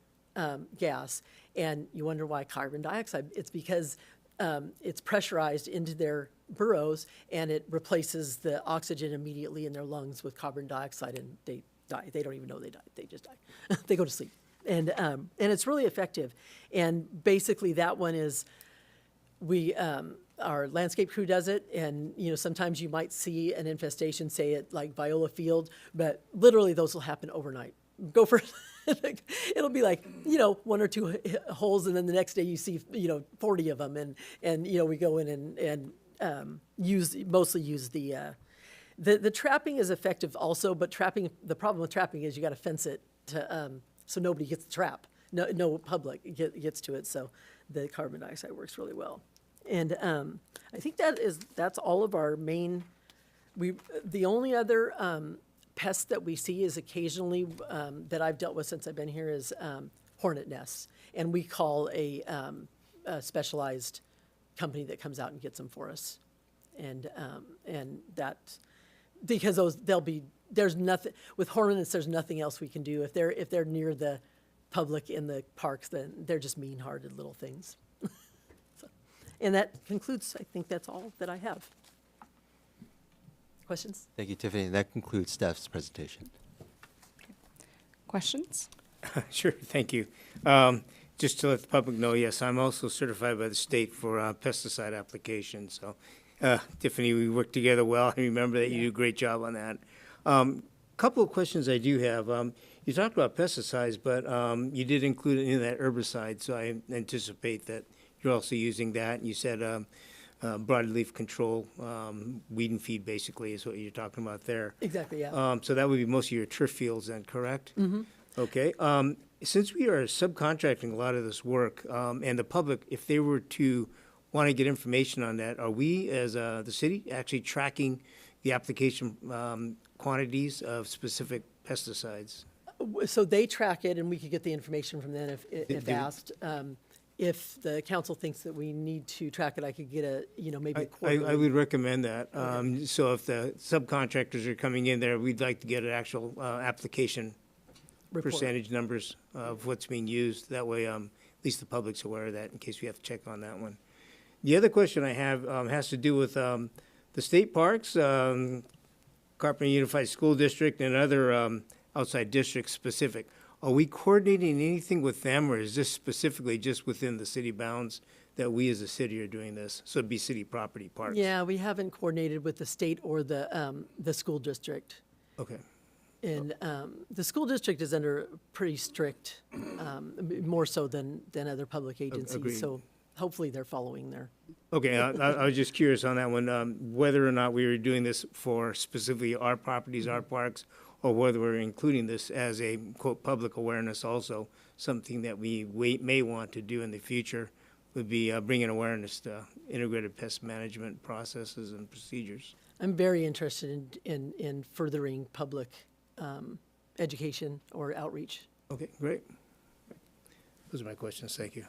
gas. And you wonder why carbon dioxide? It's because it's pressurized into their burrows, and it replaces the oxygen immediately in their lungs with carbon dioxide, and they die. They don't even know they died. They just die. They go to sleep. And it's really effective. And basically that one is, our landscape crew does it, and sometimes you might see an infestation, say at like Viola Field, but literally those will happen overnight. Gopher, it'll be like 1 or 2 holes, and then the next day you see 40 of them, and we go in and mostly use the trapping is effective also, but the problem with trapping is you got to fence it to so nobody gets the trap. No public gets to it, so the carbon dioxide works really well. And I think that's all of our main. The only other pest that we see is occasionally that I've dealt with since I've been here is hornet nests, and we call a specialized company that comes out and gets them for us, and that because there's nothing with hornets. There's nothing else we can do if they're near the public in the parks. Then they're just mean-hearted little things. And that concludes, I think that's all that I have. Questions? Thank you, Tiffany. That concludes staff's presentation. Questions? Sure, thank you. Just to let the public know, yes, I'm also certified by the state for pesticide applications. So, Tiffany, we work together well. I remember that you do a great job on that. Couple of questions I do have. You talked about pesticides, but you did include it in that herbicide, so I anticipate that you're also using that. And you said broadleaf control, weed and feed basically is what you're talking about there. Exactly, yeah. So that would be most of your turf fields then, correct? Mm-hmm. Okay. Since we are subcontracting a lot of this work, and the public, if they were to want to get information on that, are we as the city actually tracking the application quantities of specific pesticides? So they track it, and we could get the information from them if asked. If the council thinks that we need to track it, I could get maybe a quarterly. I would recommend that. So if the subcontractors are coming in there, we'd like to get an actual application report. Percentage numbers of what's being used. That way least the public's aware of that in case we have to check on that one. The other question I have has to do with the state parks, Carpinteria Unified School District, and other outside districts specific. Are we coordinating anything with them, or is this specifically just within the city bounds that we as a city are doing this? So it'd be city property parks? Yeah, we haven't coordinated with the state or the school district. Okay. And the school district is under pretty strict, more so than other public agencies. Agreed. So hopefully they're following their. Okay, I was just curious on that one, whether or not we were doing this for specifically our properties, our parks, or whether we're including this as a, quote, public awareness also. Something that we may want to do in the future would be bringing awareness to integrated pest management processes and procedures. I'm very interested in furthering public education or outreach. Okay, great. Those are my questions. Thank you.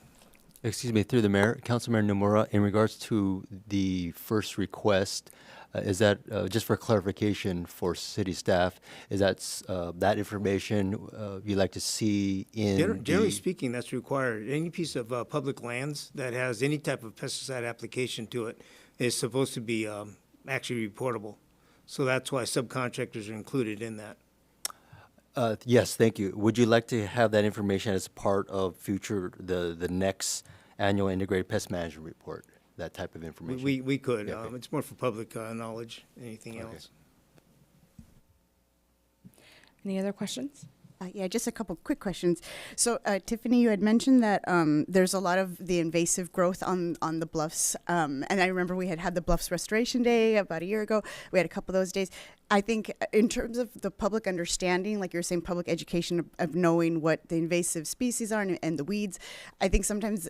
Excuse me, through the mayor, Councilmember Nomura, in regards to the first request, is that, just for clarification for city staff, is that information you'd like to see in Generally speaking, that's required. Any piece of public lands that has any type of pesticide application to it is supposed to be actually reportable. So that's why subcontractors are included in that. Yes, thank you. Would you like to have that information as part of the next annual integrated pest management report? That type of information? We could. Yeah, okay. It's more for public knowledge than anything else. Any other questions? Yeah, just a couple quick questions. So, Tiffany, you had mentioned that there's a lot of the invasive growth on the bluffs. And I remember we had the Bluffs Restoration Day about a year ago. We had a couple of those days. I think in terms of the public understanding, like you're saying, public education of knowing what the invasive species are and the weeds, I think sometimes,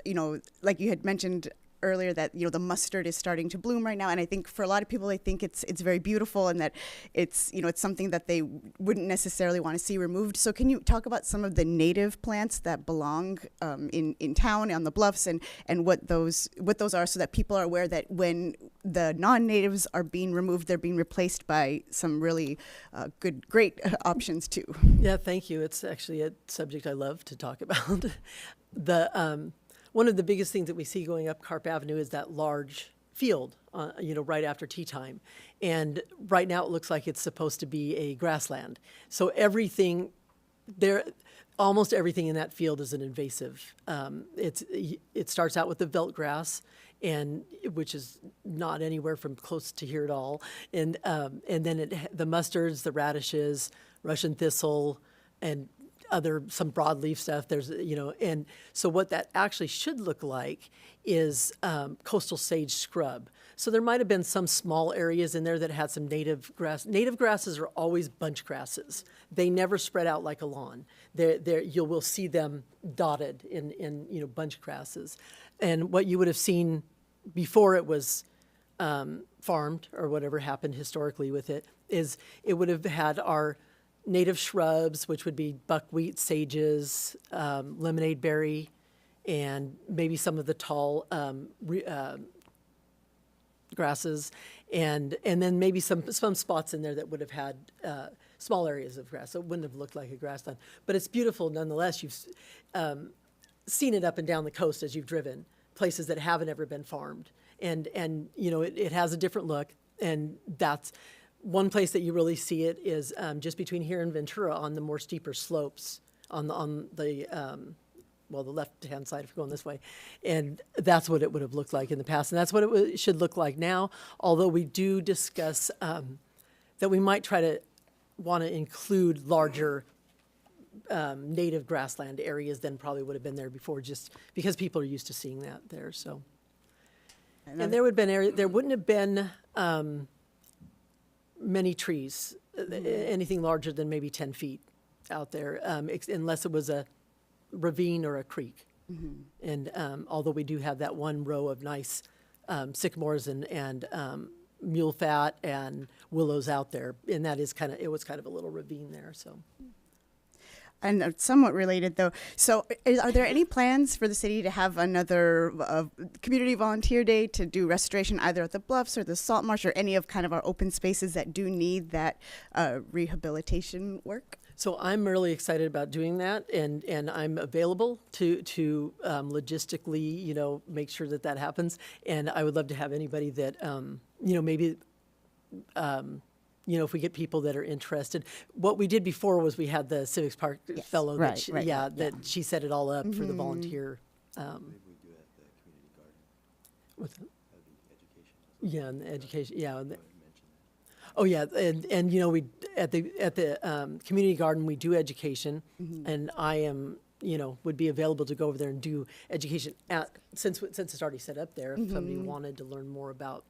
like you had mentioned earlier that the mustard is starting to bloom right now, and I think for a lot of people I think it's very beautiful and that it's it's something that they wouldn't necessarily want to see removed. So can you talk about some of the native plants that belong in town on the bluffs and what those are, so that people are aware that when the non-natives are being removed, they're being replaced by some really great options too. Yeah, thank you. It's actually a subject I love to talk about. One of the biggest things that we see going up Carp Avenue is that large field, right after tea time. And right now it looks like it's supposed to be a grassland. So almost everything in that field is an invasive. It starts out with the veld grass, which is not anywhere from close to here at all. And then the mustards, the radishes, Russian thistle, and some broadleaf stuff. And so what that actually should look like is coastal sage scrub. So there might have been some small areas in there that had some native grass. Native grasses are always bunch grasses. They never spread out like a lawn. You will see them dotted in bunch grasses. And what you would have seen before it was farmed or whatever happened historically with it is it would have had our native shrubs, which would be buckwheat, sages, lemonade berry, and maybe some of the tall grasses, and then maybe some spots in there that would have had small areas of grass. So it wouldn't have looked like a grassland. But it's beautiful nonetheless. You've seen it up and down the coast as you've driven, places that haven't ever been farmed. And it has a different look, and that's one place that you really see it is just between here and Ventura on the more steeper slopes on the left-hand side if you're going this way. And that's what it would have looked like in the past. And that's what it should look like now, although we do discuss that we might try to want to include larger native grassland areas than probably would have been there before, just because people are used to seeing that there. So, and there wouldn't have been many trees, anything larger than maybe 10 feet out there, unless it was a ravine or a creek. Mm-hmm. And although we do have that one row of nice sycamores and mule fat and willows out there, and it was kind of a little ravine there. So. And somewhat related, though. So are there any plans for the city to have another community volunteer day to do restoration either at the Bluffs or the Salt Marsh or any of kind of our open spaces that do need that rehabilitation work? So I'm really excited about doing that, and I'm available to logistically, make sure that that happens. And I would love to have anybody that, maybe, if we get people that are interested. What we did before was we had the Civics Park fellow that, she set it all up for the volunteer. What's that? Yeah, and the education, yeah. Oh, yeah, and we at the community garden, we do education, and I am, would be available to go over there and do education since it's already set up there, if somebody wanted to learn more about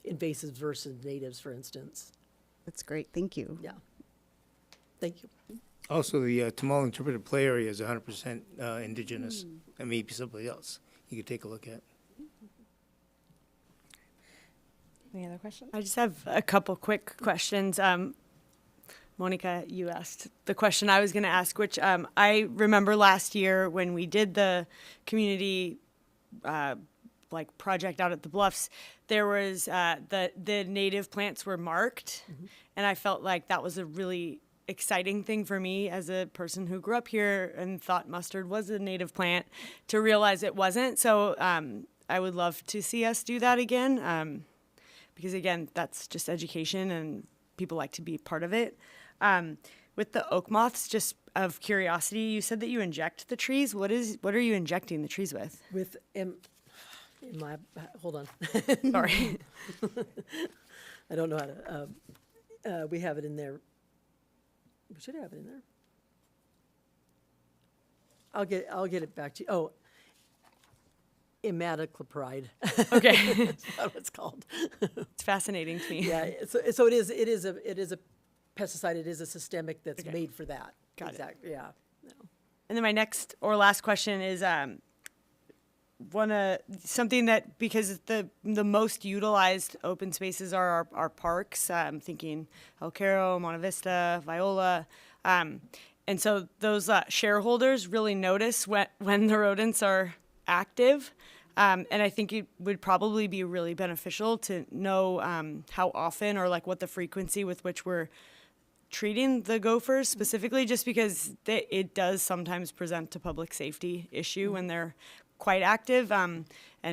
invasives versus natives, for instance. That's great. Thank you. Yeah. Thank you. Also, the Tamale interpretive play area is 100% indigenous. That may be somebody else you could take a look at. Any other questions? I just have a couple quick questions. Monica, you asked the question I was going to ask, which I remember last year when we did the community project out at the Bluffs, there was the native plants were marked, and I felt like that was a really exciting thing for me as a person who grew up here and thought mustard was a native plant to realize it wasn't. So I would love to see us do that again. Because again, that's just education and people like to be part of it. With the oak moths, just of curiosity, you said that you inject the trees. What are you injecting the trees with? With, hold on. Sorry. I don't know how to, we have it in there. We should have it in there. I'll get it back to you. Oh, imidacloprid. Okay. That's what it's called. It's fascinating to me. Yeah, so it is a pesticide. It is a systemic that's made for that. Got it. Yeah. No. And then my next or last question is something that, because the most utilized open spaces are our parks. I'm thinking El Caro, Monte Vista, Viola. And so those shareholders really notice when the rodents are active. And I think it would probably be really beneficial to know how often or what the frequency with which we're treating the gophers specifically, just because it does sometimes present a public safety issue when they're quite active. And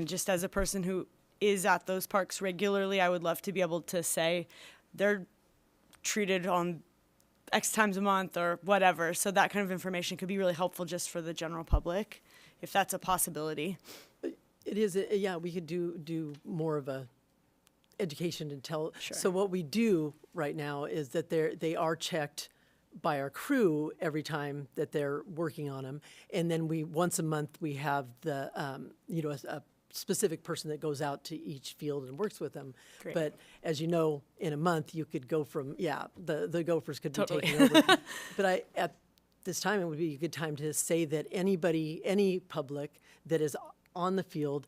just as a person who is at those parks regularly, I would love to be able to say they're treated on X times a month or whatever. So that kind of information could be really helpful just for the general public, if that's a possibility. It is, we could do more of a education and tell. Sure. So what we do right now is that they are checked by our crew every time that they're working on them. And then once a month, we have the, a specific person that goes out to each field and works with them. Great. But as you know, in a month, you could go from, the gophers could Totally. be taken over. But at this time, it would be a good time to say that any public that is on the field,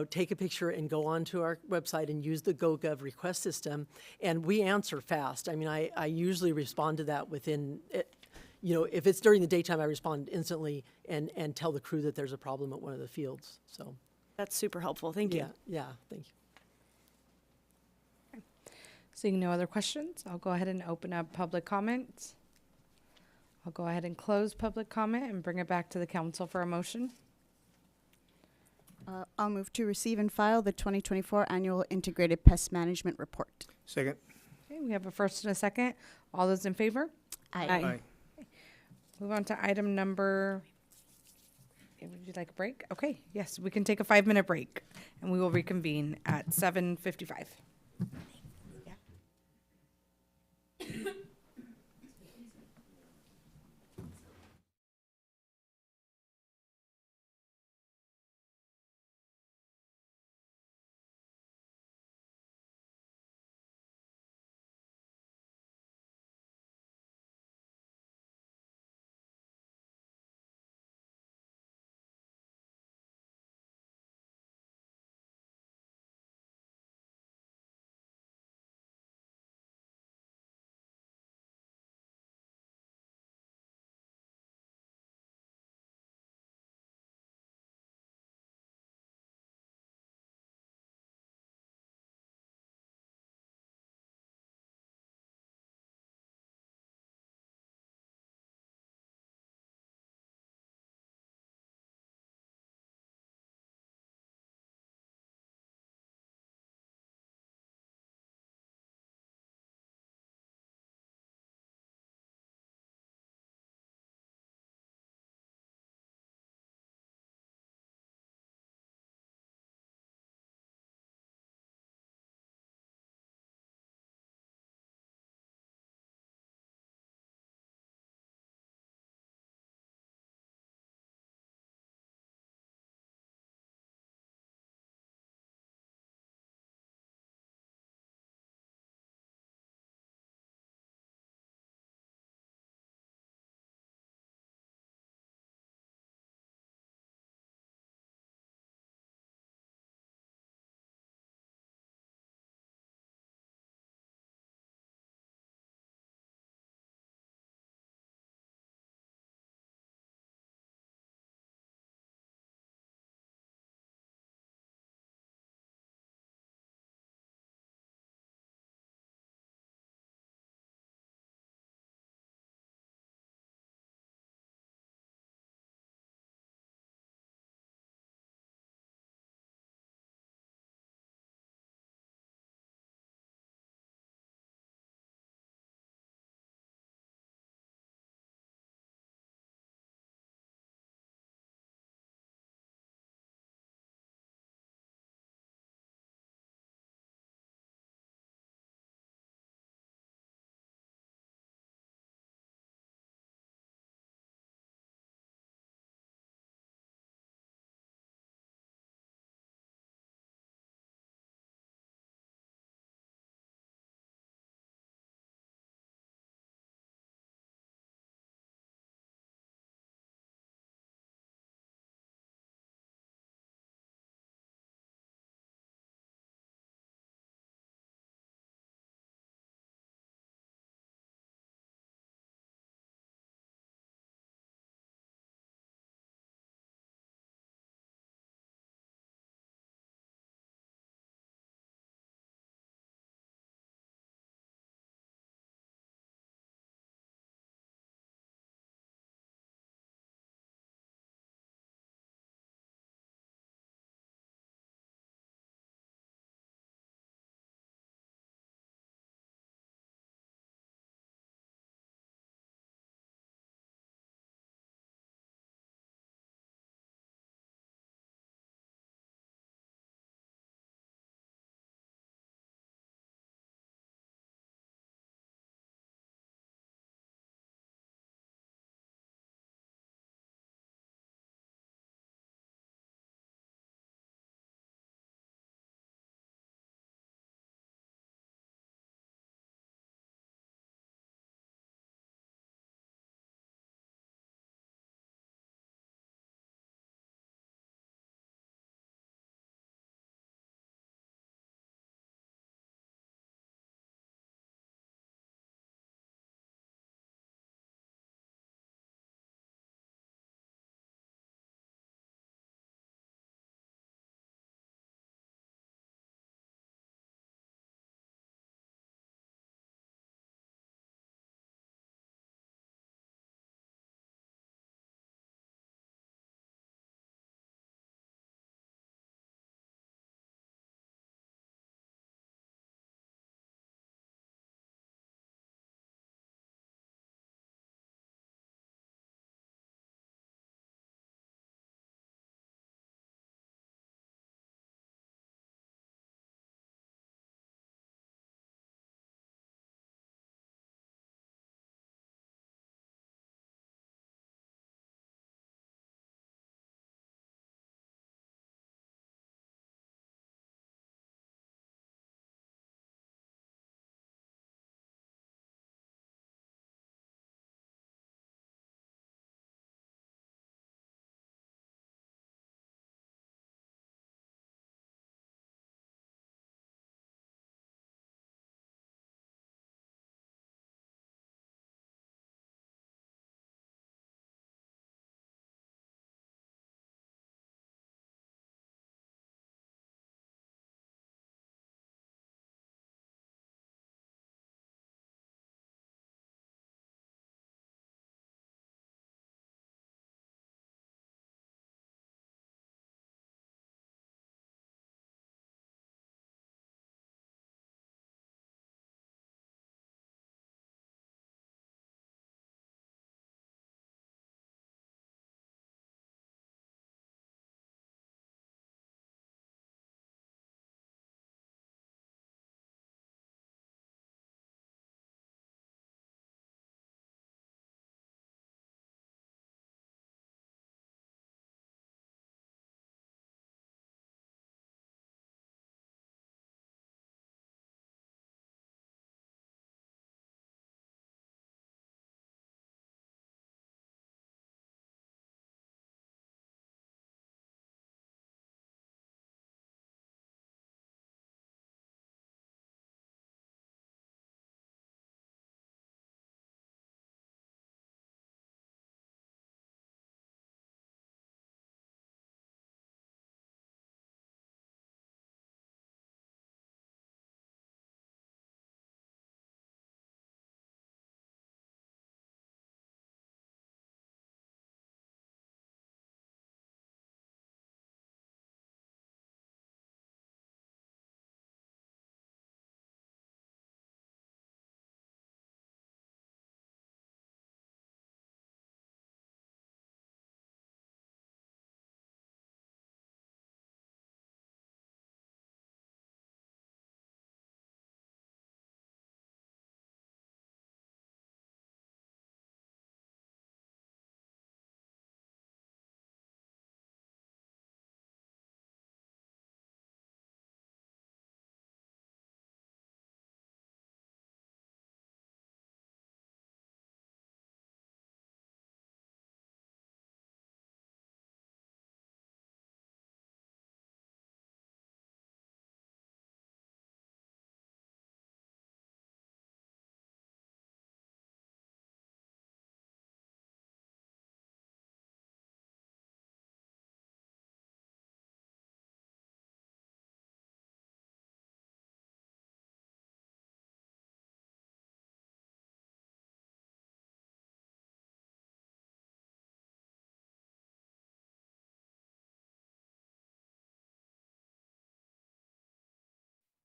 take a picture and go onto our website and use the GoGov request system, and we answer fast. I mean, I usually respond to that within, if it's during the daytime, I respond instantly and tell the crew that there's a problem at one of the fields. So that's super helpful. Thank you. Yeah, thank you. Seeing no other questions, I'll go ahead and open up public comments. I'll go ahead and close public comment and bring it back to the council for a motion. I'll move to receive and file the 2024 Annual Integrated Pest Management Report. Second. Okay, we have a first and a second. All those in favor? Aye. Aye. Move on to item number, would you like a break? Okay, yes, we can take a 5-minute break and we will reconvene at 7:55.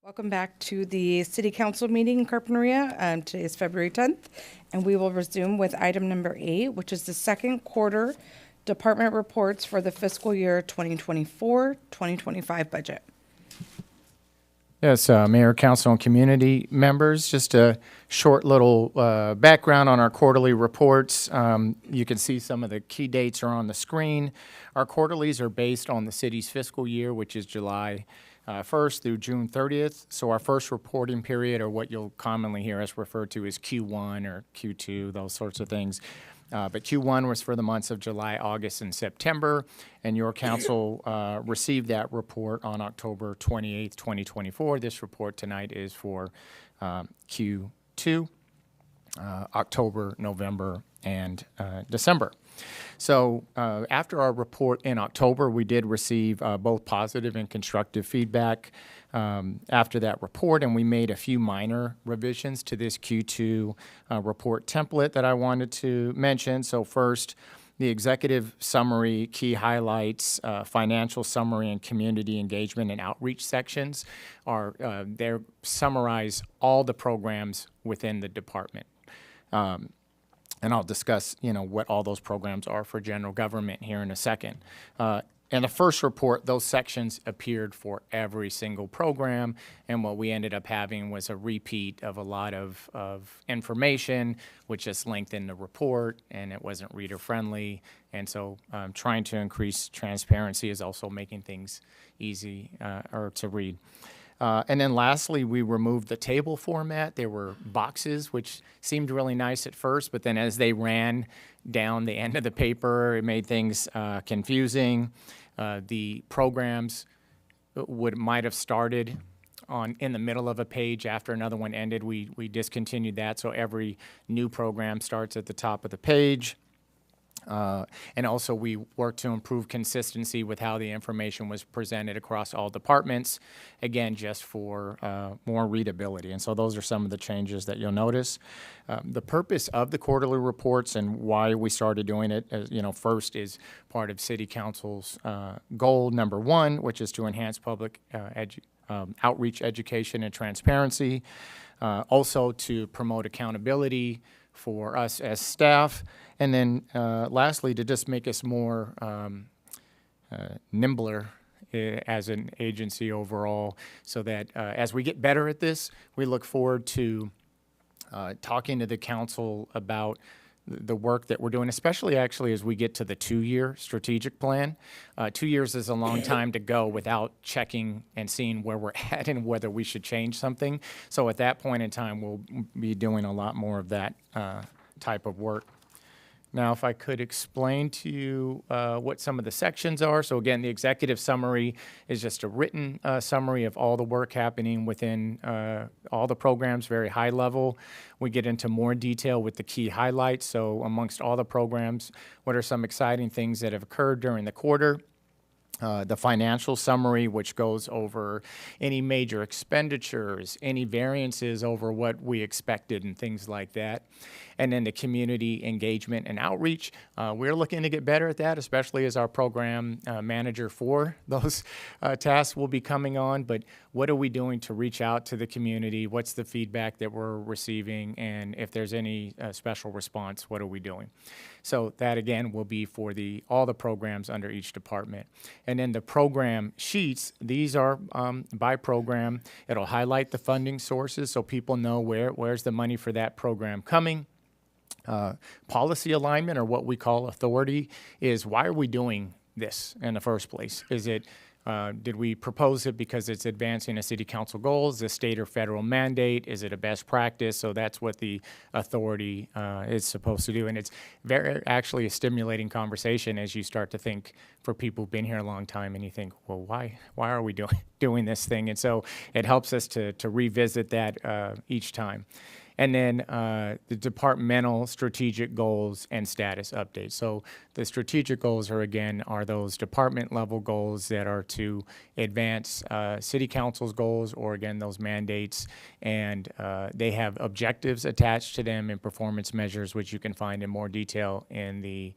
Welcome back to the City Council meeting in Carpinteria. Today is February 10th, and we will resume with item number 8, which is the second quarter department reports for the fiscal year 2024-2025 budget. Yes, Mayor, Council, and community members, just a short little background on our quarterly reports. You can see some of the key dates are on the screen. Our quarterlies are based on the city's fiscal year, which is July 1st through June 30th. So our first reporting period, or what you'll commonly hear us refer to as Q1 or Q2, those sorts of things. But Q1 was for the months of July, August, and September, and your council received that report on October 28th, 2024. This report tonight is for Q2, October, November, and December. So after our report in October, we did receive both positive and constructive feedback after that report, and we made a few minor revisions to this Q2 report template that I wanted to mention. So first, the executive summary, key highlights, financial summary, and community engagement and outreach sections are they summarize all the programs within the department. And I'll discuss, what all those programs are for general government here in a second. In the first report, those sections appeared for every single program, and what we ended up having was a repeat of a lot of information, which just lengthened the report, and it wasn't reader-friendly. And so trying to increase transparency is also making things easy or to read. And then lastly, we removed the table format. There were boxes, which seemed really nice at first, but then as they ran down the end of the paper, it made things confusing. The programs might have started in the middle of a page after another one ended. We discontinued that, so every new program starts at the top of the page. And also we worked to improve consistency with how the information was presented across all departments, again, just for more readability. And so those are some of the changes that you'll notice. The purpose of the quarterly reports and why we started doing it, first is part of City Council's goal number 1, which is to enhance public outreach, education, and transparency. Also to promote accountability for us as staff. And then lastly, to just make us more nimbler as an agency overall, so that as we get better at this, we look forward to talking to the council about the work that we're doing, especially actually as we get to the 2-year strategic plan. 2 years is a long time to go without checking and seeing where we're at and whether we should change something. So at that point in time, we'll be doing a lot more of that type of work. Now, if I could explain to you what some of the sections are. So again, the executive summary is just a written summary of all the work happening within all the programs, very high level. We get into more detail with the key highlights. So amongst all the programs, what are some exciting things that have occurred during the quarter? The financial summary, which goes over any major expenditures, any variances over what we expected and things like that. And then the community engagement and outreach. We're looking to get better at that, especially as our program manager for those tasks will be coming on. But what are we doing to reach out to the community? What's the feedback that we're receiving? And if there's any special response, what are we doing? So that, again, will be for all the programs under each department. And then the program sheets, these are by program. It'll highlight the funding sources so people know where's the money for that program coming. Policy alignment, or what we call authority, is why are we doing this in the first place? Is it did we propose it because it's advancing a city council goal? Is it a state or federal mandate? Is it a best practice? So that's what the authority is supposed to do. And it's actually a stimulating conversation as you start to think, for people who've been here a long time, and you think, well, why are we doing this thing? And so it helps us to revisit that each time. And then the departmental strategic goals and status updates. So the strategic goals are those department level goals that are to advance city council's goals, or again, those mandates. And they have objectives attached to them and performance measures, which you can find in more detail in the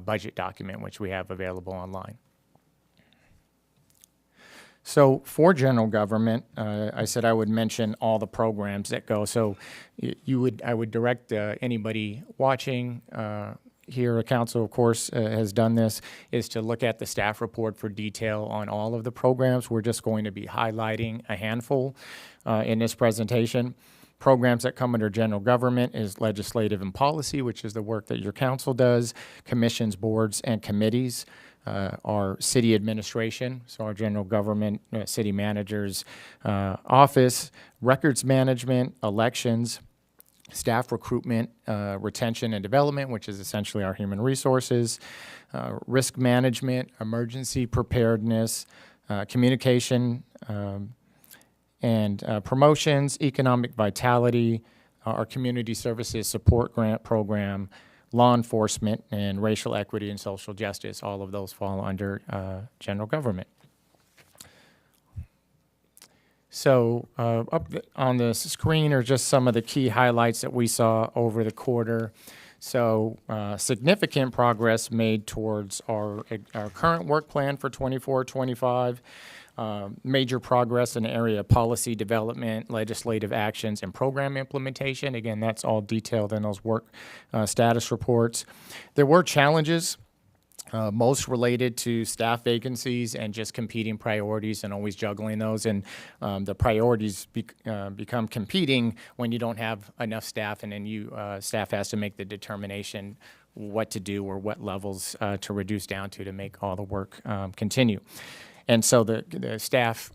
budget document, which we have available online. So for general government, I said I would mention all the programs that go. So I would direct anybody watching here, a council, of course, has done this, is to look at the staff report for detail on all of the programs. We're just going to be highlighting a handful in this presentation. Programs that come under general government is legislative and policy, which is the work that your council does, commissions, boards, and committees. Our city administration, so our general government, city manager's office, records management, elections, staff recruitment, retention and development, which is essentially our human resources, risk management, emergency preparedness, communication, and promotions, economic vitality, our community services support grant program, law enforcement, and racial equity and social justice. All of those fall under general government. So on the screen are just some of the key highlights that we saw over the quarter. So significant progress made towards our current work plan for 24-25. Major progress in the area of policy development, legislative actions, and program implementation. Again, that's all detailed in those work status reports. There were challenges, most related to staff vacancies and just competing priorities and always juggling those. And the priorities become competing when you don't have enough staff, and then staff has to make the determination what to do or what levels to reduce down to make all the work continue. And so the staff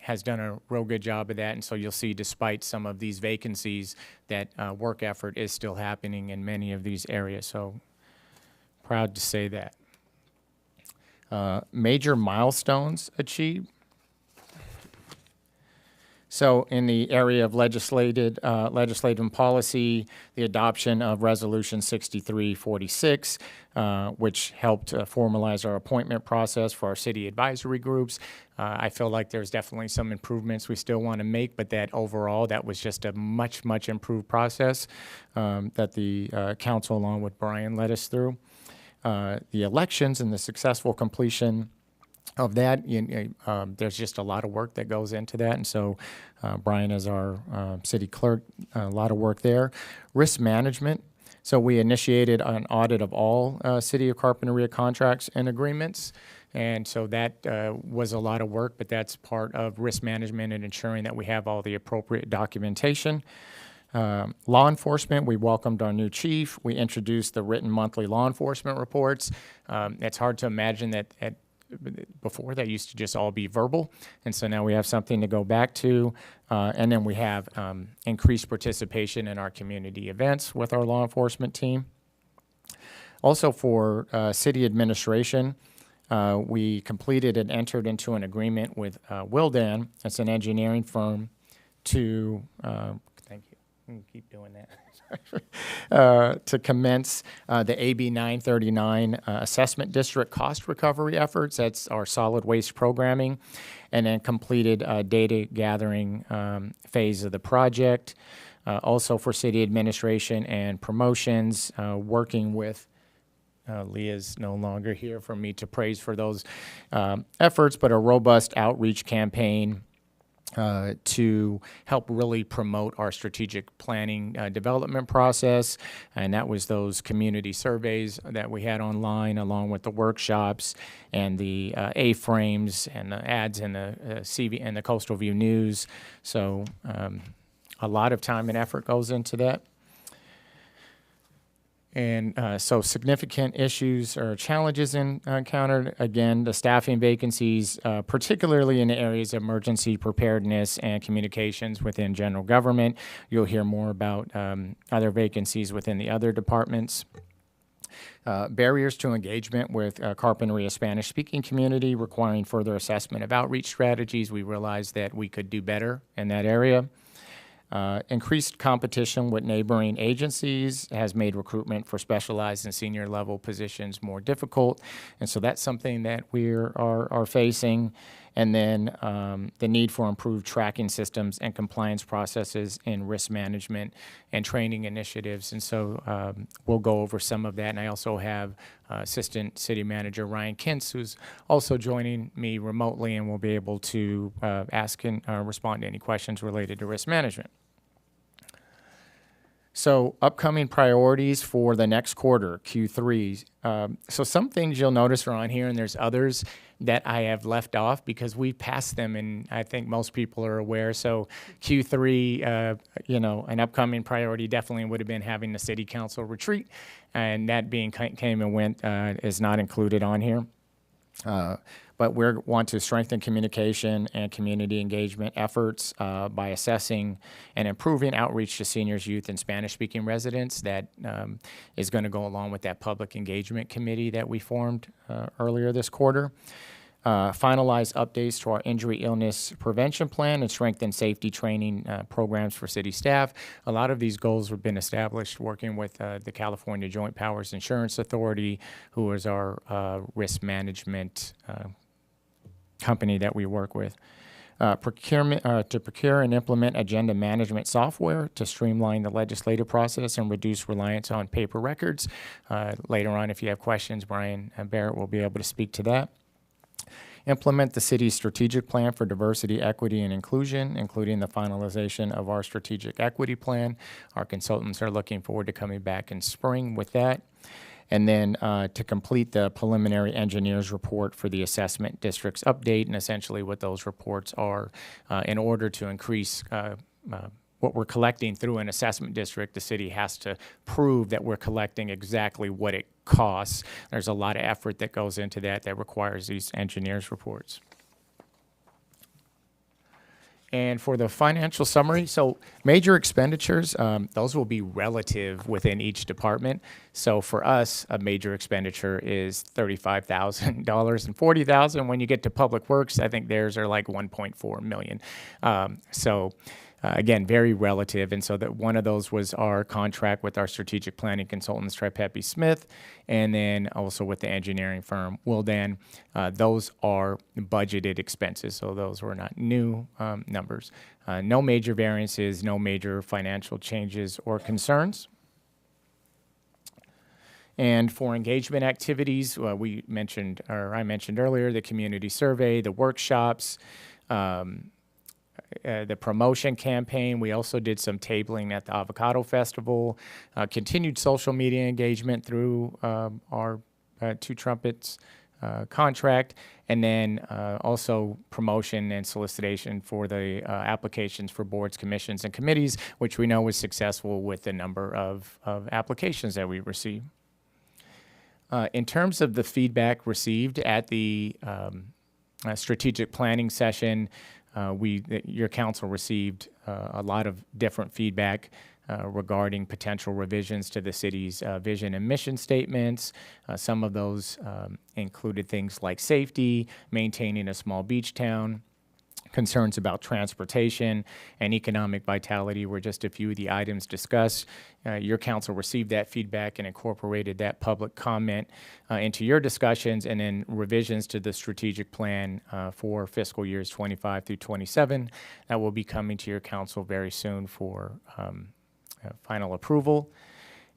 has done a real good job of that. And so you'll see, despite some of these vacancies, that work effort is still happening in many of these areas. So proud to say that. Major milestones achieved. So in the area of legislative and policy, the adoption of Resolution 6346, which helped formalize our appointment process for our city advisory groups. I feel like there's definitely some improvements we still want to make, but that overall, that was just a much, much improved process that the council, along with Brian, led us through. The elections and the successful completion of that, there's just a lot of work that goes into that. And so Brian, as our city clerk, a lot of work there. Risk management. So we initiated an audit of all City of Carpinteria contracts and agreements. And so that was a lot of work, but that's part of risk management and ensuring that we have all the appropriate documentation. Law enforcement, we welcomed our new chief. We introduced the written monthly law enforcement reports. It's hard to imagine that before that used to just all be verbal, and so now we have something to go back to. And then we have increased participation in our community events with our law enforcement team. Also for city administration, we completed and entered into an agreement with Wildan, that's an engineering firm, to thank you. I'm gonna keep doing that. To commence the AB 939 Assessment District cost recovery efforts. That's our solid waste programming, and then completed data gathering phase of the project. Also for city administration and promotions, working with Leah's no longer here for me to praise for those efforts, but a robust outreach campaign to help really promote our strategic planning development process. And that was those community surveys that we had online, along with the workshops and the A-frames and the ads in the CV and the Coastal View News. So a lot of time and effort goes into that. And so significant issues or challenges encountered. Again, the staffing vacancies, particularly in the areas of emergency preparedness and communications within general government. You'll hear more about other vacancies within the other departments. Barriers to engagement with Carpinteria Spanish-speaking community, requiring further assessment of outreach strategies. We realized that we could do better in that area. Increased competition with neighboring agencies has made recruitment for specialized and senior level positions more difficult. And so that's something that we are facing. and then the need for improved tracking systems and compliance processes in risk management and training initiatives. And so we'll go over some of that. And I also have Assistant City Manager Ryan Kintz, who's also joining me remotely and will be able to ask and respond to any questions related to risk management. So upcoming priorities for the next quarter, Q3. So some things you'll notice are on here, and there's others that I have left off because we passed them, and I think most people are aware. So Q3, an upcoming priority definitely would have been having the city council retreat, and that being came and went is not included on here. But we want to strengthen communication and community engagement efforts by assessing and improving outreach to seniors, youth, and Spanish-speaking residents. That is going to go along with that public engagement committee that we formed earlier this quarter. Finalize updates to our injury illness prevention plan and strengthen safety training programs for city staff. A lot of these goals have been established working with the California Joint Powers Insurance Authority, who is our risk management company that we work with. Procurement to procure and implement agenda management software to streamline the legislative process and reduce reliance on paper records. Later on, if you have questions, Brian Barrett will be able to speak to that. Implement the city's strategic plan for diversity, equity, and inclusion, including the finalization of our strategic equity plan. Our consultants are looking forward to coming back in spring with that. And then to complete the preliminary engineer's report for the assessment district's update, and essentially what those reports are in order to increase what we're collecting through an assessment district. The city has to prove that we're collecting exactly what it costs. There's a lot of effort that goes into that requires these engineers' reports. And for the financial summary, so major expenditures, those will be relative within each department. So for us, a major expenditure is $35,000 and $40,000. When you get to Public Works, I think theirs are like $1.4 million. Again, very relative. And so that one of those was our contract with our strategic planning consultants, Tripepi Smith, and then also with the engineering firm, Wildan. Those are budgeted expenses, so those were not new numbers. No major variances, no major financial changes or concerns. And for engagement activities, I mentioned earlier, the community survey, the workshops, the promotion campaign. We also did some tabling at the Avocado Festival, continued social media engagement through our Two Trumpets contract, and then also promotion and solicitation for the applications for boards, commissions, and committees, which we know was successful with the number of applications that we received. In terms of the feedback received at the strategic planning session, your council received a lot of different feedback regarding potential revisions to the city's vision and mission statements. Some of those included things like safety, maintaining a small beach town, concerns about transportation, and economic vitality were just a few of the items discussed. Your council received that feedback and incorporated that public comment into your discussions, and then revisions to the strategic plan for fiscal years 25 through 27 that will be coming to your council very soon for final approval.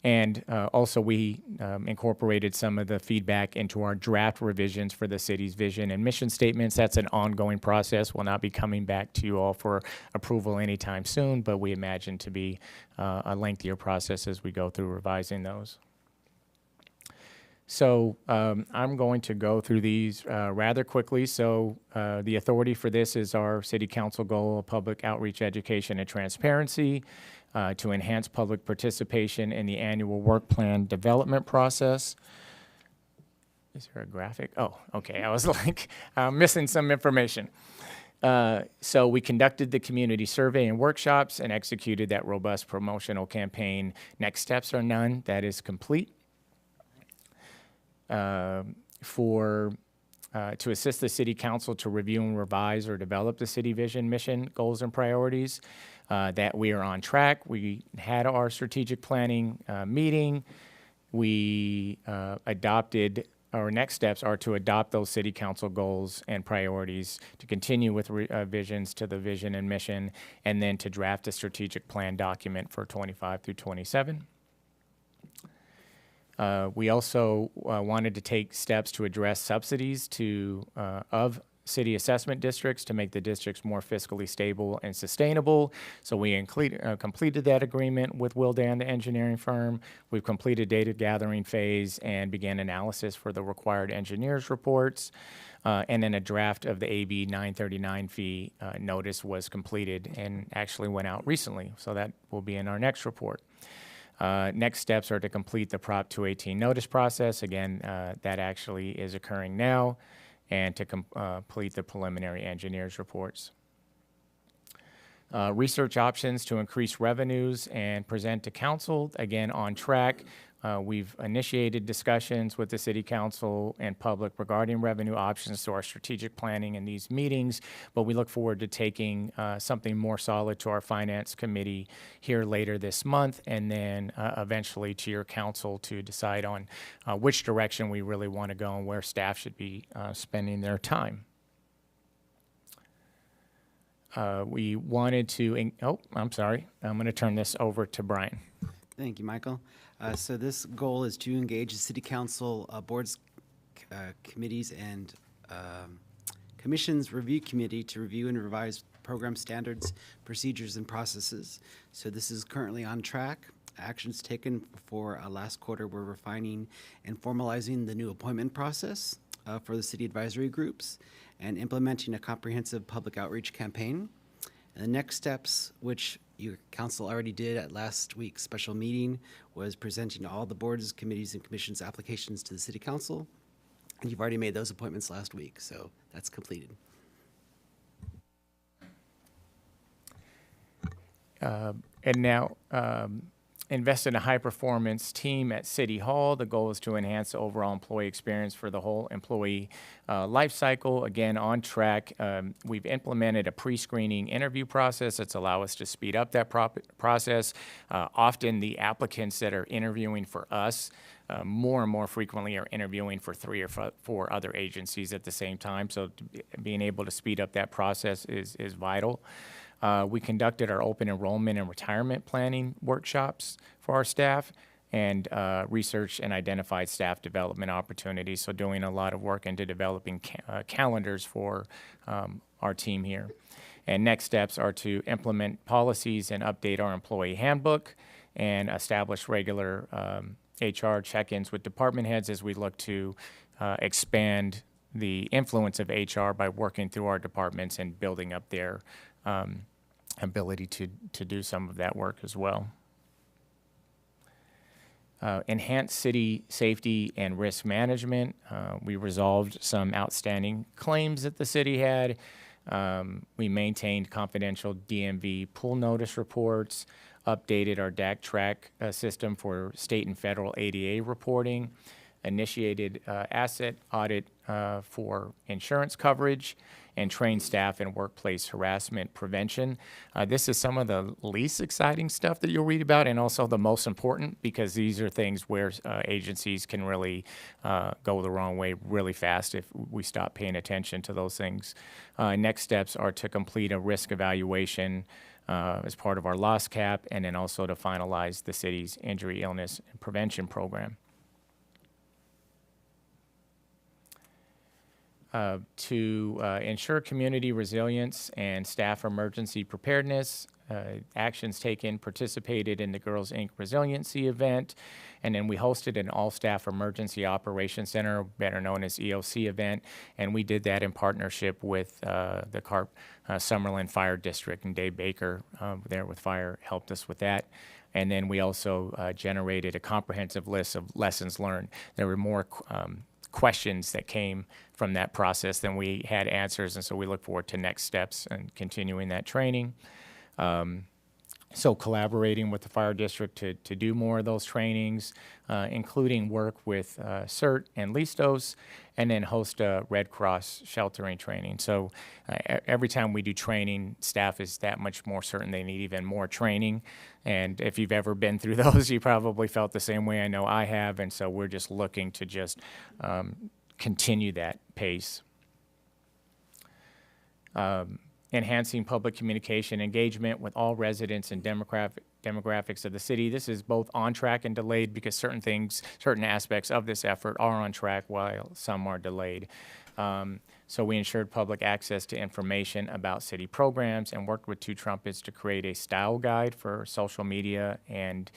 And also we incorporated some of the feedback into our draft revisions for the city's vision and mission statements. That's an ongoing process. We'll not be coming back to you all for approval anytime soon, but we imagine to be a lengthier process as we go through revising those. So I'm going to go through these rather quickly. So the authority for this is our city council goal of public outreach, education, and transparency. To enhance public participation in the annual work plan development process. Is there a graphic? Oh, okay. I was like, I'm missing some information. So we conducted the community survey and workshops and executed that robust promotional campaign. Next steps are none. That is complete. To assist the city council to review and revise or develop the city vision, mission, goals, and priorities, that we are on track. We had our strategic planning meeting. We adopted our next steps are to adopt those city council goals and priorities, to continue with revisions to the vision and mission, and then to draft a strategic plan document for 25 through 27. We also wanted to take steps to address subsidies of city assessment districts to make the districts more fiscally stable and sustainable. So we completed that agreement with Willdan, the engineering firm. We've completed data gathering phase and began analysis for the required engineers reports. And then a draft of the AB 939 fee notice was completed and actually went out recently. So that will be in our next report. Next steps are to complete the Prop 218 notice process. Again, that actually is occurring now, and to complete the preliminary engineers reports. Research options to increase revenues and present to council, again, on track. We've initiated discussions with the city council and public regarding revenue options to our strategic planning in these meetings, but we look forward to taking something more solid to our finance committee here later this month, and then eventually to your council to decide on which direction we really want to go and where staff should be spending their time. We wanted to, I'm sorry, I'm going to turn this over to Brian. Thank you, Michael. So this goal is to engage the City Council boards, committees, and commissions review committee to review and revise program standards, procedures, and processes. So this is currently on track. Actions taken for last quarter were refining and formalizing the new appointment process for the city advisory groups and implementing a comprehensive public outreach campaign. And the next steps, which your council already did at last week's special meeting, was presenting all the boards, committees, and commissions applications to the city council. And you've already made those appointments last week, so that's completed. And now, invest in a high-performance team at City Hall. The goal is to enhance the overall employee experience for the whole employee life cycle. Again, on track. We've implemented a pre-screening interview process that's allowed us to speed up that process. Often the applicants that are interviewing for us more and more frequently are interviewing for 3 or 4 other agencies at the same time. So being able to speed up that process is vital. We conducted our open enrollment and retirement planning workshops for our staff, and researched and identified staff development opportunities. So doing a lot of work into developing calendars for our team here. And next steps are to implement policies and update our employee handbook and establish regular HR check-ins with department heads as we look to expand the influence of HR by working through our departments and building up their ability to do some of that work as well. Enhance city safety and risk management. We resolved some outstanding claims that the city had. We maintained confidential DMV pool notice reports, updated our DAC track system for state and federal ADA reporting, initiated asset audit for insurance coverage, and trained staff in workplace harassment prevention. This is some of the least exciting stuff that you'll read about, and also the most important, because these are things where agencies can really go the wrong way really fast if we stop paying attention to those things. Next steps are to complete a risk evaluation as part of our loss cap, and then also to finalize the city's injury, illness, and prevention program. To ensure community resilience and staff emergency preparedness, actions taken, participated in the Girls Inc. Resiliency event, and then we hosted an all-staff emergency operations center, better known as EOC event, and we did that in partnership with the Summerlin Fire District, and Dave Baker there with Fire helped us with that. And then we also generated a comprehensive list of lessons learned. There were more questions that came from that process than we had answers, and so we look forward to next steps and continuing that training. So collaborating with the fire district to do more of those trainings, including work with CERT and Listos, and then host a Red Cross sheltering training. So every time we do training, staff is that much more certain they need even more training. And if you've ever been through those, you probably felt the same way. I know I have. And so we're just looking to just continue that pace. Enhancing public communication engagement with all residents and demographics of the city. This is both on track and delayed because certain aspects of this effort are on track while some are delayed. So we ensured public access to information about city programs and worked with Two Trumpets to create a style guide for social media and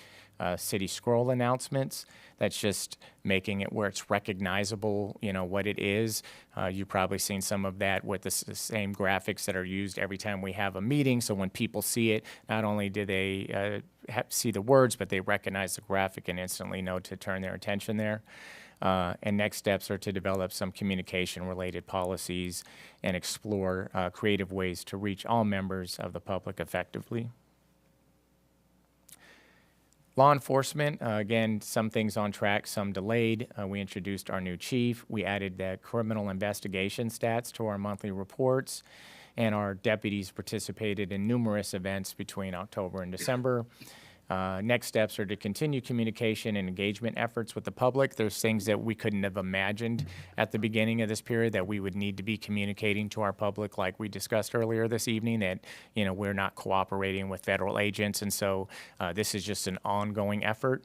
city scroll announcements. That's just making it where it's recognizable, what it is. You've probably seen some of that with the same graphics that are used every time we have a meeting. So when people see it, not only do they see the words, but they recognize the graphic and instantly know to turn their attention there. And next steps are to develop some communication-related policies and explore creative ways to reach all members of the public effectively. Law enforcement, again, some things on track, some delayed. We introduced our new chief. We added the criminal investigation stats to our monthly reports, and our deputies participated in numerous events between October and December. Next steps are to continue communication and engagement efforts with the public. There's things that we couldn't have imagined at the beginning of this period that we would need to be communicating to our public, like we discussed earlier this evening, that we're not cooperating with federal agents, and so this is just an ongoing effort.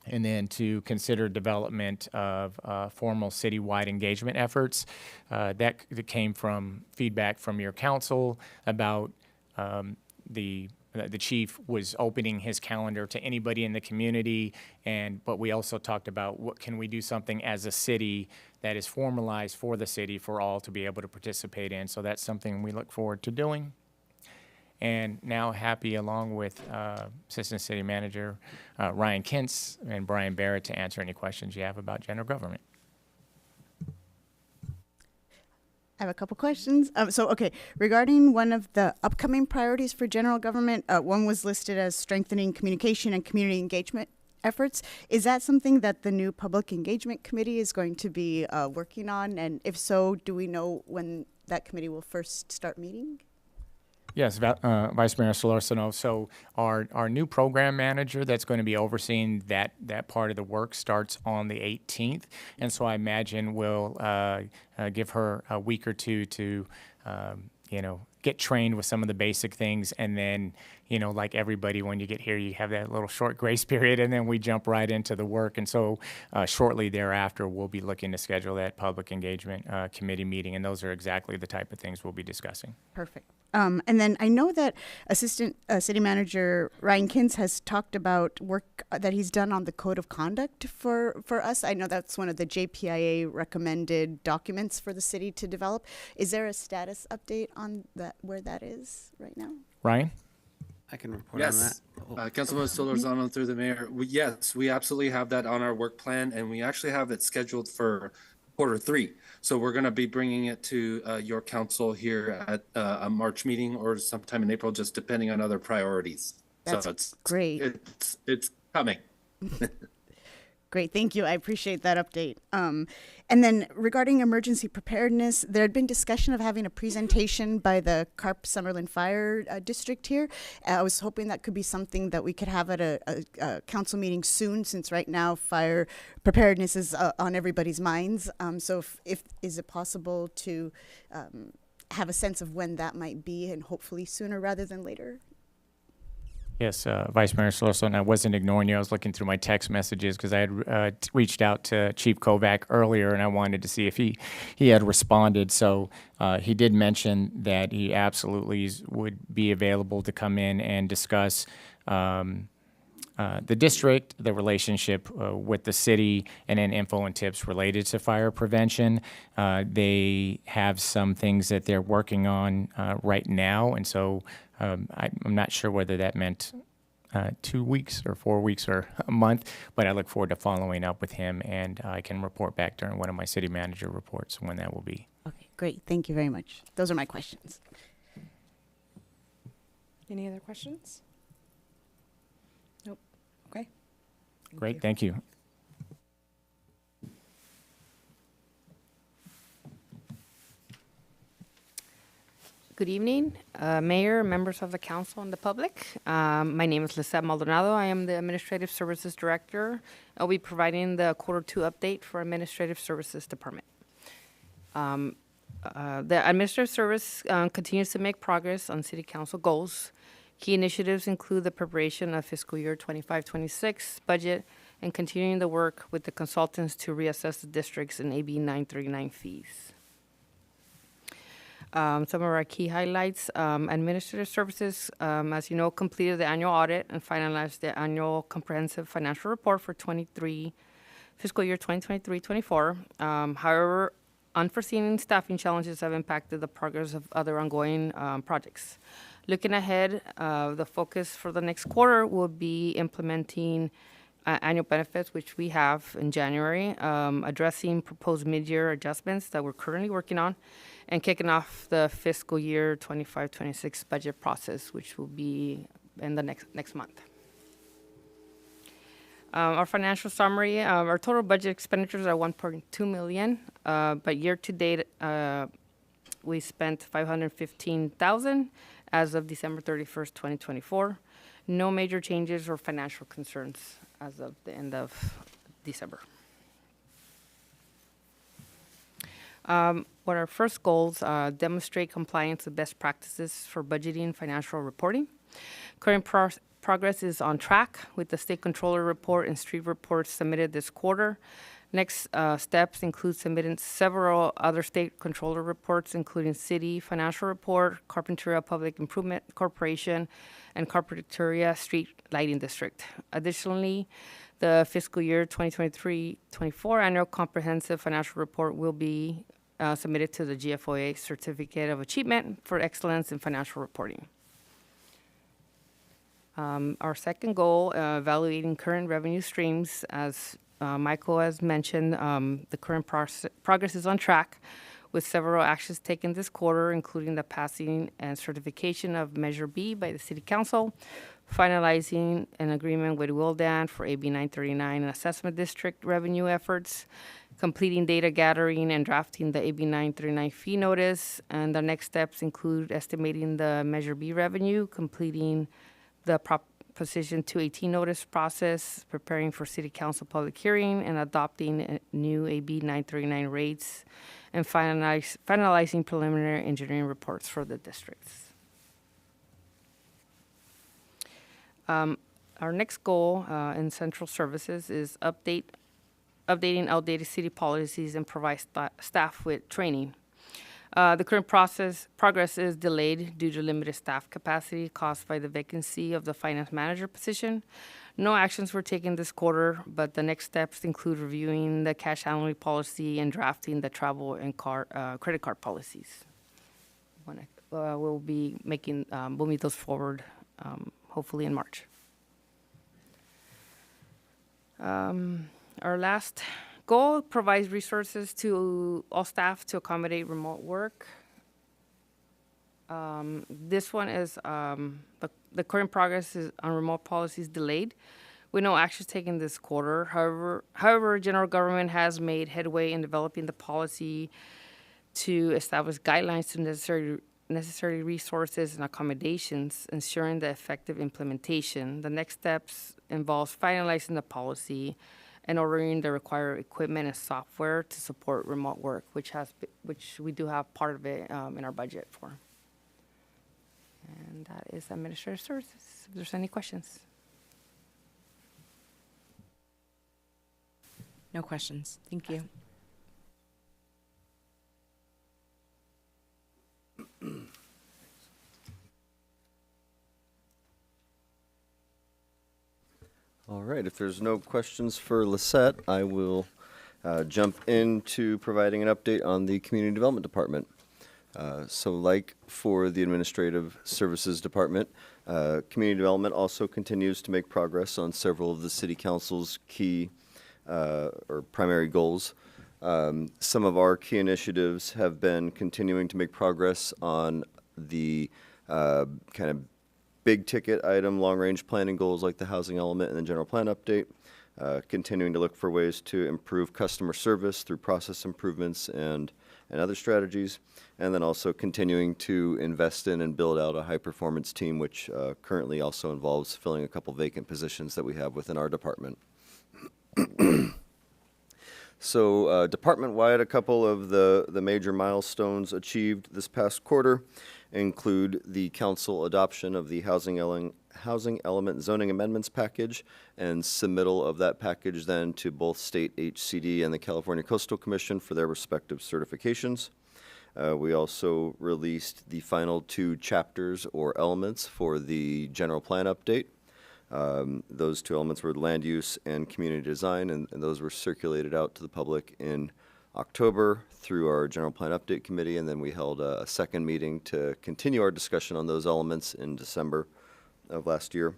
And then to consider development of formal citywide engagement efforts. That came from feedback from your council about the chief was opening his calendar to anybody in the community, but we also talked about what can we do something as a city that is formalized for the city for all to be able to participate in. So that's something we look forward to doing. And now happy, along with Assistant City Manager Ryan Kintz and Brian Barrett, to answer any questions you have about general government. I have a couple questions. Regarding one of the upcoming priorities for general government, one was listed as strengthening communication and community engagement efforts. Is that something that the new Public Engagement Committee is going to be working on? And if so, do we know when that committee will first start meeting? Yes, Vice Mayor Solorzano. So our new program manager that's going to be overseeing that part of the work starts on the 18th. And so I imagine we'll give her a week or two to, get trained with some of the basic things. And then, like everybody, when you get here, you have that little short grace period, and then we jump right into the work. And so shortly thereafter, we'll be looking to schedule that public engagement committee meeting. And those are exactly the type of things we'll be discussing. Perfect. And then I know that Assistant City Manager Ryan Kintz has talked about work that he's done on the Code of Conduct for us. I know that's one of the JPIA recommended documents for the city to develop. Is there a status update on that, where that is right now? Ryan? I can report on that. Yes, Councilman Solorzano through the mayor. Yes, we absolutely have that on our work plan, and we actually have it scheduled for Q3. So we're going to be bringing it to your council here at a March meeting or sometime in April, just depending on other priorities. That's so it's great. It's coming. Great, thank you. I appreciate that update. And then regarding emergency preparedness, there had been discussion of having a presentation by the Summerlin Fire District here. I was hoping that could be something that we could have at a council meeting soon, since right now fire preparedness is on everybody's minds. So if is it possible to have a sense of when that might be, and hopefully sooner rather than later? Yes, Vice Mayor Solorzano, I wasn't ignoring you. I was looking through my text messages because I had reached out to Chief Kovac earlier, and I wanted to see if he had responded. So he did mention that he absolutely would be available to come in and discuss the district, the relationship with the city, and then info and tips related to fire prevention. They have some things that they're working on right now, and so I'm not sure whether that meant 2 weeks or 4 weeks or a month, but I look forward to following up with him, and I can report back during one of my city manager reports when that will be. Okay, great. Thank you very much. Those are my questions. Any other questions? Okay. Great, thank you. Good evening, Mayor, members of the council, and the public. My name is Lisette Maldonado. I am the Administrative Services Director. I'll be providing the Q2 update for Administrative Services Department. The Administrative Service continues to make progress on City Council goals. Key initiatives include the preparation of fiscal year 25-26 budget and continuing the work with the consultants to reassess the districts and AB 939 fees. Some of our key highlights, Administrative Services, as you know, completed the annual audit and finalized the annual comprehensive financial report for fiscal year 2023-24. However, unforeseen staffing challenges have impacted the progress of other ongoing projects. Looking ahead, the focus for the next quarter will be implementing annual benefits, which we have in January, addressing proposed mid-year adjustments that we're currently working on, and kicking off the fiscal year 25-26 budget process, which will be in the next month. Our financial summary, our total budget expenditures are $1.2 million, but year to date, we spent $515,000 as of December 31st, 2024. No major changes or financial concerns as of the end of December. What our first goals demonstrate compliance with best practices for budgeting and financial reporting. Current progress is on track with the state controller report and street reports submitted this quarter. Next steps include submitting several other state controller reports, including city financial report, Carpinteria Public Improvement Corporation, and Carpinteria Street Lighting District. Additionally, the fiscal year 2023-24 annual comprehensive financial report will be submitted to the GFOA Certificate of Achievement for Excellence in Financial Reporting. Our second goal, evaluating current revenue streams. As Michael has mentioned, the current progress is on track with several actions taken this quarter, including the passing and certification of Measure B by the City Council, finalizing an agreement with Wildan for AB 939 and Assessment District revenue efforts, completing data gathering and drafting the AB 939 fee notice, and the next steps include estimating the Measure B revenue, completing the Proposition 218 notice process, preparing for City Council public hearing, and adopting new AB 939 rates, and finalizing preliminary engineering reports for the districts. Our next goal in central services is updating outdated city policies and provide staff with training. The current progress is delayed due to limited staff capacity caused by the vacancy of the finance manager position. No actions were taken this quarter, but the next steps include reviewing the cash handling policy and drafting the travel and credit card policies. We'll be we'll meet those forward hopefully in March. Our last goal provides resources to all staff to accommodate remote work. This one is the current progress is on remote policies delayed, with no actions taken this quarter. However, general government has made headway in developing the policy to establish guidelines to necessary resources and accommodations, ensuring the effective implementation. The next steps involves finalizing the policy and ordering the required equipment and software to support remote work, which we do have part of it in our budget for. And that is Administrative Services. If there's any questions. No questions. Thank you. All right, if there's no questions for Lisette, I will jump into providing an update on the Community Development Department. So like for the Administrative Services Department, Community Development also continues to make progress on several of the City Council's key or primary goals. Some of our key initiatives have been continuing to make progress on the kind of big ticket item, long-range planning goals like the housing element and the general plan update. Continuing to look for ways to improve customer service through process improvements and other strategies. And then also continuing to invest in and build out a high-performance team, which currently also involves filling a couple vacant positions that we have within our department. So department-wide, a couple of the major milestones achieved this past quarter include the council adoption of the housing element zoning amendments package and submittal of that package then to both state HCD and the California Coastal Commission for their respective certifications. We also released the final 2 chapters or elements for the general plan update. Those 2 elements were land use and community design, and those were circulated out to the public in October through our general plan update committee, and then we held a second meeting to continue our discussion on those elements in December of last year.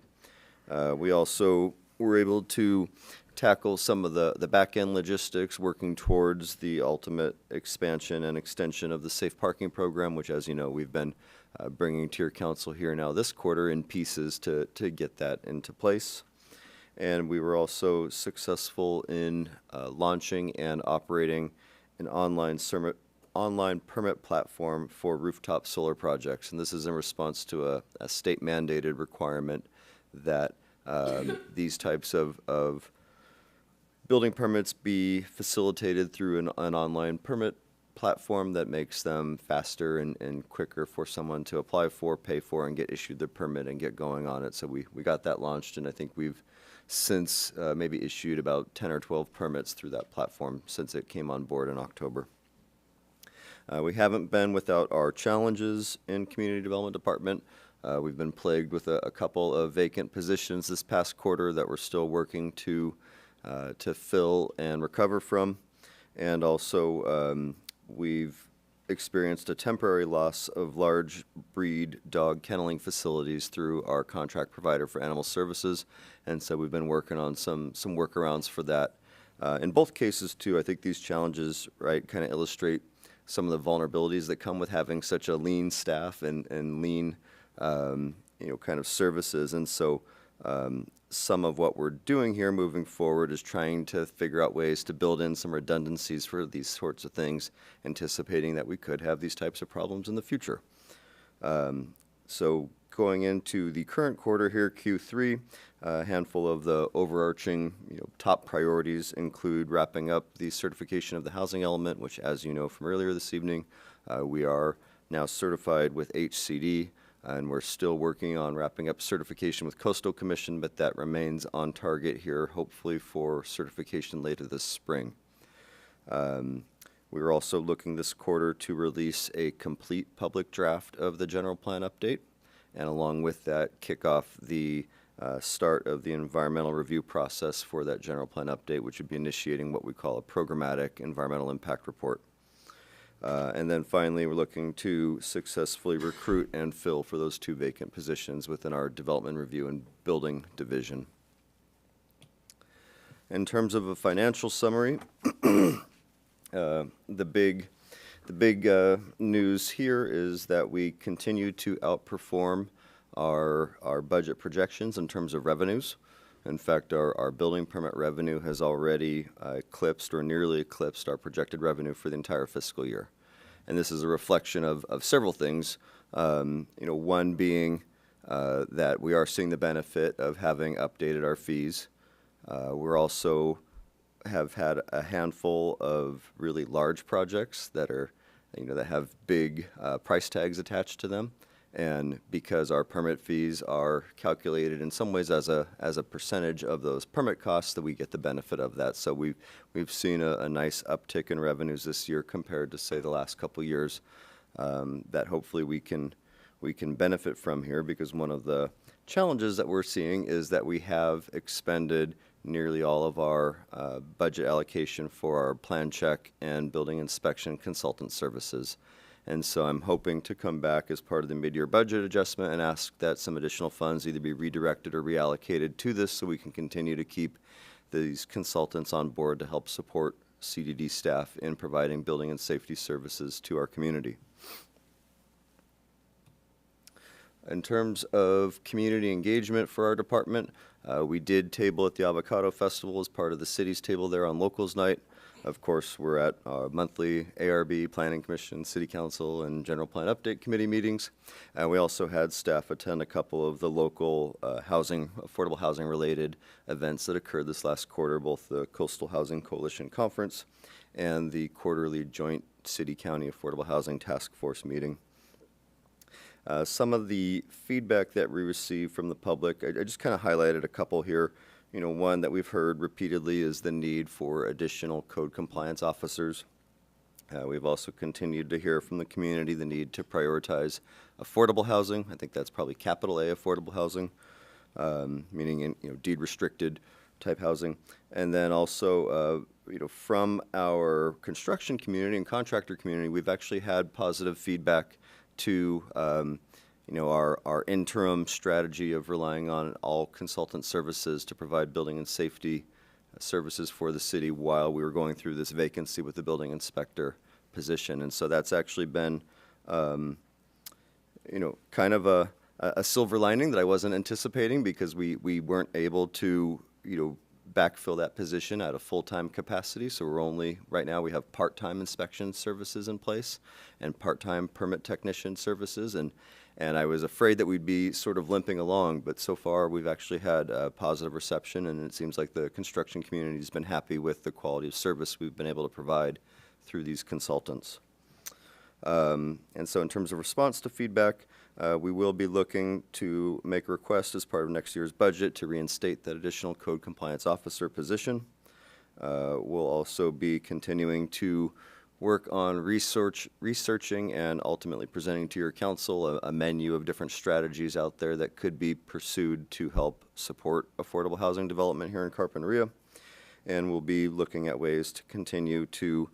We also were able to tackle some of the back-end logistics, working towards the ultimate expansion and extension of the safe parking program, which, as you know, we've been bringing to your council here now this quarter in pieces to get that into place. And we were also successful in launching and operating an online permit platform for rooftop solar projects. And this is in response to a state mandated requirement that these types of building permits be facilitated through an online permit platform that makes them faster and quicker for someone to apply for, pay for, and get issued their permit and get going on it. So we got that launched, and I think we've since maybe issued about 10 or 12 permits through that platform since it came on board in October. We haven't been without our challenges in Community Development Department. We've been plagued with a couple of vacant positions this past quarter that we're still working to fill and recover from. And also, we've experienced a temporary loss of large breed dog kenneling facilities through our contract provider for animal services. And so we've been working on some workarounds for that. In both cases, too, I think these challenges, right, kind of illustrate some of the vulnerabilities that come with having such a lean staff and lean, kind of services. And so some of what we're doing here moving forward is trying to figure out ways to build in some redundancies for these sorts of things, anticipating that we could have these types of problems in the future. So going into the current quarter here, Q3, a handful of the overarching top priorities include wrapping up the certification of the housing element, which, as you know from earlier this evening, we are now certified with HCD. And we're still working on wrapping up certification with Coastal Commission, but that remains on target here, hopefully for certification later this spring. We were also looking this quarter to release a complete public draft of the general plan update, and along with that, kick off the start of the environmental review process for that general plan update, which would be initiating what we call a programmatic environmental impact report. And then finally, we're looking to successfully recruit and fill for those 2 vacant positions within our development review and building division. In terms of a financial summary, the big news here is that we continue to outperform our budget projections in terms of revenues. In fact, our building permit revenue has already eclipsed or nearly eclipsed our projected revenue for the entire fiscal year. And this is a reflection of several things, one being that we are seeing the benefit of having updated our fees. We're also have had a handful of really large projects that are, that have big price tags attached to them. And because our permit fees are calculated in some ways as a percentage of those permit costs, that we get the benefit of that. So we've seen a nice uptick in revenues this year compared to, say, the last couple years, that hopefully we can benefit from here, because one of the challenges that we're seeing is that we have expended nearly all of our budget allocation for our plan check and building inspection consultant services. And so I'm hoping to come back as part of the mid-year budget adjustment and ask that some additional funds either be redirected or reallocated to this, so we can continue to keep these consultants on board to help support CDD staff in providing building and safety services to our community. In terms of community engagement for our department, we did table at the Avocado Festival as part of the city's table there on Locals Night. Of course, we're at our monthly ARB, Planning Commission, City Council, and General Plan Update Committee meetings. And we also had staff attend a couple of the local affordable housing related events that occurred this last quarter, both the Coastal Housing Coalition Conference and the quarterly Joint City-County Affordable Housing Task Force meeting. Some of the feedback that we received from the public, I just kind of highlighted a couple here. You know, one that we've heard repeatedly is the need for additional code compliance officers. We've also continued to hear from the community the need to prioritize affordable housing. I think that's probably capital A affordable housing, meaning deed restricted type housing. And then also, from our construction community and contractor community, we've actually had positive feedback to our interim strategy of relying on all consultant services to provide building and safety services for the city while we were going through this vacancy with the building inspector position. And so that's actually been, kind of a silver lining that I wasn't anticipating, because we weren't able to, backfill that position at a full-time capacity. So right now we have part-time inspection services in place and part-time permit technician services. And I was afraid that we'd be sort of limping along, but so far we've actually had a positive reception, and it seems like the construction community has been happy with the quality of service we've been able to provide through these consultants. And so in terms of response to feedback, we will be looking to make a request as part of next year's budget to reinstate that additional code compliance officer position. We'll also be continuing to work on researching and ultimately presenting to your council a menu of different strategies out there that could be pursued to help support affordable housing development here in Carpinteria. And we'll be looking at ways to continue to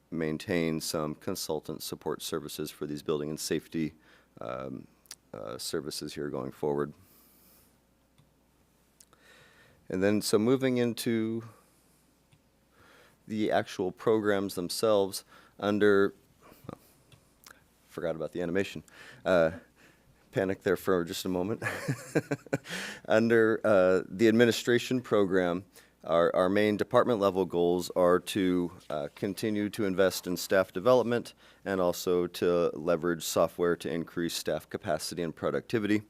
maintain some consultant support services for these building and safety services here going forward. And then, so moving into the actual programs themselves, forgot about the animation. Panic there for just a moment. Under the administration program, our main department level goals are to continue to invest in staff development and also to leverage software to increase staff capacity and productivity.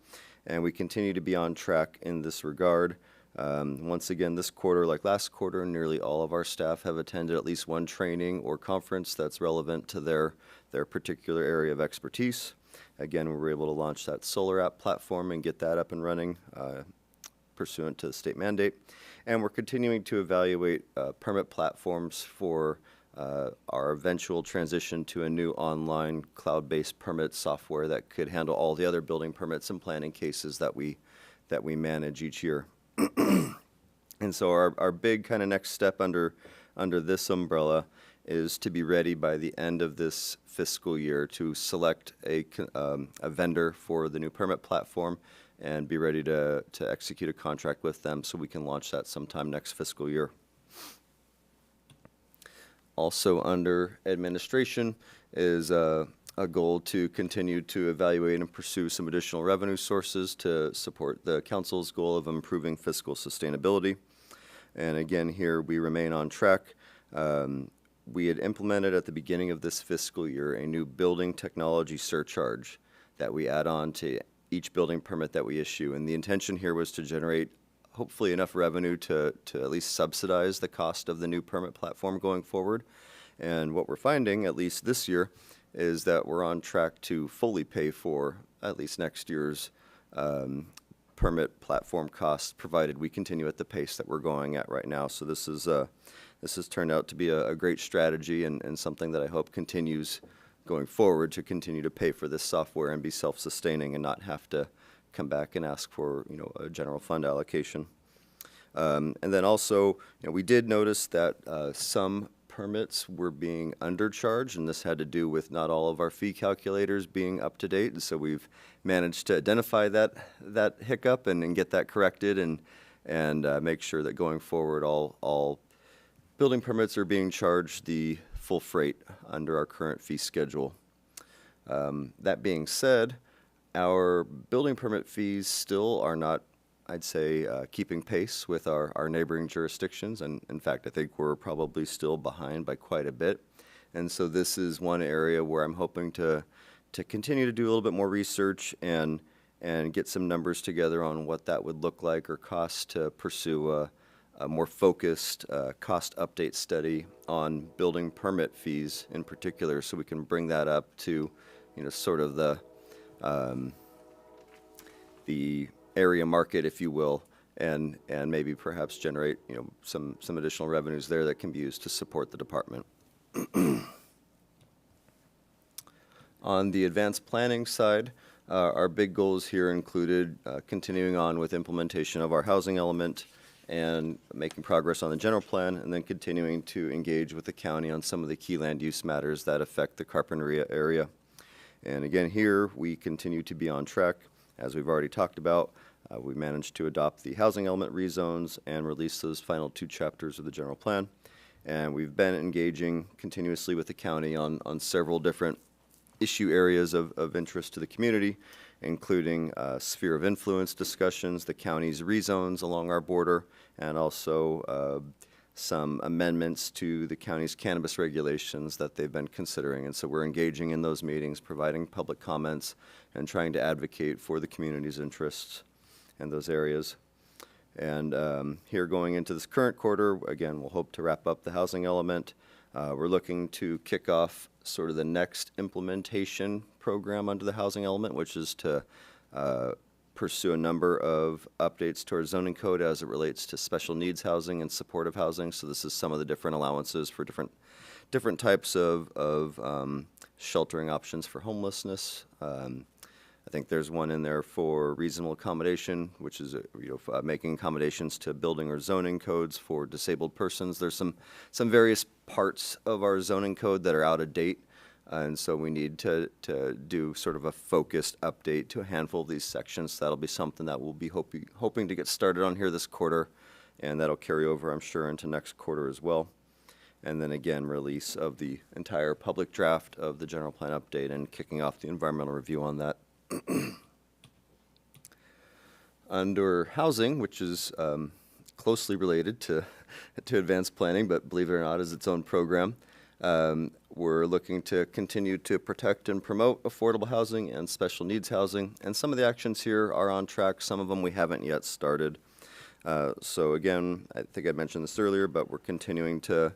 And we continue to be on track in this regard. Once again, this quarter, like last quarter, nearly all of our staff have attended at least one training or conference that's relevant to their particular area of expertise. Again, we were able to launch that solar app platform and get that up and running pursuant to the state mandate. And we're continuing to evaluate permit platforms for our eventual transition to a new online cloud-based permit software that could handle all the other building permits and planning cases that we manage each year. And so our big kind of next step under this umbrella is to be ready by the end of this fiscal year to select a vendor for the new permit platform and be ready to execute a contract with them so we can launch that sometime next fiscal year. Also under administration is a goal to continue to evaluate and pursue some additional revenue sources to support the council's goal of improving fiscal sustainability. And again, here we remain on track. We had implemented at the beginning of this fiscal year a new building technology surcharge that we add on to each building permit that we issue. And the intention here was to generate hopefully enough revenue to at least subsidize the cost of the new permit platform going forward. And what we're finding, at least this year, is that we're on track to fully pay for at least next year's permit platform costs, provided we continue at the pace that we're going at right now. So this has turned out to be a great strategy and something that I hope continues going forward to continue to pay for this software and be self-sustaining and not have to come back and ask for a general fund allocation. And then also, we did notice that some permits were being undercharged, and this had to do with not all of our fee calculators being up to date. And so we've managed to identify that hiccup and get that corrected and make sure that going forward all building permits are being charged the full freight under our current fee schedule. That being said, Our building permit fees still are not, I'd say, keeping pace with our neighboring jurisdictions. And in fact, I think we're probably still behind by quite a bit. And so this is one area where I'm hoping to continue to do a little bit more research and get some numbers together on what that would look like or cost to pursue a more focused cost update study on building permit fees in particular, so we can bring that up to, sort of the area market, if you will, and maybe perhaps generate, some additional revenues there that can be used to support the department. On the advanced planning side, our big goals here included continuing on with implementation of our housing element and making progress on the general plan, and then continuing to engage with the county on some of the key land use matters that affect the Carpinteria area. And again, here we continue to be on track. As we've already talked about, we managed to adopt the housing element rezones and release those final 2 chapters of the general plan. And we've been engaging continuously with the county on several different issue areas of interest to the community, including sphere of influence discussions, the county's rezones along our border, and also some amendments to the county's cannabis regulations that they've been considering. And so we're engaging in those meetings, providing public comments, and trying to advocate for the community's interests in those areas. And here going into this current quarter, again, we'll hope to wrap up the housing element. We're looking to kick off sort of the next implementation program under the housing element, which is to pursue a number of updates to our zoning code as it relates to special needs housing and supportive housing. So this is some of the different allowances for different types of sheltering options for homelessness. I think there's one in there for reasonable accommodation, which is making accommodations to building or zoning codes for disabled persons. There's some various parts of our zoning code that are out of date, and so we need to do sort of a focused update to a handful of these sections. So that'll be something that we'll be hoping to get started on here this quarter, and that'll carry over, I'm sure, into next quarter as well. And then again, release of the entire public draft of the general plan update and kicking off the environmental review on that. Under housing, which is closely related to advanced planning, but believe it or not is its own program, we're looking to continue to protect and promote affordable housing and special needs housing. And some of the actions here are on track. Some of them we haven't yet started. So again, I think I mentioned this earlier, but we're continuing to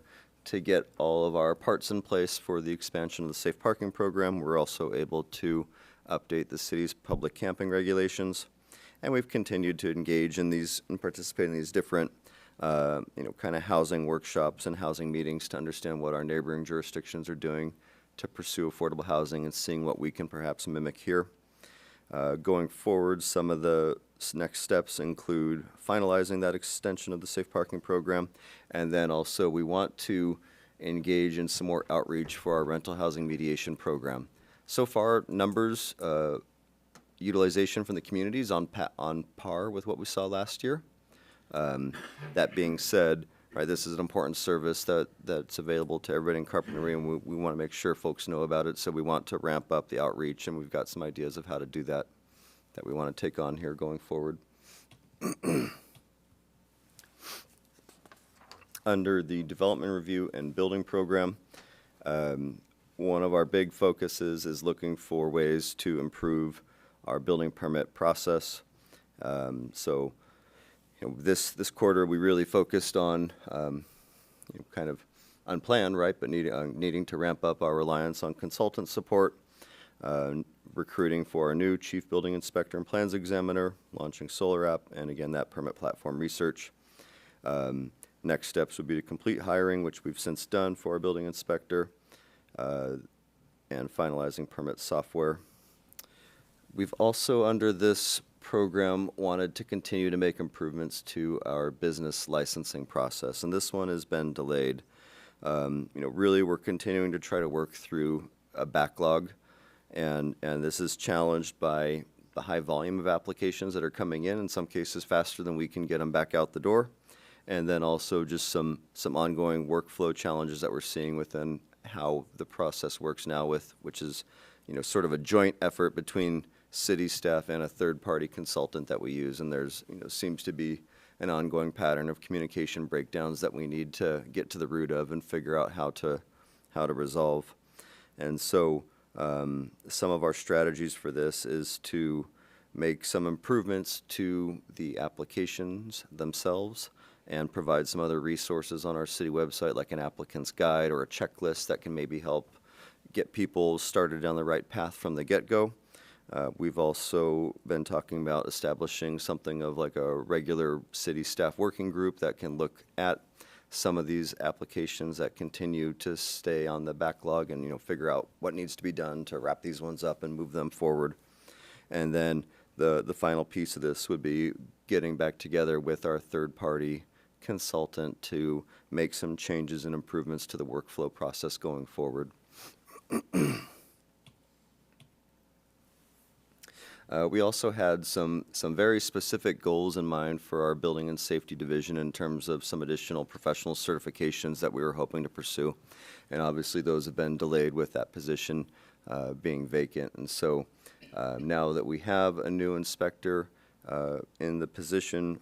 get all of our parts in place for the expansion of the safe parking program. We're also able to update the city's public camping regulations, and we've continued to engage in these and participate in these different kind of housing workshops and housing meetings to understand what our neighboring jurisdictions are doing to pursue affordable housing and seeing what we can perhaps mimic here. Going forward, some of the next steps include finalizing that extension of the safe parking program, and then also we want to engage in some more outreach for our rental housing mediation program. So far, numbers, utilization from the community is on par with what we saw last year. That being said, right, this is an important service that's available to everybody in Carpinteria, and we want to make sure folks know about it. So we want to ramp up the outreach, and we've got some ideas of how to do that we want to take on here going forward. Under the development review and building program, one of our big focuses is looking for ways to improve our building permit process. So this quarter we really focused on kind of unplanned, right, but needing to ramp up our reliance on consultant support, recruiting for our new chief building inspector and plans examiner, launching solar app, and again that permit platform research. Next steps would be to complete hiring, which we've since done for our building inspector, and finalizing permit software. We've also, under this program, wanted to continue to make improvements to our business licensing process, and this one has been delayed. Really, we're continuing to try to work through a backlog, and this is challenged by the high volume of applications that are coming in some cases faster than we can get them back out the door, and then also just some ongoing workflow challenges that we're seeing within how the process works now, which is sort of a joint effort between city staff and a third-party consultant that we use, and there's, seems to be an ongoing pattern of communication breakdowns that we need to get to the root of and figure out how to resolve. And so some of our strategies for this is to make some improvements to the applications themselves and provide some other resources on our city website, like an applicant's guide or a checklist that can maybe help get people started down the right path from the get-go. We've also been talking about establishing something of like a regular city staff working group that can look at some of these applications that continue to stay on the backlog and, figure out what needs to be done to wrap these ones up and move them forward. And then the final piece of this would be getting back together with our third-party consultant to make some changes and improvements to the workflow process going forward. We also had some very specific goals in mind for our building and safety division in terms of some additional professional certifications that we were hoping to pursue. And obviously those have been delayed with that position being vacant. And so now that we have a new inspector in the position,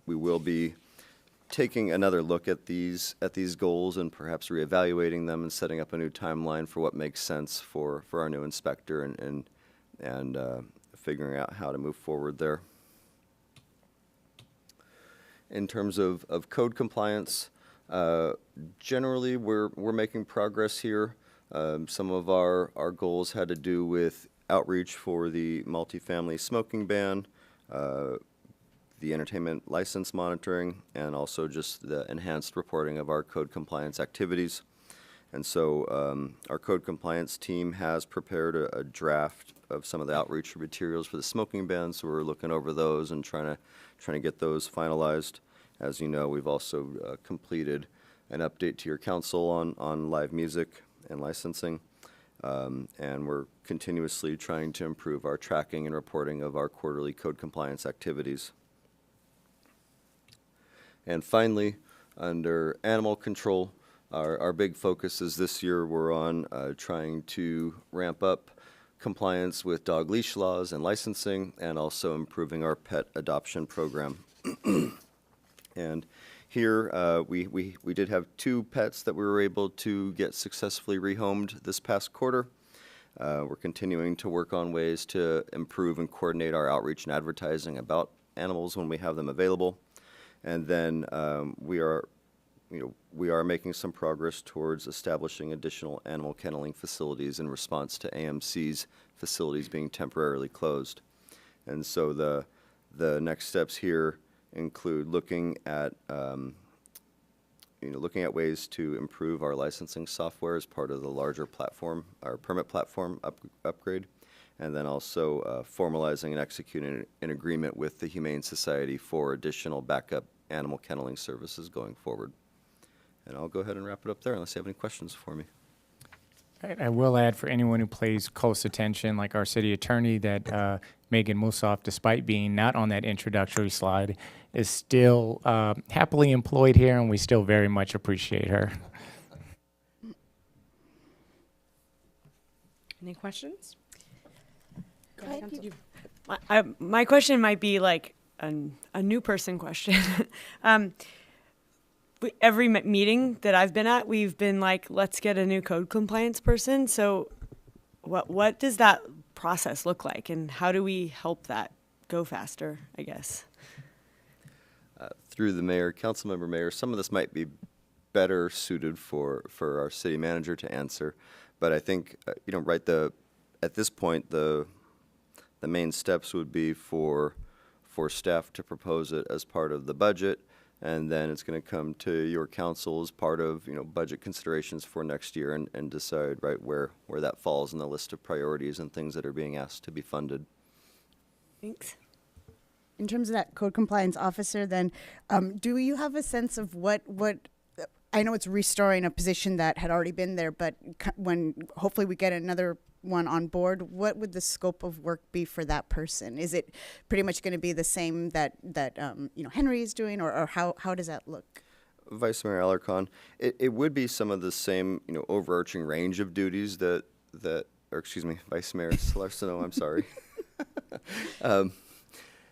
we will be taking another look at these goals and perhaps reevaluating them and setting up a new timeline for what makes sense for our new inspector and figuring out how to move forward there. In terms of code compliance, generally we're making progress here. Some of our goals had to do with outreach for the multifamily smoking ban, the entertainment license monitoring, and also just the enhanced reporting of our code compliance activities. And so our code compliance team has prepared a draft of some of the outreach materials for the smoking ban, so we're looking over those and trying to get those finalized. As you know, we've also completed an update to your council on live music and licensing, and we're continuously trying to improve our tracking and reporting of our quarterly code compliance activities. And finally, under animal control, our big focuses this year were on trying to ramp up compliance with dog leash laws and licensing, and also improving our pet adoption program. And here we did have 2 pets that we were able to get successfully rehomed this past quarter. We're continuing to work on ways to improve and coordinate our outreach and advertising about animals when we have them available. And then we are making some progress towards establishing additional animal kenneling facilities in response to AMC's facilities being temporarily closed. And so the next steps here include looking at ways to improve our licensing software as part of the larger platform, our permit platform upgrade, and then also formalizing and executing an agreement with the Humane Society for additional backup animal kenneling services going forward. And I'll go ahead and wrap it up there unless you have any questions for me. I will add, for anyone who pays close attention, like our city attorney, that Megan Musoff, despite being not on that introductory slide, is still happily employed here, and we still very much appreciate her. Any questions? Go ahead, Councilor. My question might be like a new person question. Every meeting that I've been at, we've been like, let's get a new code compliance person. So what does that process look like, and how do we help that go faster, I guess? Through the mayor, councilmember mayor, some of this might be better suited for our city manager to answer. But I think, at this point, the main steps would be for staff to propose it as part of the budget, and then it's going to come to your council as part of budget considerations for next year, and decide where that falls in the list of priorities and things that are being asked to be funded. Thanks. In terms of that code compliance officer, then, do you have a sense of what I know it's restoring a position that had already been there, but when hopefully we get another one on board, what would the scope of work be for that person? Is it pretty much going to be the same that Henry is doing, or how does that look? Vice Mayor Alarcon, it would be some of the same overarching range of duties that or excuse me, Vice Mayor Salarcino, I'm sorry.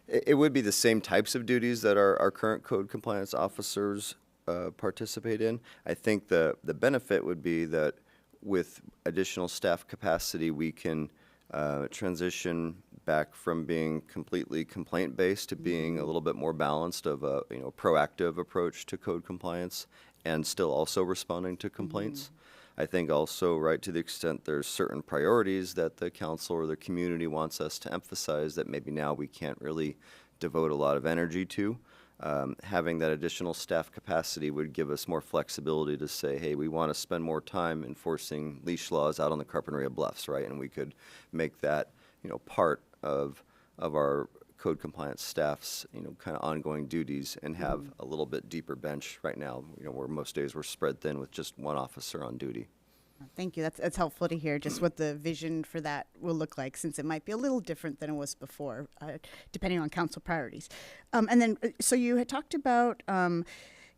It would be the same types of duties that our current code compliance officers participate in. I think the benefit would be that with additional staff capacity, we can transition back from being completely complaint-based to being a little bit more balanced of a proactive approach to code compliance and still also responding to complaints. I think also, right, to the extent there's certain priorities that the council or the community wants us to emphasize that maybe now we can't really devote a lot of energy to. Having that additional staff capacity would give us more flexibility to say, hey, we want to spend more time enforcing leash laws out on the Carpinteria Bluffs, right? And we could make that, part of our code compliance staff's, kind of ongoing duties and have a little bit deeper bench right now, where most days we're spread thin with just one officer on duty. Thank you. That's helpful to hear just what the vision for that will look like, since it might be a little different than it was before, depending on council priorities. And then, so you had talked about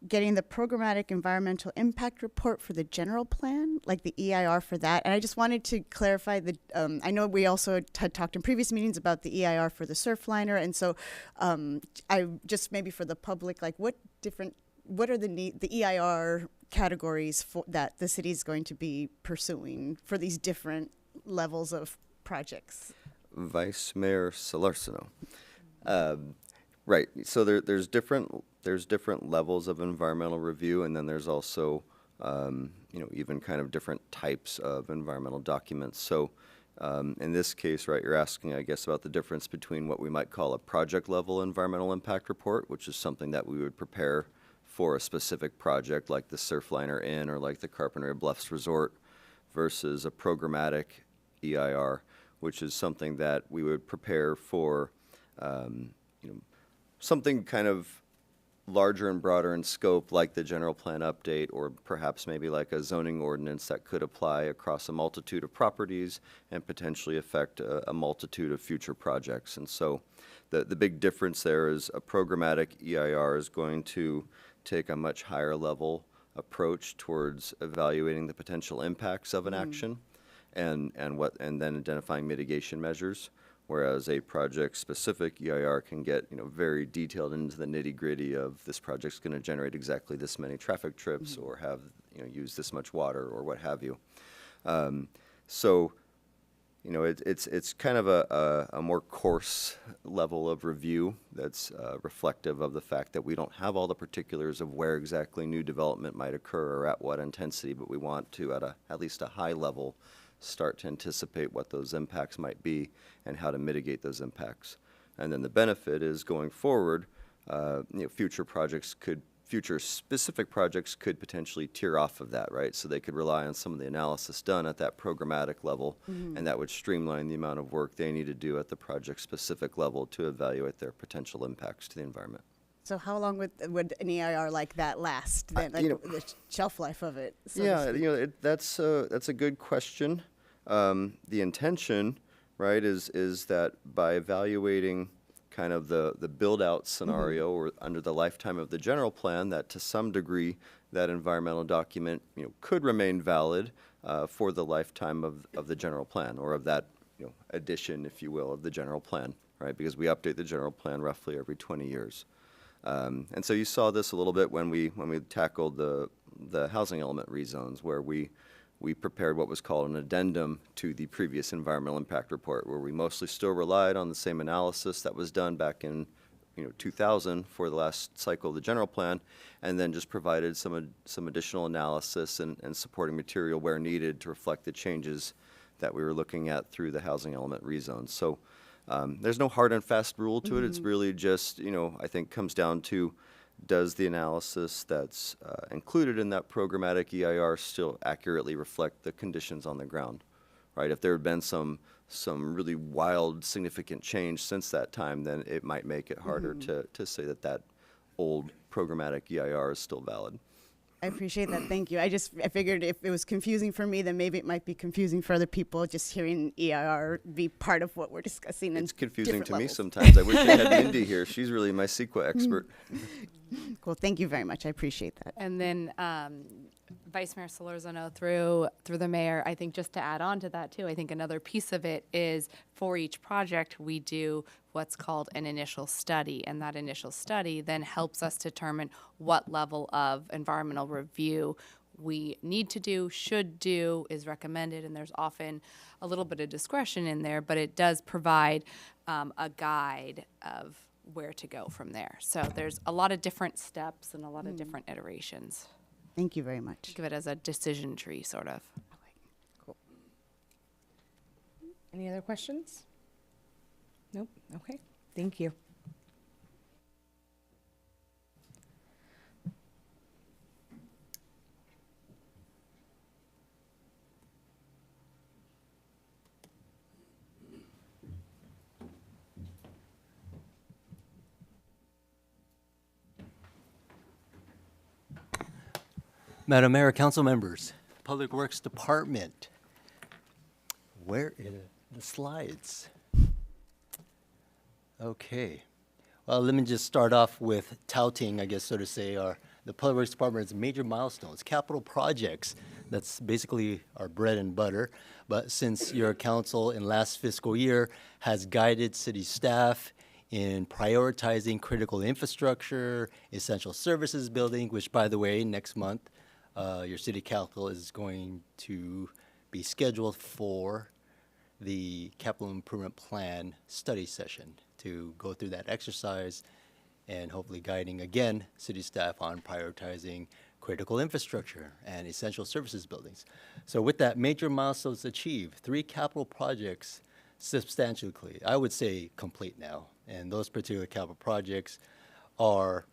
getting the programmatic environmental impact report for the general plan, like the EIR for that. And I just wanted to clarify that I know we also had talked in previous meetings about the EIR for the surfliner. And so I just maybe for the public, like what are the EIR categories that the city is going to be pursuing for these different levels of projects? Vice Mayor Solorzano. Right. So there's different levels of environmental review, and then there's also even kind of different types of environmental documents. So in this case, right, you're asking, I guess, about the difference between what we might call a project level environmental impact report, which is something that we would prepare for a specific project like the Surfliner Inn or like the Carpinteria Bluffs Resort, versus a programmatic EIR, which is something that we would prepare for something kind of larger and broader in scope, like the general plan update, or perhaps maybe like a zoning ordinance that could apply across a multitude of properties and potentially affect a multitude of future projects. And so the big difference there is a programmatic EIR is going to take a much higher level approach towards evaluating the potential impacts of an action and then identifying mitigation measures. Whereas a project-specific EIR can get, very detailed into the nitty-gritty of this project's going to generate exactly this many traffic trips or have, use this much water or what have you. It's kind of a more coarse level of review that's reflective of the fact that we don't have all the particulars of where exactly new development might occur or at what intensity, but we want to, at least a high level, start to anticipate what those impacts might be and how to mitigate those impacts. And then the benefit is going forward, future specific projects could potentially tier off of that, right? So they could rely on some of the analysis done at that programmatic level, and that would streamline the amount of work they need to do at the project specific level to evaluate their potential impacts to the environment. So how long would an EIR like that last? Then, the shelf life of it. That's a good question. The intention, right, is that by evaluating kind of the build-out scenario or under the lifetime of the general plan, that to some degree that environmental document could remain valid for the lifetime of the general plan, or of that addition, if you will, of the general plan, right? Because we update the general plan roughly every 20 years. And so you saw this a little bit when we tackled the housing element rezones, where we prepared what was called an addendum to the previous environmental impact report, where we mostly still relied on the same analysis that was done back in 2000 for the last cycle of the general plan, and then just provided some additional analysis and supporting material where needed to reflect the changes that we were looking at through the housing element rezones. So there's no hard and fast rule to it. It's really just, I think comes down to, does the analysis that's included in that programmatic EIR still accurately reflect the conditions on the ground, right? If there had been some really wild, significant change since that time, then it might make it harder to say that old programmatic EIR is still valid. I appreciate that. Thank you. I figured if it was confusing for me, then maybe it might be confusing for other people. Just hearing EIR be part of what we're discussing. It's confusing to me sometimes. I wish I had Mindy here. She's really my CEQA expert. Cool. Thank you very much. I appreciate that. And then Vice Mayor Solorzano through the mayor, I think just to add on to that too, I think another piece of it is for each project we do what's called an initial study, and that initial study then helps us determine what level of environmental review we need to do, should do, is recommended, and there's often a little bit of discretion in there, but it does provide a guide of where to go from there. So there's a lot of different steps and a lot of different iterations. Thank you very much. Think of it as a decision tree, sort of. Cool. Any other questions? Nope. Okay. Thank you. Madam Mayor, council members, Public Works Department. Where are the slides? Okay. Well, let me just start off with touting, I guess, so to say, the Public Works Department's major milestones, capital projects. That's basically our bread and butter. But since your council in last fiscal year has guided city staff in prioritizing critical infrastructure, essential services building, which, by the way, next month, your city council is going to be scheduled for the capital improvement plan study session to go through that exercise and hopefully guiding again city staff on prioritizing critical infrastructure and essential services buildings. So with that, major milestones achieved, 3 capital projects substantially, I would say, complete now. And those particular capital projects are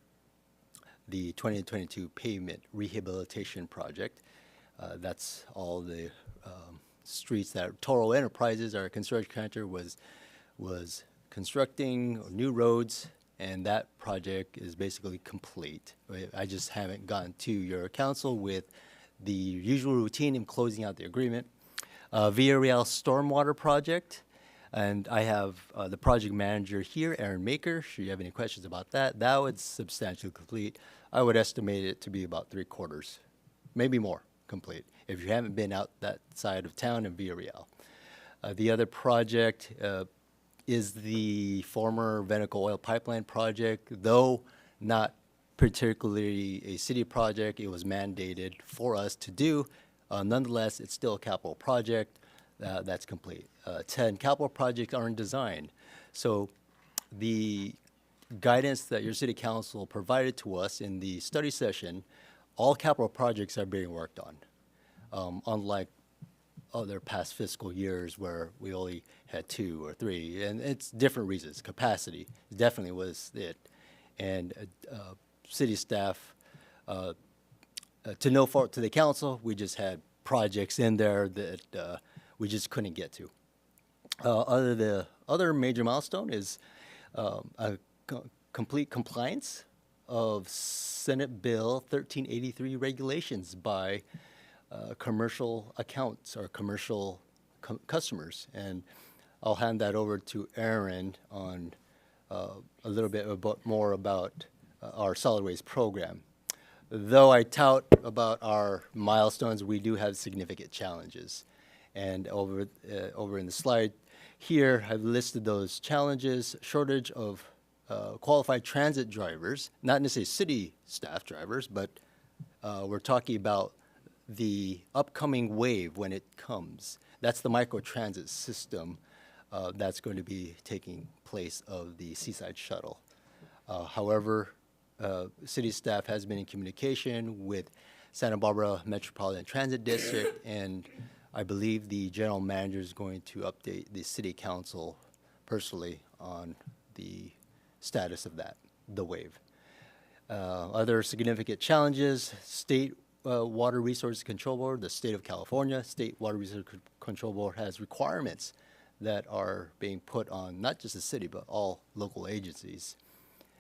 the 2022 pavement rehabilitation project. That's all the streets that Toro Enterprises, our construction contractor, was constructing new roads, and that project is basically complete. I just haven't gotten to your council with the usual routine in closing out the agreement. Villarreal Stormwater Project, and I have the project manager here, Aaron Maker. Should you have any questions about that, that was substantially complete. I would estimate it to be about 3/4, maybe more, complete, if you haven't been out that side of town in Villarreal. The other project is the former Veneco oil pipeline project, though not particularly a city project. It was mandated for us to do. Nonetheless, it's still a capital project that's complete. 10 capital projects are in design. So the guidance that your city council provided to us in the study session, all capital projects are being worked on, unlike other past fiscal years where we only had 2 or 3, and it's different reasons. Capacity definitely was it, and city staff, to no fault to the council, we just had projects in there that we just couldn't get to. The other major milestone is a complete compliance of Senate Bill 1383 regulations by commercial accounts or commercial customers. And I'll hand that over to Aaron on a little bit more about our solid waste program. Though I tout about our milestones, we do have significant challenges. And over in the slide here, I've listed those challenges: shortage of qualified transit drivers, not necessarily city staff drivers, but we're talking about the upcoming wave when it comes. That's the microtransit system that's going to be taking place of the Seaside Shuttle. However, city staff has been in communication with Santa Barbara Metropolitan Transit District, and I believe the general manager is going to update the city council personally on the status of that, the wave. Other significant challenges: State Water Resources Control Board, the state of California, State Water Resources Control Board has requirements that are being put on not just the city, but all local agencies.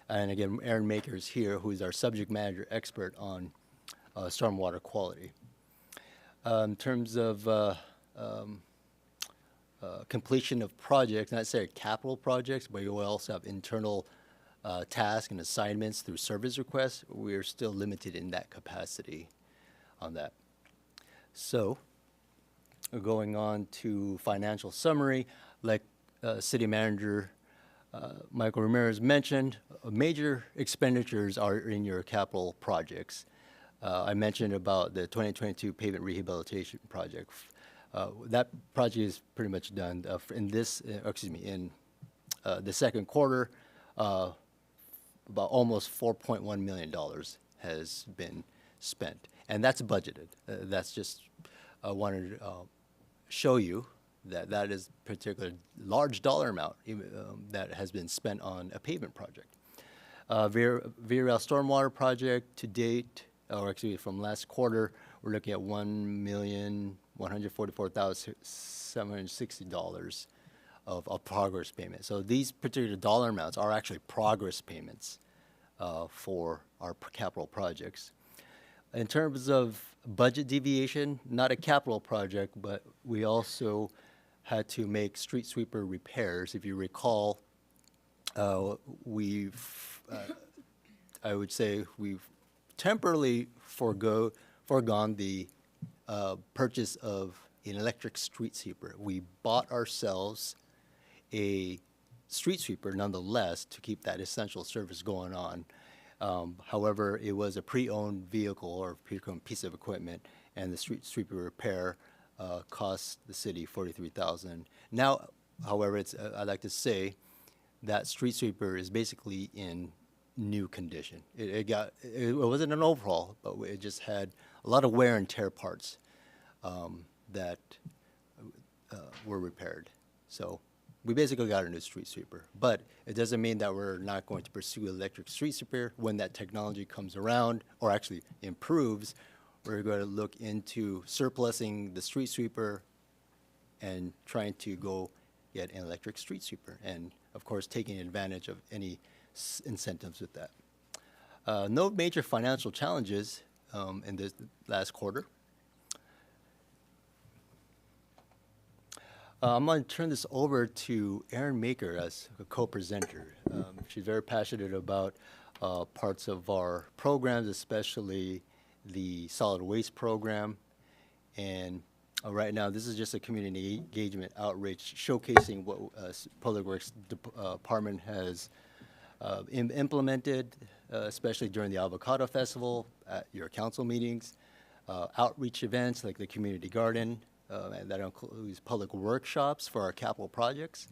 And again, Aaron Maker is here, who is our subject matter expert on stormwater quality. In terms of completion of projects, not necessarily capital projects, but you will also have internal tasks and assignments through service requests. We're still limited in that capacity. on that. So, going on to financial summary, like City Manager Michael Ramirez mentioned, major expenditures are in your capital projects. I mentioned about the 2022 pavement rehabilitation project. That project is pretty much done. In the second quarter, about almost $4.1 million has been spent, and that's budgeted. That's just I wanted to show you that that is a particular large dollar amount that has been spent on a pavement project. VRL Stormwater project to date, or actually from last quarter, we're looking at $1,144,760 of progress payment. So these particular dollar amounts are actually progress payments for our capital projects. In terms of budget deviation, not a capital project, but we also had to make street sweeper repairs. If you recall, I would say we've temporarily foregone the purchase of an electric street sweeper. We bought ourselves a street sweeper nonetheless to keep that essential service going on. However, it was a pre-owned vehicle or pre-owned piece of equipment, and the street sweeper repair cost the city $43,000. Now, however, I'd like to say that street sweeper is basically in new condition. It wasn't an overhaul, but it just had a lot of wear and tear parts that were repaired. So we basically got a new street sweeper, but it doesn't mean that we're not going to pursue electric street sweeper when that technology comes around or actually improves. We're going to look into surplusing the street sweeper and trying to go get an electric street sweeper, and of course taking advantage of any incentives with that. No major financial challenges in this last quarter. I'm going to turn this over to Erin Maker as a co-presenter. She's very passionate about parts of our programs, especially the solid waste program. And right now, this is just a community engagement outreach showcasing what Public Works Department has implemented, especially during the Avocado Festival, at your council meetings, outreach events like the community garden, and that includes public workshops for our capital projects,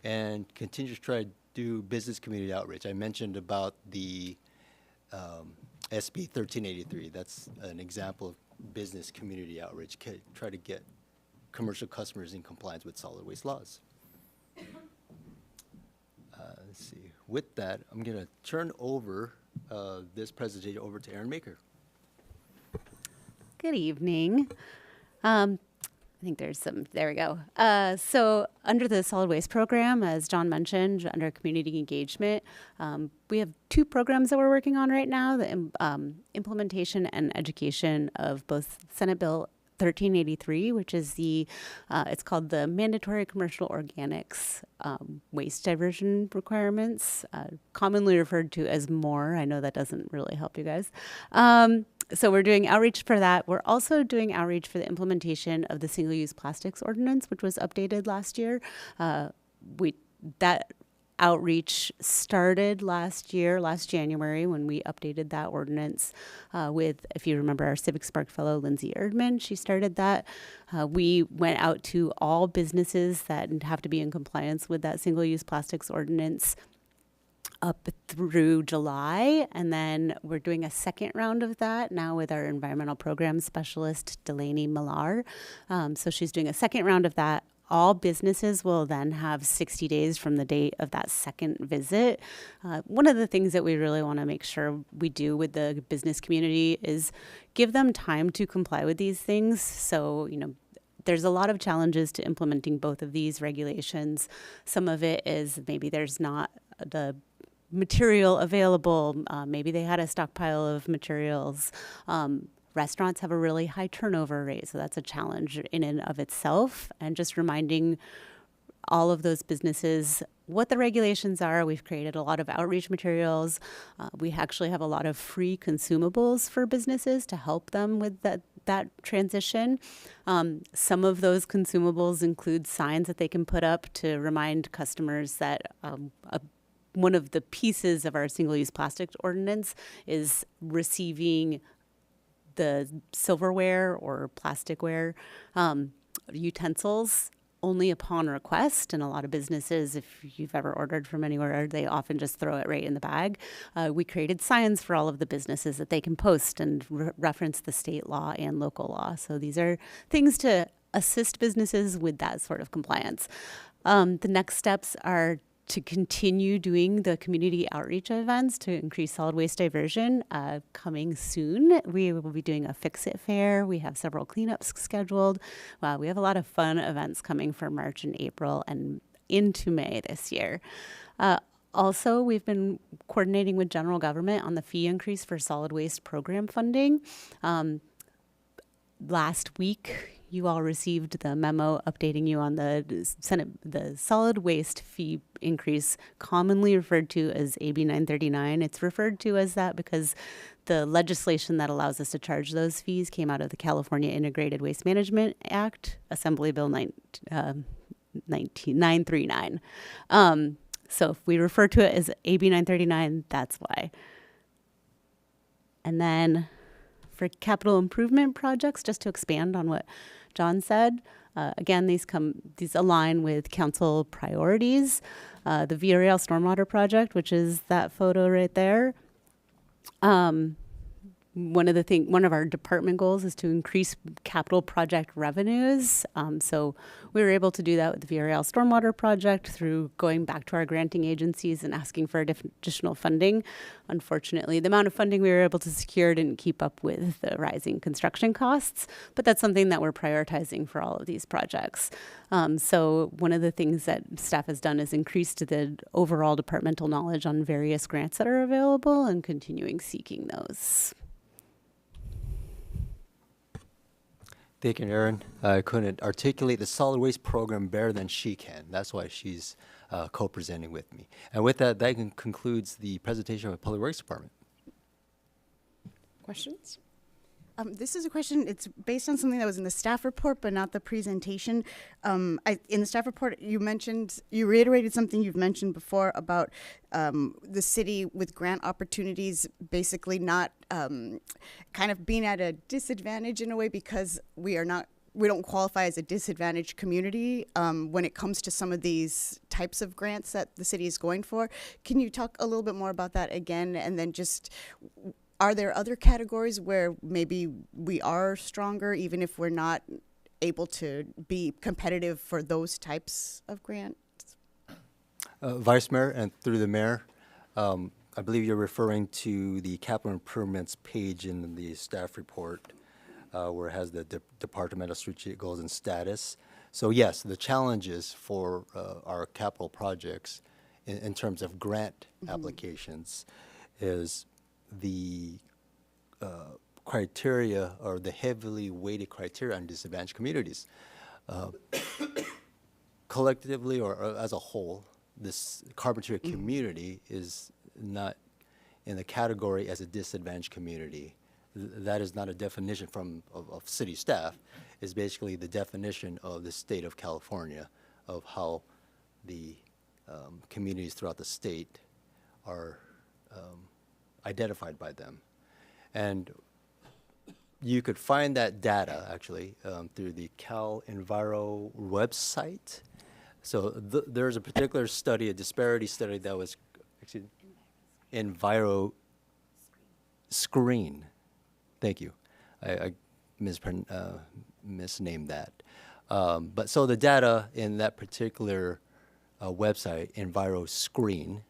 and continue to try to do business community outreach. I mentioned about the SB 1383. That's an example of business community outreach, try to get commercial customers in compliance with solid waste laws. Let's see. With that, I'm going to turn over this presentation over to Erin Maker. Good evening. I think there's some, there we go. So under the solid waste program, as John mentioned, under community engagement, we have two programs that we're working on right now, the implementation and education of both Senate Bill 1383, which is it's called the Mandatory Commercial Organics Waste Diversion Requirements, commonly referred to as MORE. I know that doesn't really help you guys. So we're doing outreach for that. We're also doing outreach for the implementation of the single-use plastics ordinance, which was updated last year. That outreach started last January, when we updated that ordinance with, if you remember, our Civic Spark fellow, Lindsay Erdman. She started that. We went out to all businesses that have to be in compliance with that single-use plastics ordinance up through July, and then we're doing a second round of that now with our environmental programs specialist, Delaney Millar. So she's doing a second round of that. All businesses will then have 60 days from the date of that second visit. One of the things that we really want to make sure we do with the business community is give them time to comply with these things. So, there's a lot of challenges to implementing both of these regulations. Some of it is maybe there's not the material available. Maybe they had a stockpile of materials. Restaurants have a really high turnover rate, so that's a challenge in and of itself. And just reminding all of those businesses what the regulations are. We've created a lot of outreach materials. We actually have a lot of free consumables for businesses to help them with that transition. Some of those consumables include signs that they can put up to remind customers that one of the pieces of our single-use plastic ordinance is receiving the silverware or plasticware utensils only upon request. And a lot of businesses, if you've ever ordered from anywhere, they often just throw it right in the bag. We created signs for all of the businesses that they can post and reference the state law and local law. So these are things to assist businesses with that sort of compliance. The next steps are to continue doing the community outreach events to increase solid waste diversion. Coming soon, we will be doing a Fix-It Fair. We have several cleanups scheduled. We have a lot of fun events coming for March and April and into May this year. Also, we've been coordinating with general government on the fee increase for solid waste program funding. Last week, you all received the memo updating you on the solid waste fee increase, commonly referred to as AB 939. It's referred to as that because the legislation that allows us to charge those fees came out of the California Integrated Waste Management Act, Assembly Bill 939. So if we refer to it as AB 939, that's why. And then for capital improvement projects, just to expand on what John said, again, these align with council priorities. The Villarreal Stormwater Project, which is that photo right there. One of our department goals is to increase capital project revenues. So we were able to do that with the Villarreal Stormwater Project through going back to our granting agencies and asking for additional funding. Unfortunately, the amount of funding we were able to secure didn't keep up with the rising construction costs, but that's something that we're prioritizing for all of these projects. So one of the things that staff has done is increased the overall departmental knowledge on various grants that are available and continuing seeking those. Thank you, Erin. I couldn't articulate the solid waste program better than she can. That's why she's co-presenting with me. And with that, concludes the presentation of the Public Works Department. Questions? This is a question, it's based on something that was in the staff report, but not the presentation. In the staff report, you reiterated something you've mentioned before about the city with grant opportunities basically not kind of being at a disadvantage in a way because we don't qualify as a disadvantaged community when it comes to some of these types of grants that the city is going for. Can you talk a little bit more about that again? And then just, are there other categories where maybe we are stronger even if we're not able to be competitive for those types of grants? Vice Mayor, and through the Mayor, I believe you're referring to the capital improvements page in the staff report where it has the departmental strategic goals and status. So yes, the challenges for our capital projects in terms of grant applications is the criteria or the heavily weighted criteria on disadvantaged communities. Collectively or as a whole, this Carpinteria community is not in the category as a disadvantaged community. That is not a definition of city staff. It's basically the definition of the state of California of how the communities throughout the state are identified by them. And you could find that data actually through the Cal Enviro website. So there's a particular study, a disparity study that was, Enviro Screen. Thank you. I misnamed that. But so the data in that particular website, Enviro Screen,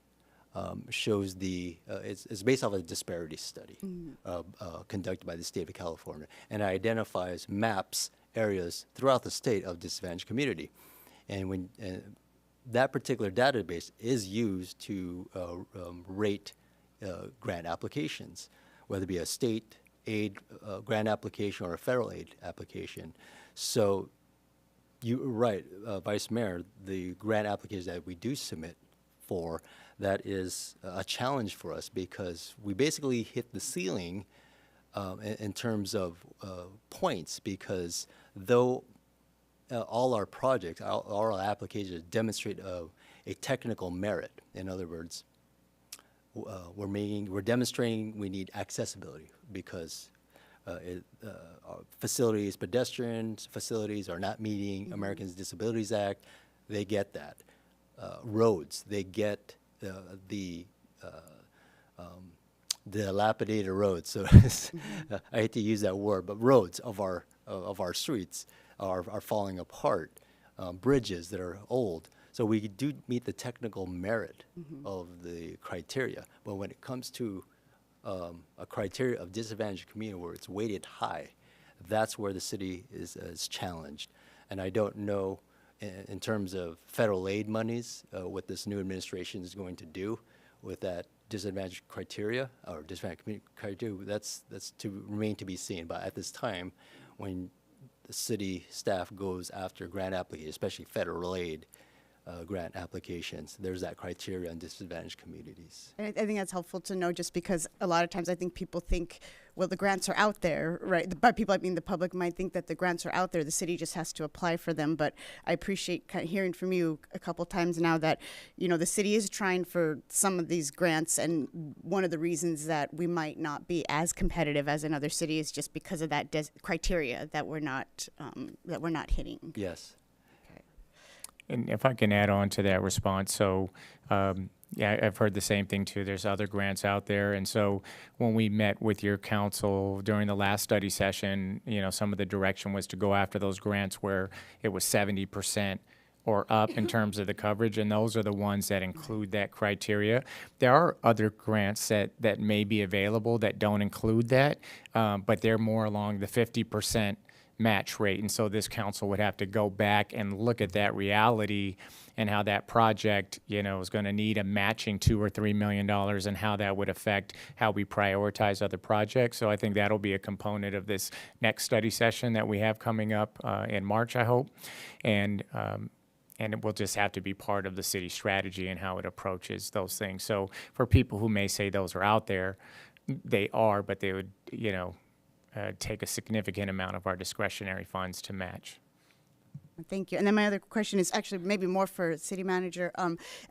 shows it's based off a disparity study conducted by the state of California, and it identifies maps areas throughout the state of disadvantaged community. And when that particular database is used to rate grant applications, whether it be a state aid grant application or a federal aid application. So You're right, Vice Mayor, the grant applications that we do submit for, that is a challenge for us because we basically hit the ceiling in terms of points, because though all our projects, all our applications demonstrate a technical merit. In other words, we're demonstrating we need accessibility because facilities, pedestrian facilities are not meeting Americans with Disabilities Act. They get that. Roads, they get the dilapidated roads. So I hate to use that word, but roads of our streets are falling apart. Bridges that are old. So we do meet the technical merit of the criteria. But when it comes to a criteria of disadvantaged community where it's weighted high, that's where the city is challenged. And I don't know in terms of federal aid monies, what this new administration is going to do with that disadvantaged criteria or disadvantaged community criteria. That's to remain to be seen. But at this time, when the city staff goes after grant applications, especially federal aid grant applications, there's that criteria on disadvantaged communities. I think that's helpful to know, just because a lot of times I think people think, well, the grants are out there, right? By people, I mean the public might think that the grants are out there. The city just has to apply for them. But I appreciate kind of hearing from you a couple times now that, you know, the city is trying for some of these grants. And one of the reasons that we might not be as competitive as another city is just because of that criteria that we're not hitting. Yes. And if I can add on to that response, so yeah, I've heard the same thing too. There's other grants out there, and so when we met with your council during the last study session, you know, some of the direction was to go after those grants where it was 70% or up in terms of the coverage, and those are the ones that include that criteria. There are other grants that may be available that don't include that, but they're more along the 50% match rate. And so this council would have to go back and look at that reality and how that project, you know, is going to need a matching $2 or $3 million and how that would affect how we prioritize other projects. So I think that'll be a component of this next study session that we have coming up in March, I hope. And it will just have to be part of the city strategy and how it approaches those things. So for people who may say those are out there, they are, but they would, you know, take a significant amount of our discretionary funds to match. Thank you. And then my other question is actually maybe more for city manager.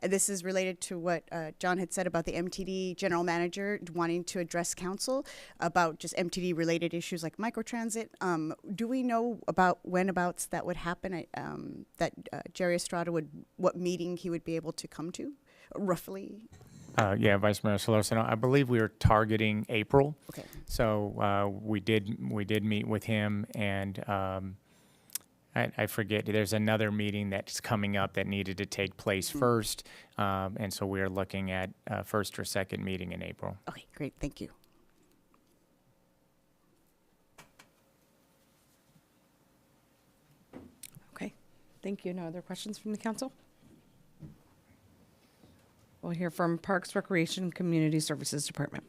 This is related to what John had said about the MTD general manager wanting to address council about just MTD related issues like microtransit. Do we know about whenabouts that would happen? That Jerry Estrada what meeting he would be able to come to, roughly? Yeah, Vice Mayor Solorzano, I believe we were targeting April. Okay. So we did meet with him, and I forget, there's another meeting that's coming up that needed to take place first, and so we're looking at first or second meeting in April. Okay, great, thank you. Okay, thank you. No other questions from the council? We'll hear from Parks, Recreation, and Community Services Department.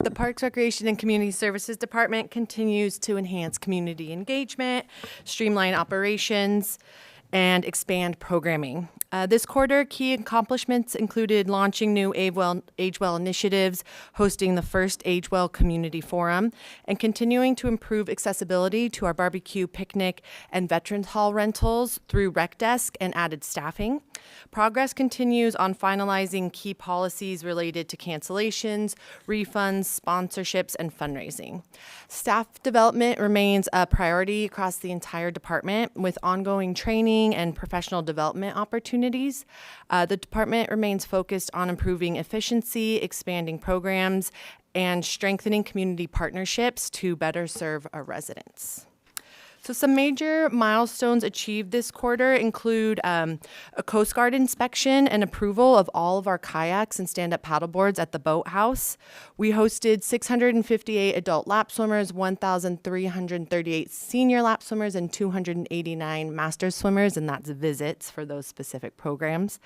The Parks, Recreation, and Community Services Department continues to enhance community engagement, streamline operations, and expand programming. This quarter, key accomplishments included launching new Age Well initiatives, hosting the first Age Well Community Forum, and continuing to improve accessibility to our barbecue, picnic, and Veterans Hall rentals through Rec Desk and added staffing. Progress continues on finalizing key policies related to cancellations, refunds, sponsorships, and fundraising. Staff development remains a priority across the entire department with ongoing training and professional development opportunities. The department remains focused on improving efficiency, expanding programs, and strengthening community partnerships to better serve our residents. So some major milestones achieved this quarter include a Coast Guard inspection and approval of all of our kayaks and stand-up paddleboards at the boathouse. We hosted 658 adult lap swimmers, 1,338 senior lap swimmers, and 289 master swimmers, and that's visits for those specific programs.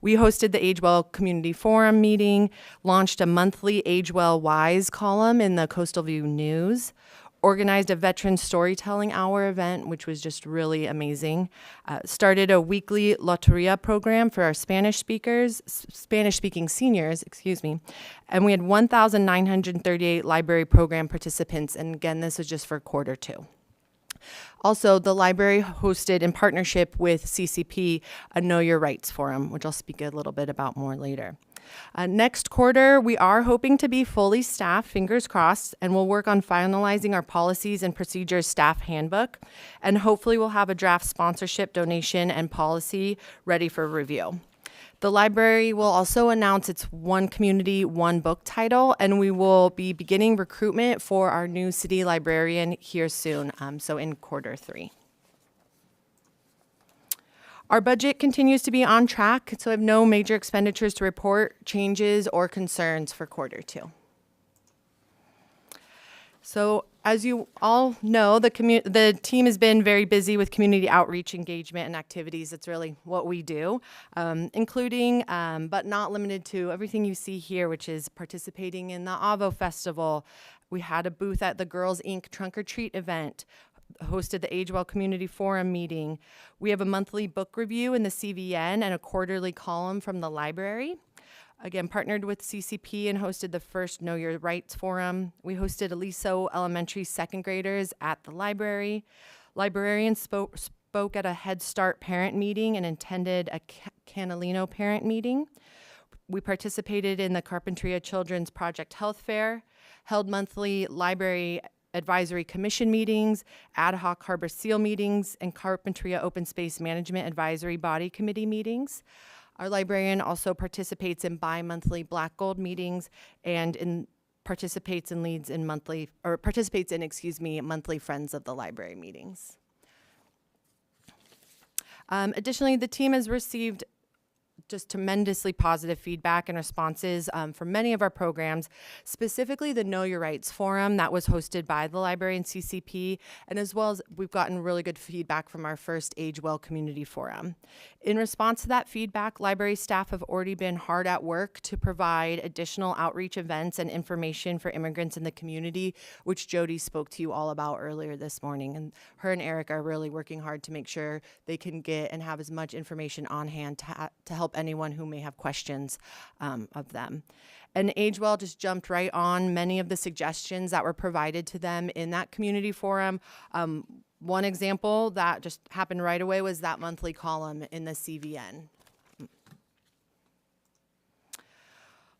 We hosted the Age Well Community Forum meeting, launched a monthly Age Well Wise column in the Coastal View News, organized a veteran storytelling hour event, which was just really amazing. Started a weekly Loteria program for our Spanish-speaking seniors, and we had 1,938 library program participants. And again, this was just for quarter 2. Also, the library hosted, in partnership with CCP, a Know Your Rights Forum, which I'll speak a little bit about more later. Next quarter, we are hoping to be fully staffed, fingers crossed, and we'll work on finalizing our policies and procedures staff handbook, and hopefully we'll have a draft sponsorship, donation, and policy ready for review. The library will also announce its One Community, One Book title, and we will be beginning recruitment for our new city librarian here soon, so in quarter 3. Our budget continues to be on track, so I have no major expenditures to report, changes, or concerns for quarter 2. So as you all know, the team has been very busy with community outreach, engagement, and activities. It's really what we do, including, but not limited to, everything you see here, which is participating in the AVO Festival. We had a booth at the Girls Inc. Trunk or Treat event, hosted the Age Well Community Forum meeting. We have a monthly book review in the CVN and a quarterly column from the library. Again, partnered with CCP and hosted the first Know Your Rights Forum. We hosted Aliso Elementary second graders at the library. Librarians spoke at a Head Start parent meeting and attended a Canalino parent meeting. We participated in the Carpinteria Children's Project Health Fair, held monthly library advisory commission meetings, ad hoc Harbor Seal meetings, and Carpinteria Open Space Management Advisory Body Committee meetings. Our librarian also participates in bi-monthly Black Gold meetings and participates in monthly Friends of the Library meetings. Additionally, the team has received just tremendously positive feedback and responses from many of our programs, specifically the Know Your Rights Forum that was hosted by the library and CCP, and as well as we've gotten really good feedback from our first Age Well Community Forum. In response to that feedback, library staff have already been hard at work to provide additional outreach events and information for immigrants in the community, which Jody spoke to you all about earlier this morning. And her and Eric are really working hard to make sure they can get and have as much information on hand to help anyone who may have questions of them. And Age Well just jumped right on many of the suggestions that were provided to them in that community forum. One example that just happened right away was that monthly column in the CVN.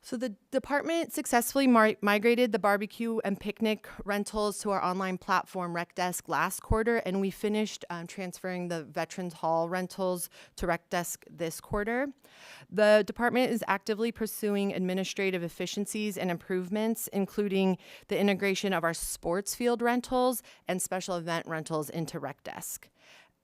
So the department successfully migrated the barbecue and picnic rentals to our online platform RecDesk last quarter, and we finished transferring the Veterans Hall rentals to RecDesk this quarter. The department is actively pursuing administrative efficiencies and improvements, including the integration of our sports field rentals and special event rentals into RecDesk.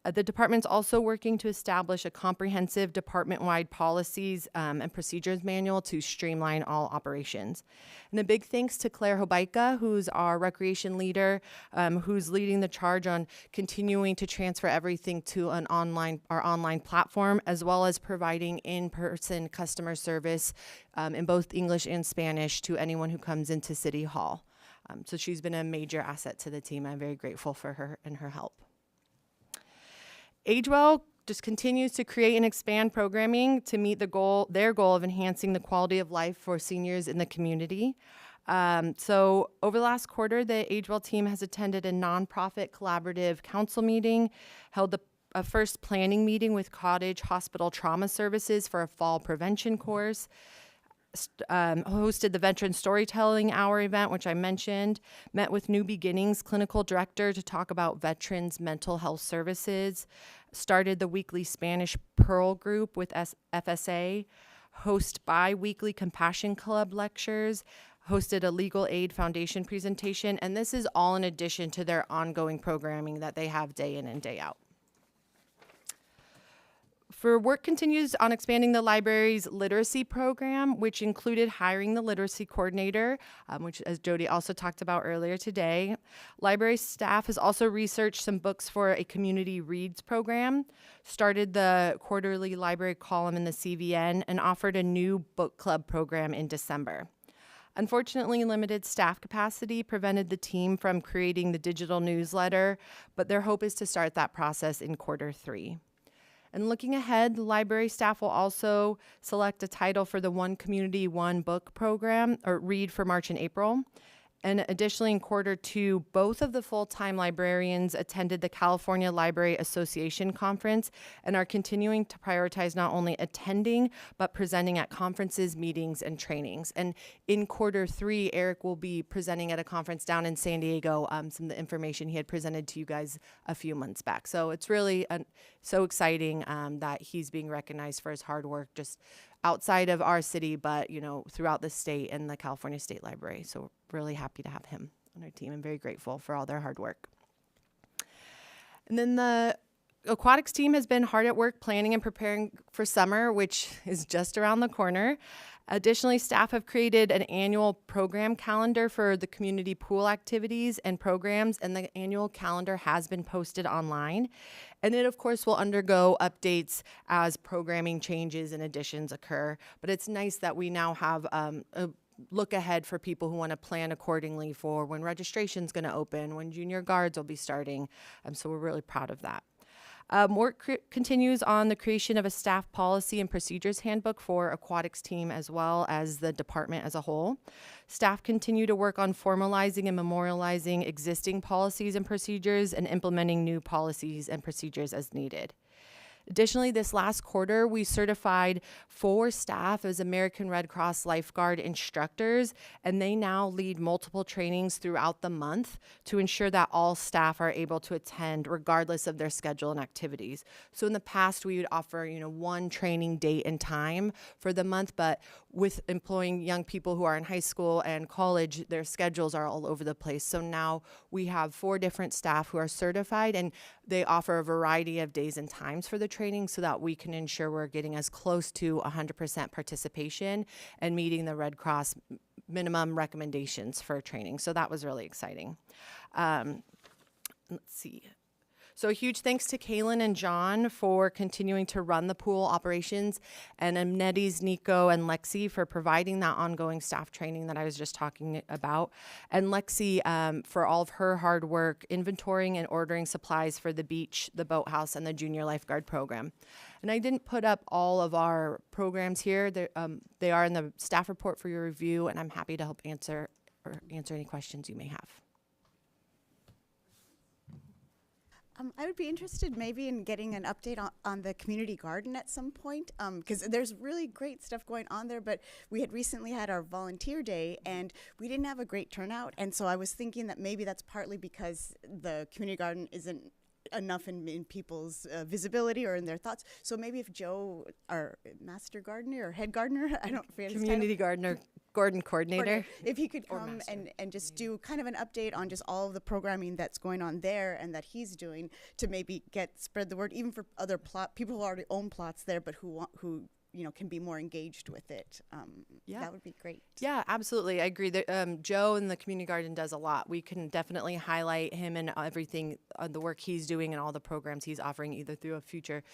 The department's also working to establish a comprehensive department-wide policies and procedures manual to streamline all operations. And a big thanks to Claire Hobaika, who's our recreation leader, who's leading the charge on continuing to transfer everything to our online platform, as well as providing in-person customer service in both English and Spanish to anyone who comes into City Hall. So she's been a major asset to the team. I'm very grateful for her and her help. Age Well just continues to create and expand programming to meet their goal of enhancing the quality of life for seniors in the community. So over the last quarter, the Age Well team has attended a nonprofit collaborative council meeting, held a first planning meeting with Cottage Hospital Trauma Services for a fall prevention course, hosted the Veteran Storytelling Hour event, which I mentioned, met with New Beginnings Clinical Director to talk about veterans' mental health services, started the weekly Spanish Pearl group with FSA, host bi-weekly Compassion Club lectures, hosted a Legal Aid Foundation presentation, and this is all in addition to their ongoing programming that they have day in and day out. For work continues on expanding the library's literacy program, which included hiring the literacy coordinator, which, as Jody also talked about earlier today. Library staff has also researched some books for a community reads program, started the quarterly library column in the CVN, and offered a new book club program in December. Unfortunately, limited staff capacity prevented the team from creating the digital newsletter, but their hope is to start that process in quarter 3. And looking ahead, the library staff will also select a title for the One Community, One Book program, or read for March and April. And additionally, in quarter 2, both of the full-time librarians attended the California Library Association conference and are continuing to prioritize not only attending, but presenting at conferences, meetings, and trainings. And in quarter 3, Eric will be presenting at a conference down in San Diego, some of the information he had presented to you guys a few months back. So it's really so exciting that he's being recognized for his hard work, just outside of our city, but throughout the state and the California State Library. So we're really happy to have him on our team and very grateful for all their hard work. And then the aquatics team has been hard at work planning and preparing for summer, which is just around the corner. Additionally, staff have created an annual program calendar for the community pool activities and programs, and the annual calendar has been posted online. And it, of course, will undergo updates as programming changes and additions occur. But it's nice that we now have a look ahead for people who want to plan accordingly for when registration's going to open, when junior guards will be starting. So we're really proud of that. Work continues on the creation of a staff policy and procedures handbook for aquatics team as well as the department as a whole. Staff continue to work on formalizing and memorializing existing policies and procedures and implementing new policies and procedures as needed. Additionally, this last quarter, we certified 4 staff as American Red Cross lifeguard instructors, and they now lead multiple trainings throughout the month to ensure that all staff are able to attend regardless of their schedule and activities. So in the past, we would offer, one training date and time for the month, but with employing young people who are in high school and college, their schedules are all over the place. So now we have 4 different staff who are certified, and they offer a variety of days and times for the training so that we can ensure we're getting as close to 100% participation and meeting the Red Cross minimum recommendations for training. So that was really exciting. Let's see. So a huge thanks to Kaylin and John for continuing to run the pool operations, and Amnetis, Nico, and Lexi for providing that ongoing staff training that I was just talking about. And Lexi for all of her hard work inventorying and ordering supplies for the beach, the boathouse, and the junior lifeguard program. And I didn't put up all of our programs here. They are in the staff report for your review, and I'm happy to help answer any questions you may have. I would be interested maybe in getting an update on the community garden at some point, because there's really great stuff going on there, but we had recently had our volunteer day and we didn't have a great turnout. And so I was thinking that maybe that's partly because the community garden isn't enough in people's visibility or in their thoughts. So maybe if Joe, our master gardener or head gardener, I don't forget his Community title. gardener, garden coordinator. If he could come and just do kind of an update on just all of the programming that's going on there and that he's doing to maybe spread the word, even for other people who already own plots there, but who can be more engaged with it. That would be great. Yeah, absolutely. I agree. Joe in the community garden does a lot. We can definitely highlight him and everything, the work he's doing and all the programs he's offering, either through a future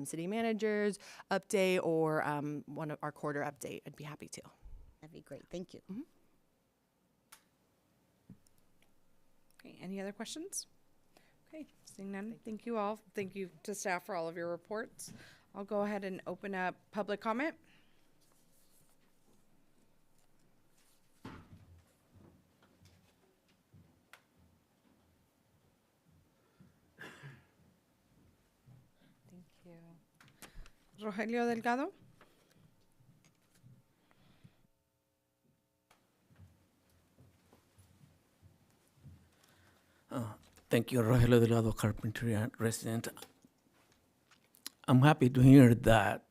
city manager's update or one of our quarter update. I'd be happy to. That'd be great. Thank you. Mm-hmm. Okay, any other questions? Okay, seeing none, thank you all. Thank you to staff for all of your reports. I'll go ahead and open up public comment. Thank you. Rogelio Delgado. Thank you, Rogelio Delgado, Carpinteria resident. I'm happy to hear that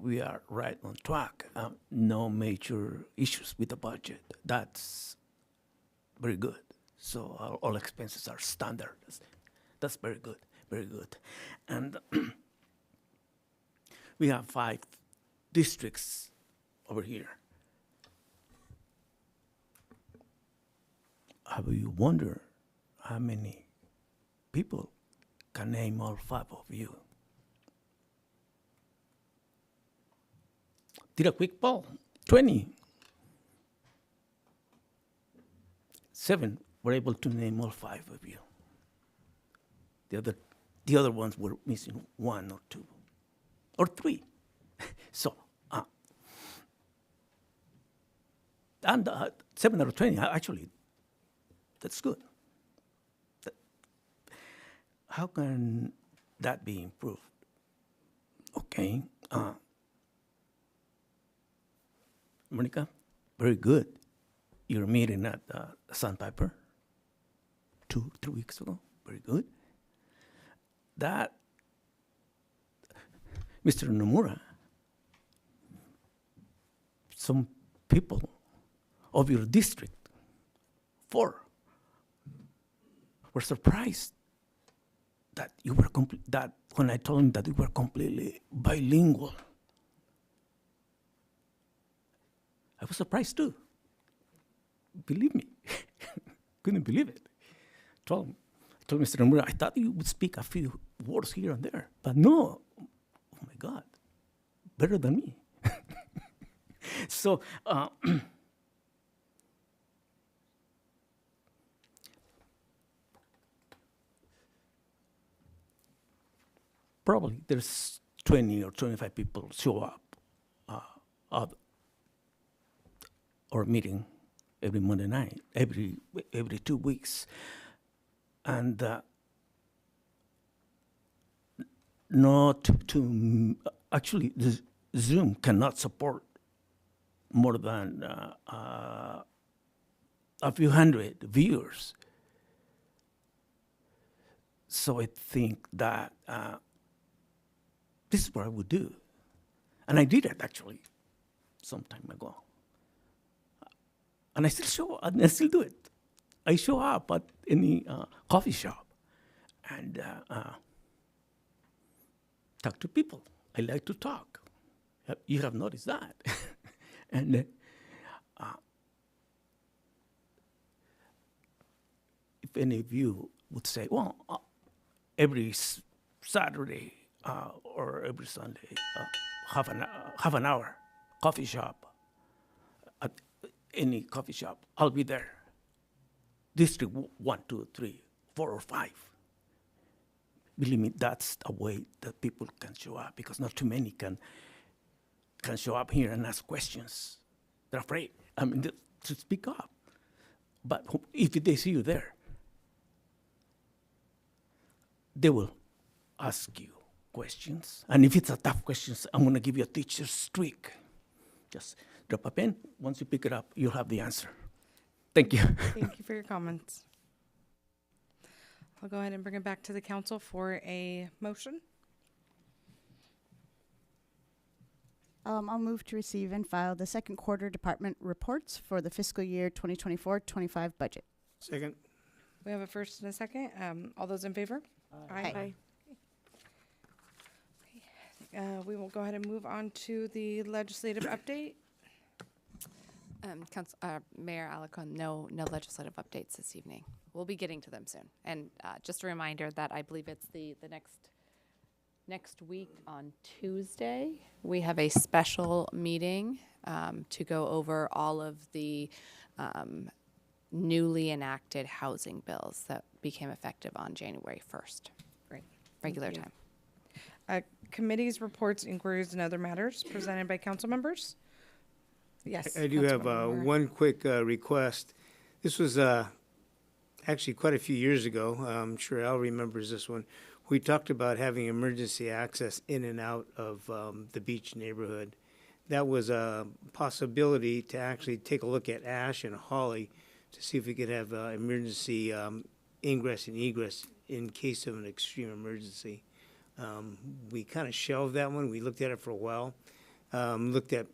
we are right on track. No major issues with the budget. That's very good. So all expenses are standard. That's very good, very good. And we have 5 districts over here. Have you wondered how many people can name all 5 of you? Did a quick poll, 20. 7 were able to name all 5 of you. The other ones were missing 1 or 2 or 3. So, and 7 out of 20, actually, that's good. How can that be improved? Okay. Monica, very good. Your meeting at Sandpiper 2-3 weeks ago, very good. That, Mr. Nomura, some people of your district, 4, were surprised that you were that when I told them that you were completely bilingual. I was surprised too. Believe me, couldn't believe it. I told Mr. Nomura, I thought you would speak a few words here and there, but no. Oh my God, better than me. So. Probably there's 20 or 25 people show up or meeting every Monday night, every 2 weeks. And actually, the Zoom cannot support more than a few hundred viewers. So I think that this is what I would do. And I did it actually some time ago. And I still do it. I show up at any coffee shop and talk to people. I like to talk. You have noticed that. And if any of you would say, well, every Saturday or every Sunday, half an hour, coffee shop, at any coffee shop, I'll be there. District 1, 2, 3, 4, or 5. Believe me, that's a way that people can show up because not too many can show up here and ask questions. They're afraid. I mean, to speak up. But if they see you there, they will ask you questions. And if it's a tough question, I'm going to give you a teacher's trick. Just drop a pen. Once you pick it up, you'll have the answer. Thank you. Thank you for your comments. I'll go ahead and bring it back to the council for a motion. I'll move to receive and file the second quarter department reports for the fiscal year 2024-25 budget. Second. We have a first and a second. All those in favor? Aye. We will go ahead and move on to the legislative update. Mayor Alarcon, no legislative updates this evening. We'll be getting to them soon. And just a reminder that I believe it's the next week on Tuesday, we have a special meeting to go over all of the newly enacted housing bills that became effective on January 1st. Great. Regular time. Committees, reports, inquiries, and other matters presented by council members. Yes. I do have Councilmember. one quick request. This was actually quite a few years ago. I'm sure Al remembers this one. We talked about having emergency access in and out of the beach neighborhood. That was a possibility to actually take a look at Ash and Holly to see if we could have emergency ingress and egress in case of an extreme emergency. We kind of shelved that one. We looked at it for a while. Looked at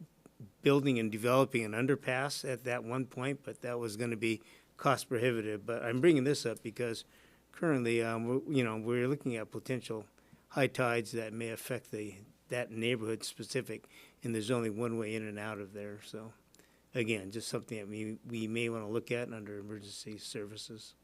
building and developing an underpass at that one point, but that was going to be cost prohibitive. But I'm bringing this up because currently, we're looking at potential high tides that may affect the that neighborhood specific, and there's only one way in and out of there. So, again, just something that we may want to look at under emergency services.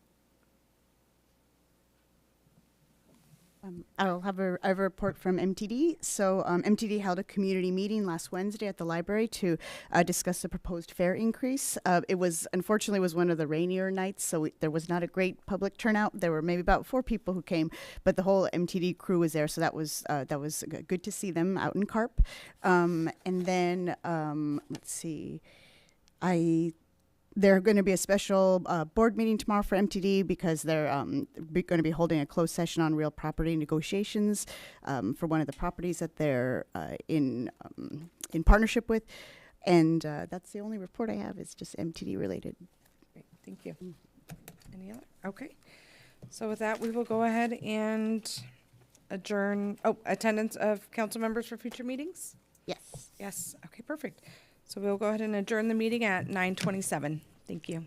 I'll have a report from MTD. So MTD held a community meeting last Wednesday at the library to discuss the proposed fare increase. It was, unfortunately, was one of the rainier nights, so there was not a great public turnout. There were maybe about 4 people who came, but the whole MTD crew was there, so that was good to see them out in Carp. And then, let's see, they're going to be a special board meeting tomorrow for MTD because they're going to be holding a closed session on real property negotiations for one of the properties that they're in partnership with. And that's the only report I have. It's just MTD related. Great, thank you. Any other? Okay. So with that, we will go ahead and adjourn. Oh, attendance of council members for future meetings? Yes. Yes. Okay, perfect. So we'll go ahead and adjourn the meeting at 9:27. Thank you.